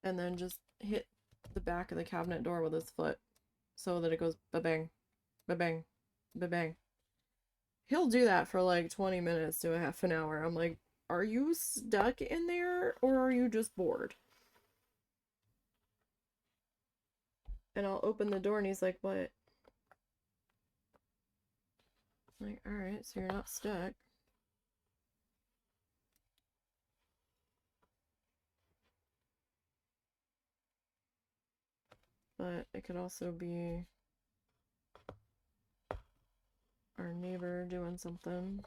and then just hit the back of the cabinet door with his foot so that it goes ba-bang, ba-bang, ba-bang. He'll do that for like 20 minutes to a half an hour. I'm like, are you stuck in there or are you just bored? And I'll open the door and he's like, what? I'm like, alright, so you're not stuck. but it could also be our neighbor doing something.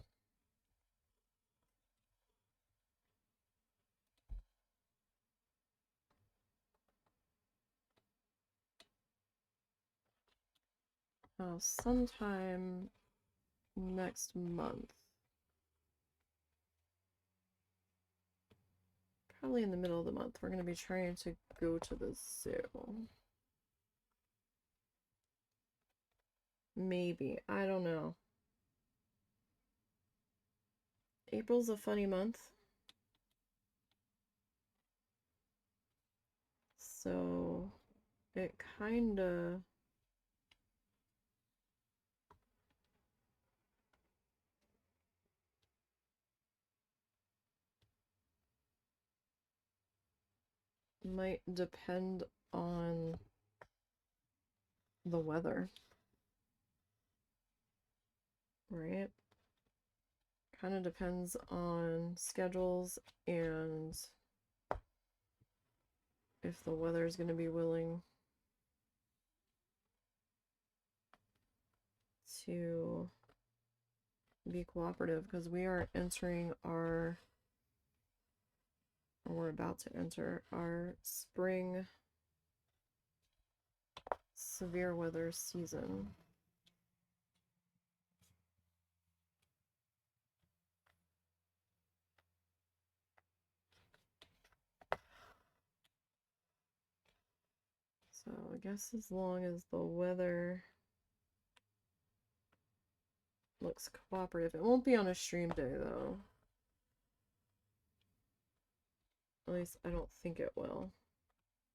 Sometime next month. Probably in the middle of the month. We're going to be trying to go to the zoo. Maybe. I don't know. April's a funny month. So it kinda might depend on the weather, right? Kind of depends on schedules and if the weather is going to be willing to be cooperative, because we are entering our, or we're about to enter our spring severe weather season. So I guess as long as the weather looks cooperative. It won't be on a stream day though. At least I don't think it will.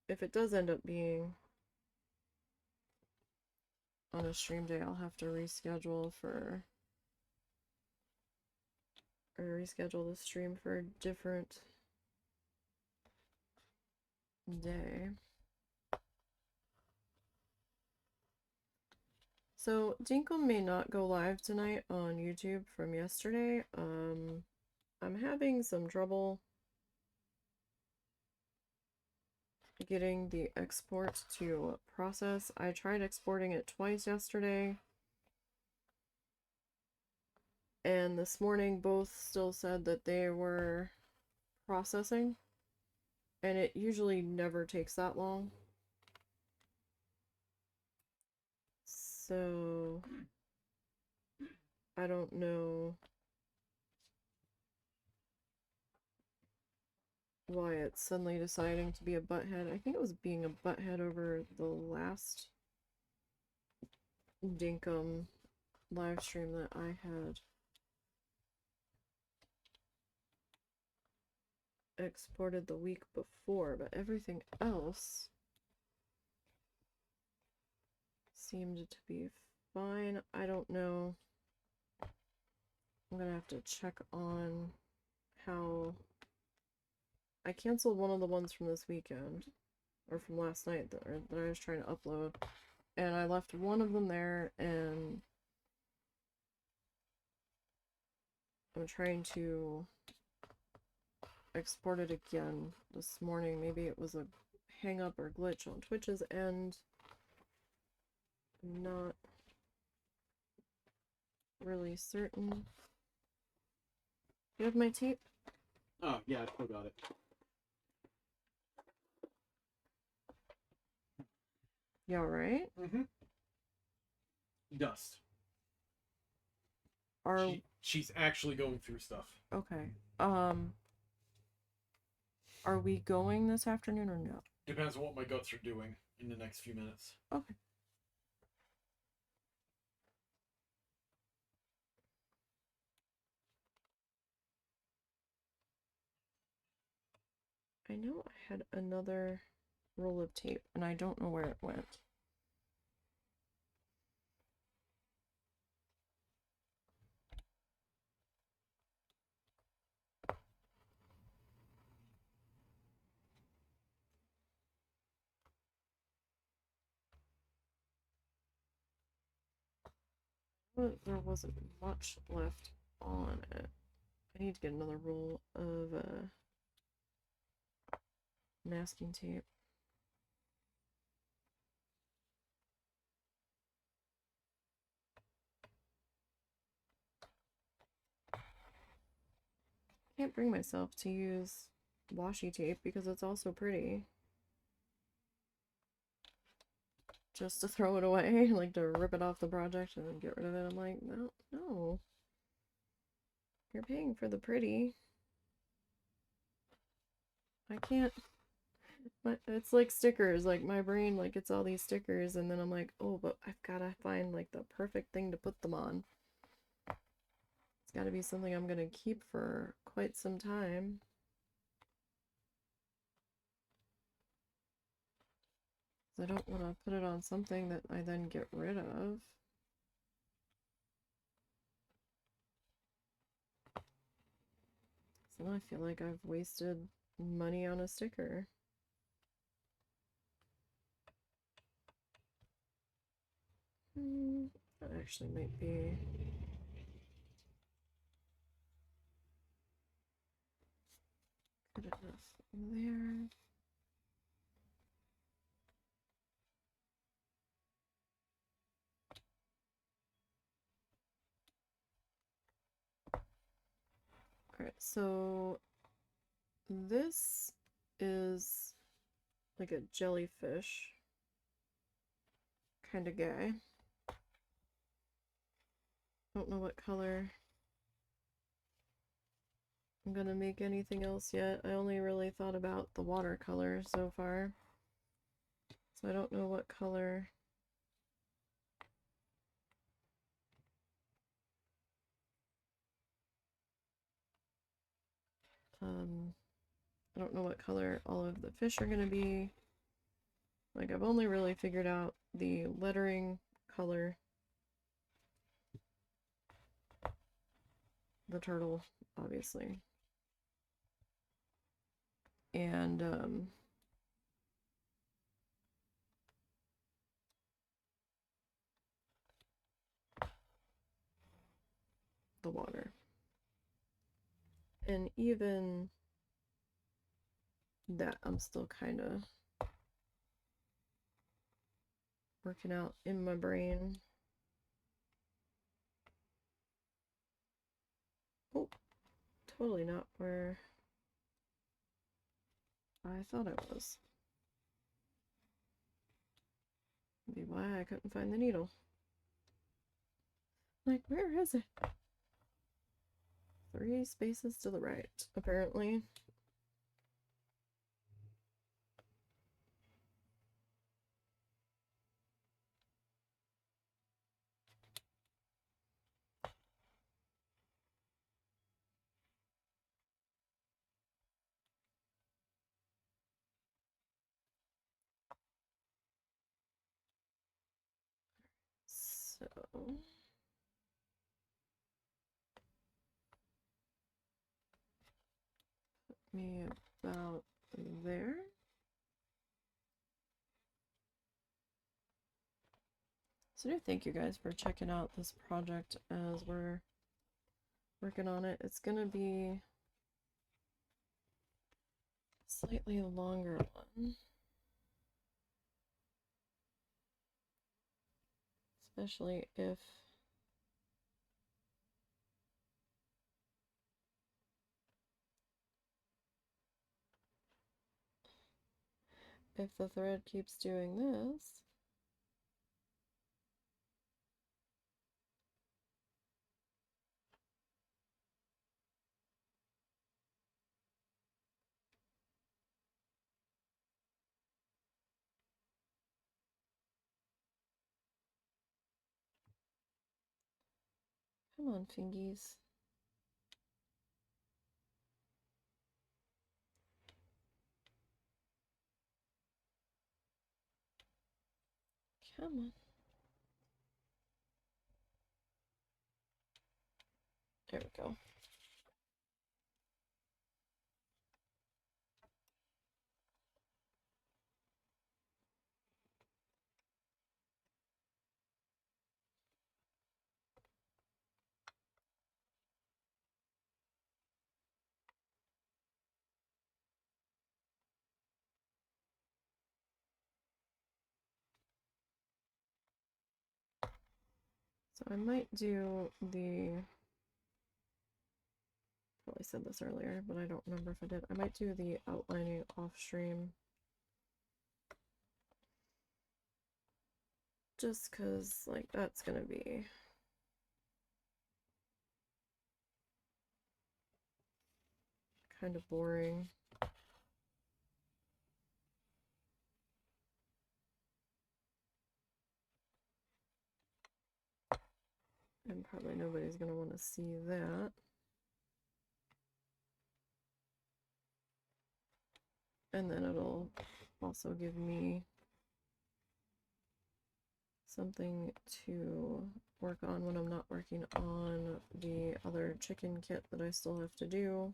If it does end up being on a stream day, I'll have to reschedule the stream for a different day. So Dinkle may not go live tonight on YouTube from yesterday. I'm having some trouble getting the export to process. I tried exporting it twice yesterday, and this morning both still said that they were processing, and it usually never takes that long. So I don't know why it's suddenly deciding to be a butthead. I think it was being a butthead over the last Dinkum live stream that I had exported the week before, but everything else seemed to be fine. I don't know. I'm gonna have to check on how I canceled one of the ones from this weekend, or from last night that I was trying to upload, and I left one of them there, and I'm trying to export it again this morning. Maybe it was a hang up or glitch on Twitch's end. I'm not really certain. You have my tape? Oh, yeah, I still got it. You alright? Mm-hmm. Dust. She's actually going through stuff. Okay. Are we going this afternoon or no? Depends on what my guts are doing in the next few minutes. Okay. I know I had another roll of tape, and I don't know where it went. But there wasn't much left on it. I need to get another roll of masking tape. can't bring myself to use washi tape because it's also pretty. Just to throw it away, like to rip it off the project and then get rid of it. I'm like, no, no. You're paying for the pretty. I can't. It's like stickers. Like my brain, like it's all these stickers, and then I'm like, oh, but I've gotta find like the perfect thing to put them on. It's gotta be something I'm gonna keep for quite some time. I don't want to put it on something that I then get rid of. So now I feel like I've wasted money on a sticker. That actually might be good enough there. Alright, so this is like a jellyfish kind of guy. Don't know what color I'm gonna make anything else yet. I only really thought about the watercolor so far. So I don't know what color I don't know what color all of the fish are gonna be. Like I've only really figured out the lettering color. The turtle, obviously. And the water. And even that I'm still kind of working out in my brain. Oh, totally not where I thought it was. Maybe why I couldn't find the needle. Like, where is it? 3 spaces to the right, apparently. So me about there. So I do thank you guys for checking out this project as we're working on it. It's gonna be a slightly longer one. Especially if the thread keeps doing this. Come on, fingies. Come on. There we go. So I might do the, probably probably said this earlier, but I don't remember if I did. I might do the outlining off stream. Just because, like, that's gonna be kind of boring. And probably nobody's gonna want to see that. And then it'll also give me something to work on when I'm not working on the other chicken kit that I still have to do.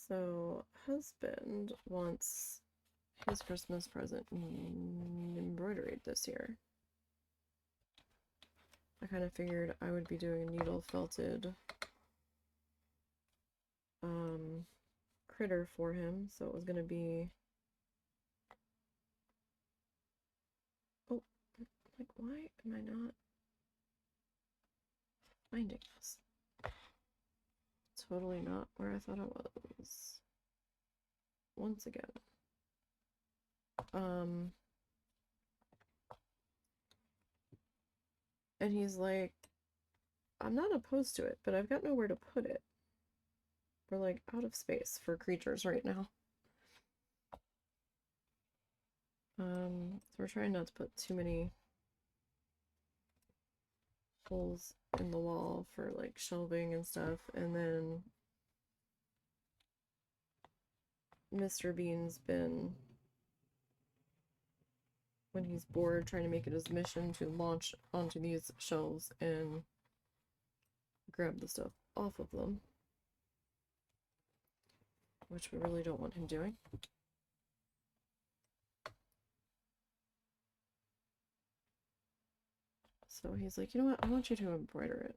So, husband wants his Christmas present embroidered this year. I kind of figured I would be doing a needle felted critter for him, so it was going to be, oh, like, why am I not finding this? Totally not where I thought it was. Once again. And he's like, I'm not opposed to it, but I've got nowhere to put it. We're like out of space for creatures right now. So we're trying not to put too many holes in the wall for like shelving and stuff. And then Mr. Bean's been, when he's bored, trying to make it his mission to launch onto these shelves and grab the stuff off of them, which we really don't want him doing. So he's like, you know what, I want you to embroider it.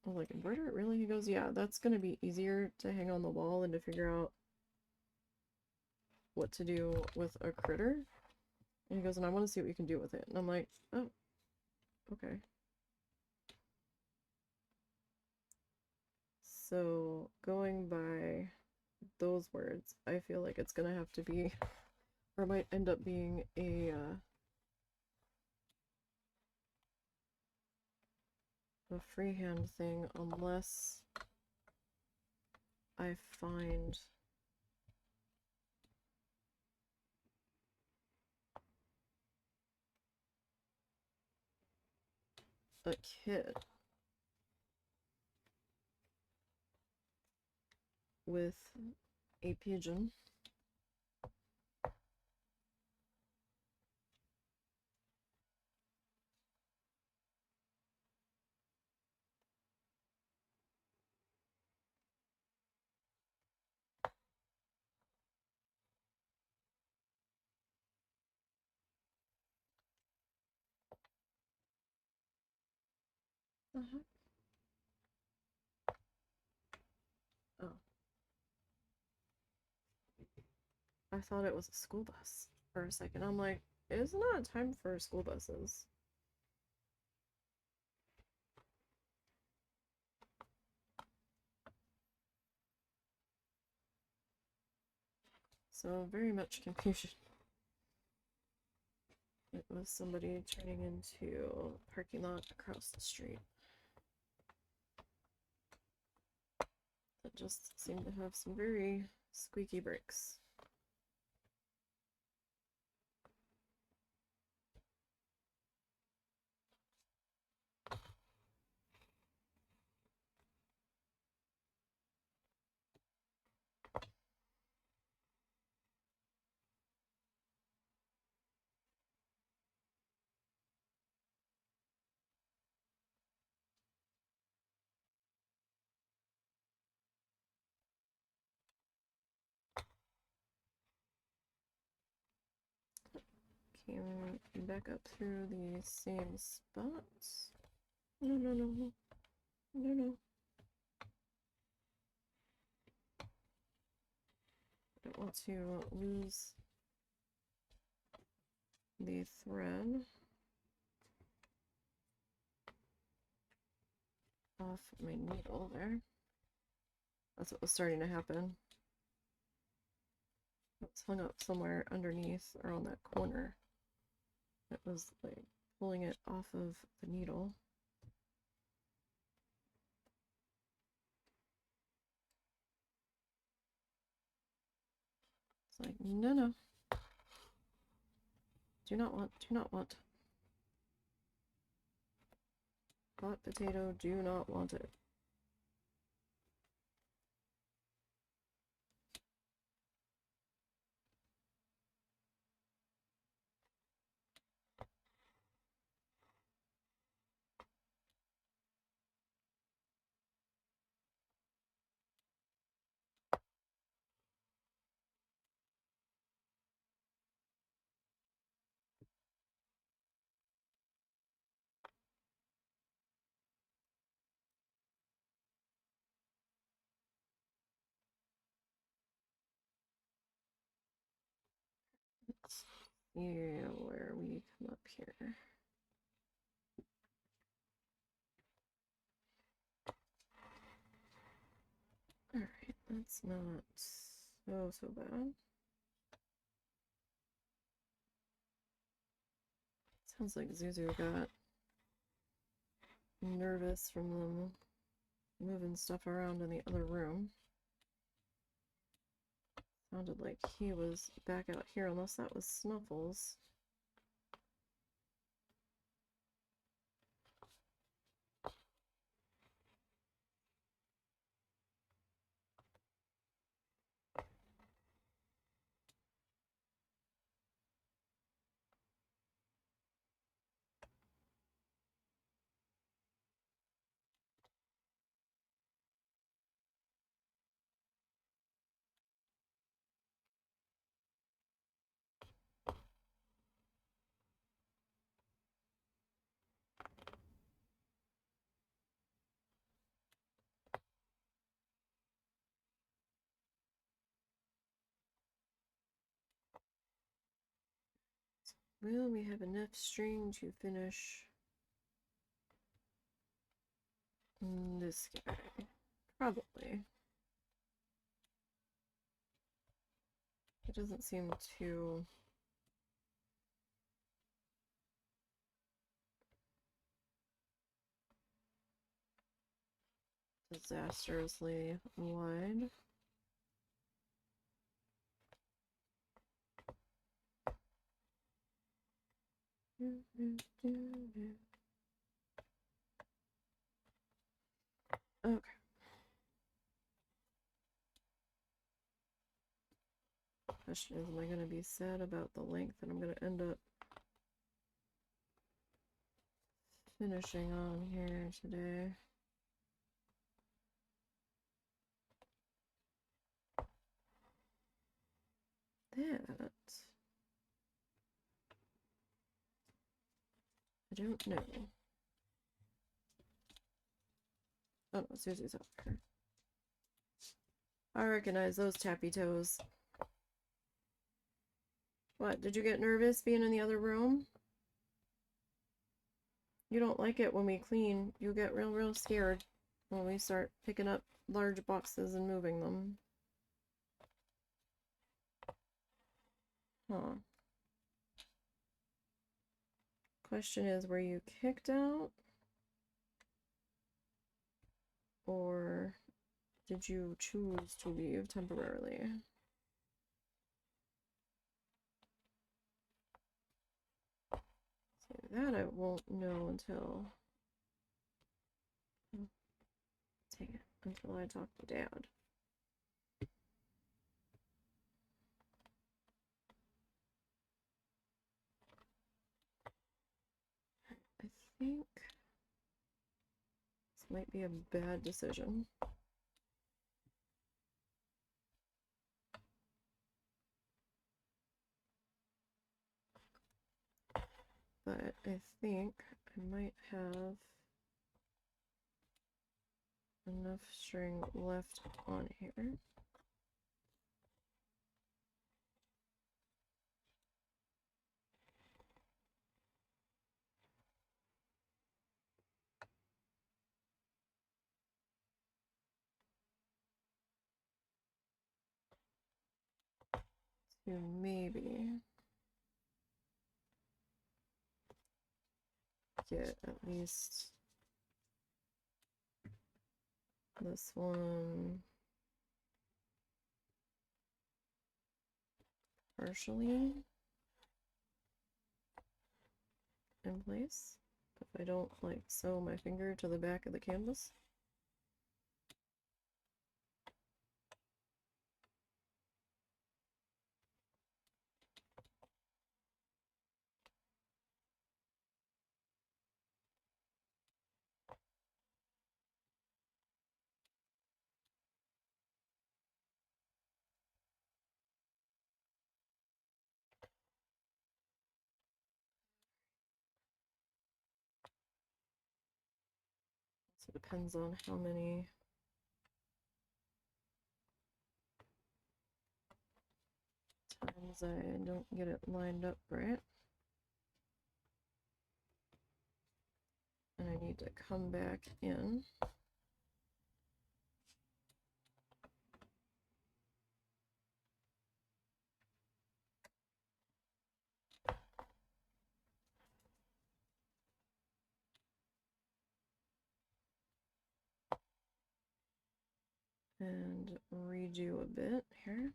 I was like, embroider it, really? He goes, yeah, that's gonna be easier to hang on the wall and to figure out what to do with a critter. And he goes, and I want to see what you can do with it. And I'm like, oh, okay. So going by those words, I feel like it's gonna have to be, or might end up being a freehand thing, unless I find a kit with a pigeon. Oh. I thought it was a school bus for a second. I'm like, it's not time for school buses. So very much confusion. It was somebody turning into a parking lot across the street that just seemed to have some very squeaky brakes. Came back up through the same spots. No, no, no, no, no, no. I don't want to lose the thread off my needle there. That's what was starting to happen. It's hung up somewhere underneath or on that corner. It was like pulling it off of the needle. It's like, no, no. Do not want, do not want. Hot potato, do not want it. Let's see where we come up here. Alright, that's not so bad. Sounds like Zuzu got nervous from them moving stuff around in the other room. Sounded like he was back out here, unless that was Snuffles. Will we have enough string to finish this guy? Probably. It doesn't seem too disastrously wide. Okay. Question is, am I going to be sad about the length that I'm going to end up finishing on here today? That I don't know. Oh no, Susie's up here. I recognize those tappy toes. What, did you get nervous being in the other room? You don't like it when we clean. You get real scared when we start picking up large boxes and moving them. Huh. Question is, were you kicked out? Or did you choose to leave temporarily? So that I won't know until... Oh, dang it, until I talk to Dad. I think this might be a bad decision. But I think I might have enough string left on here. to maybe get at least this one partially in place if I don't like sew my finger to the back of the canvas. So it depends on how many times I don't get it lined up right. And I need to come back in. And redo a bit here.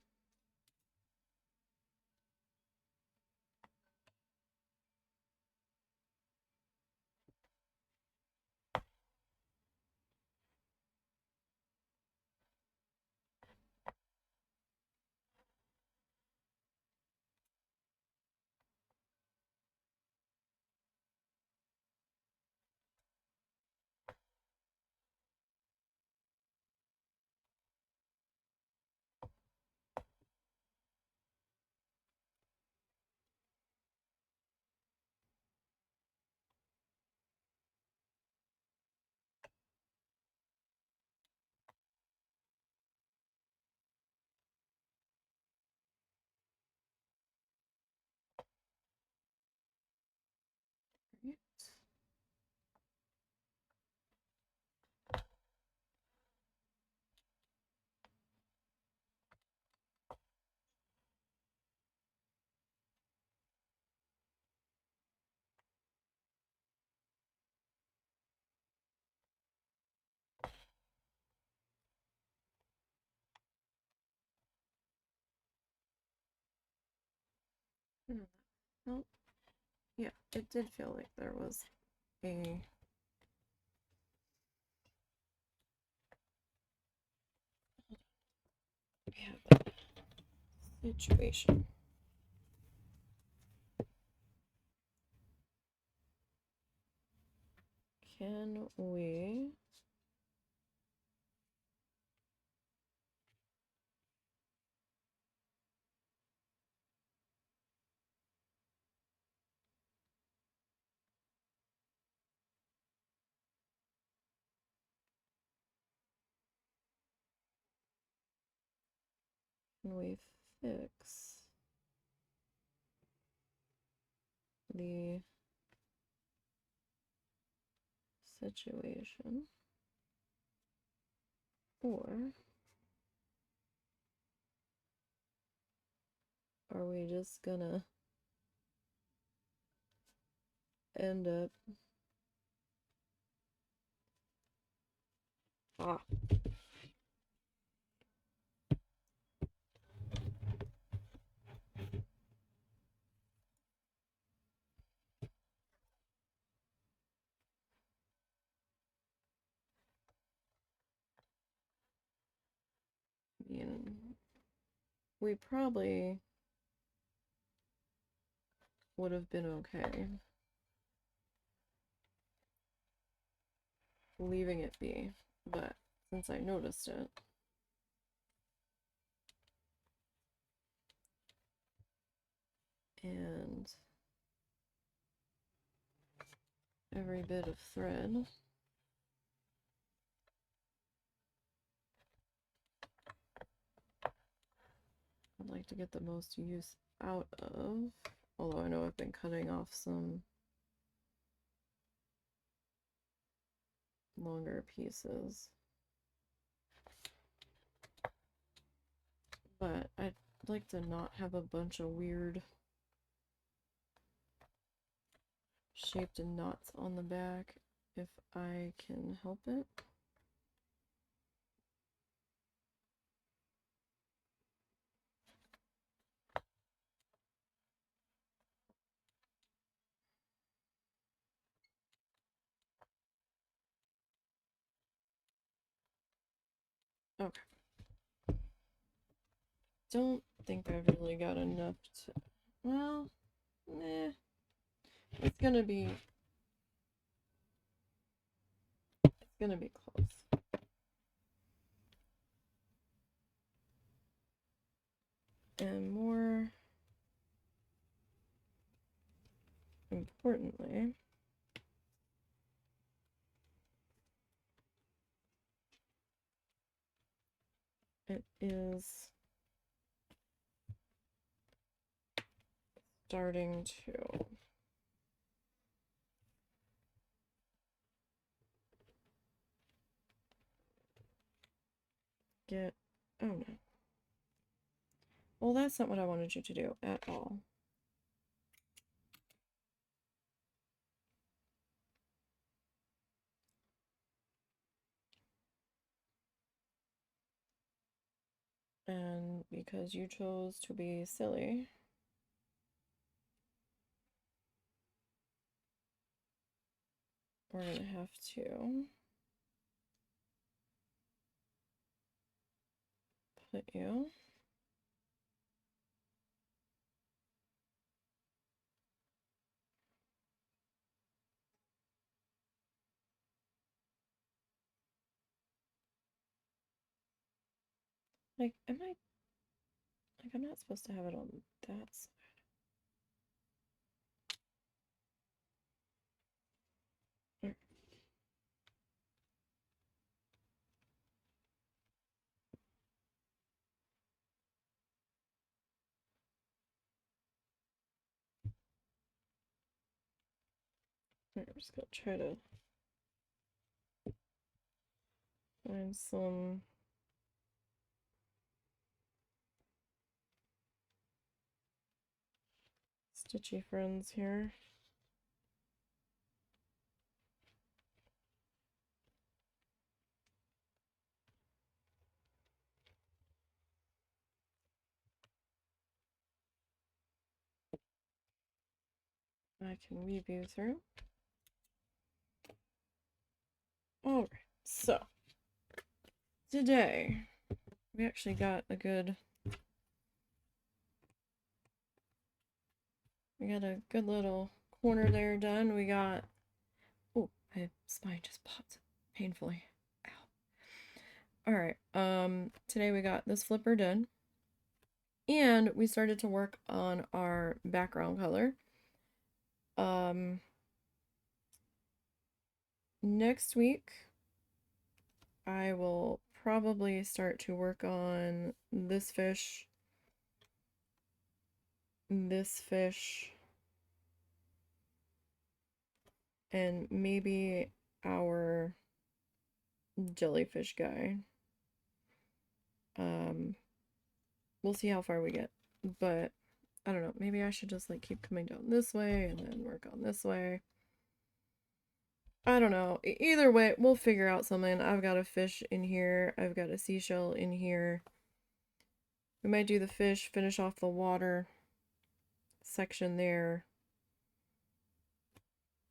Right. Well, yeah, it did feel like there was a situation. Can we fix the situation, or are we just gonna end up we probably would have been okay leaving it be, but since I noticed it, and every bit of thread I'd like to get the most use out of, although I know I've been cutting off some longer pieces. But I like to not have a bunch of weird shaped knots on the back if I can help it. Okay. Don't think I've really got enough to, well, nah. It's gonna be close. And more importantly, it is starting to get, oh no. Well, that's not what I wanted you to do at all. And because you chose to be silly, we're gonna have to put you like, I'm not supposed to have it on that side. There. I'm just gonna try to find some stitchy friends here. I can weave you through. Alright, so today we actually got a good little corner there done. We got, oh, my spine just popped painfully. Ow. Alright, today we got this flipper done. And we started to work on our background color. Next week, I will probably start to work on this fish, and maybe our jellyfish guy. We'll see how far we get, but I don't know, maybe I should just like keep coming down this way and then work on this way. I don't know. Either way, we'll figure out something. I've got a fish in here. I've got a seashell in here. We might do the fish, finish off the water section there.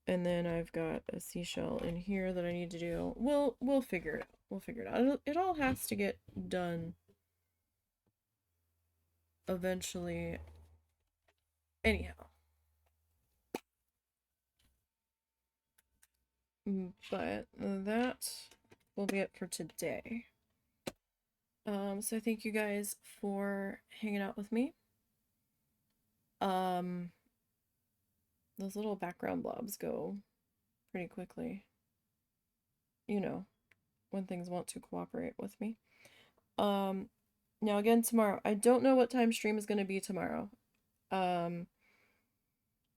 And then I've got a seashell in here that I need to do. We'll figure it out. We'll figure it out. It all has to get done eventually. Anyhow. But that will be it for today. So thank you guys for hanging out with me. Those little background blobs go pretty quickly. You know, when things want to cooperate with me. Now again, tomorrow. I don't know what time stream is going to be tomorrow.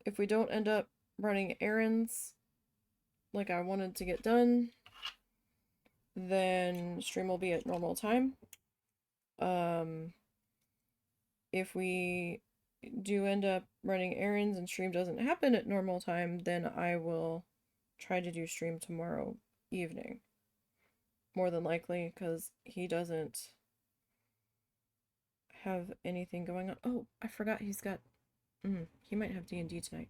If we don't end up running errands like I wanted to get done, then stream will be at normal time. if we do end up running errands and stream doesn't happen at normal time, then I will try to do stream tomorrow evening. More than likely, because he doesn't have anything going on. Oh, I forgot he's got. He might have D&D tonight.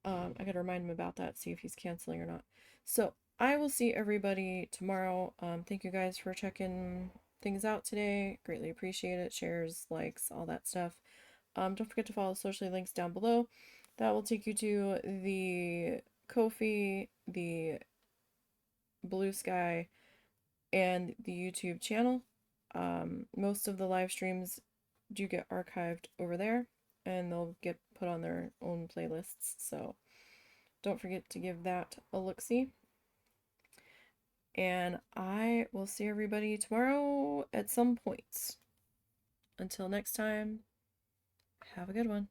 I gotta remind him about that, see if he's canceling or not. So I will see everybody tomorrow. Thank you guys for checking things out today. Greatly appreciate it. Shares, likes, all that stuff. Don't forget to follow the social links down below. That will take you to the Ko-fi, the Blue Sky, and the YouTube channel. Most of the live streams do get archived over there, and they'll get put on their own playlists. So don't forget to give that a look-see. And I will see everybody tomorrow at some point. Until next time, have a good one.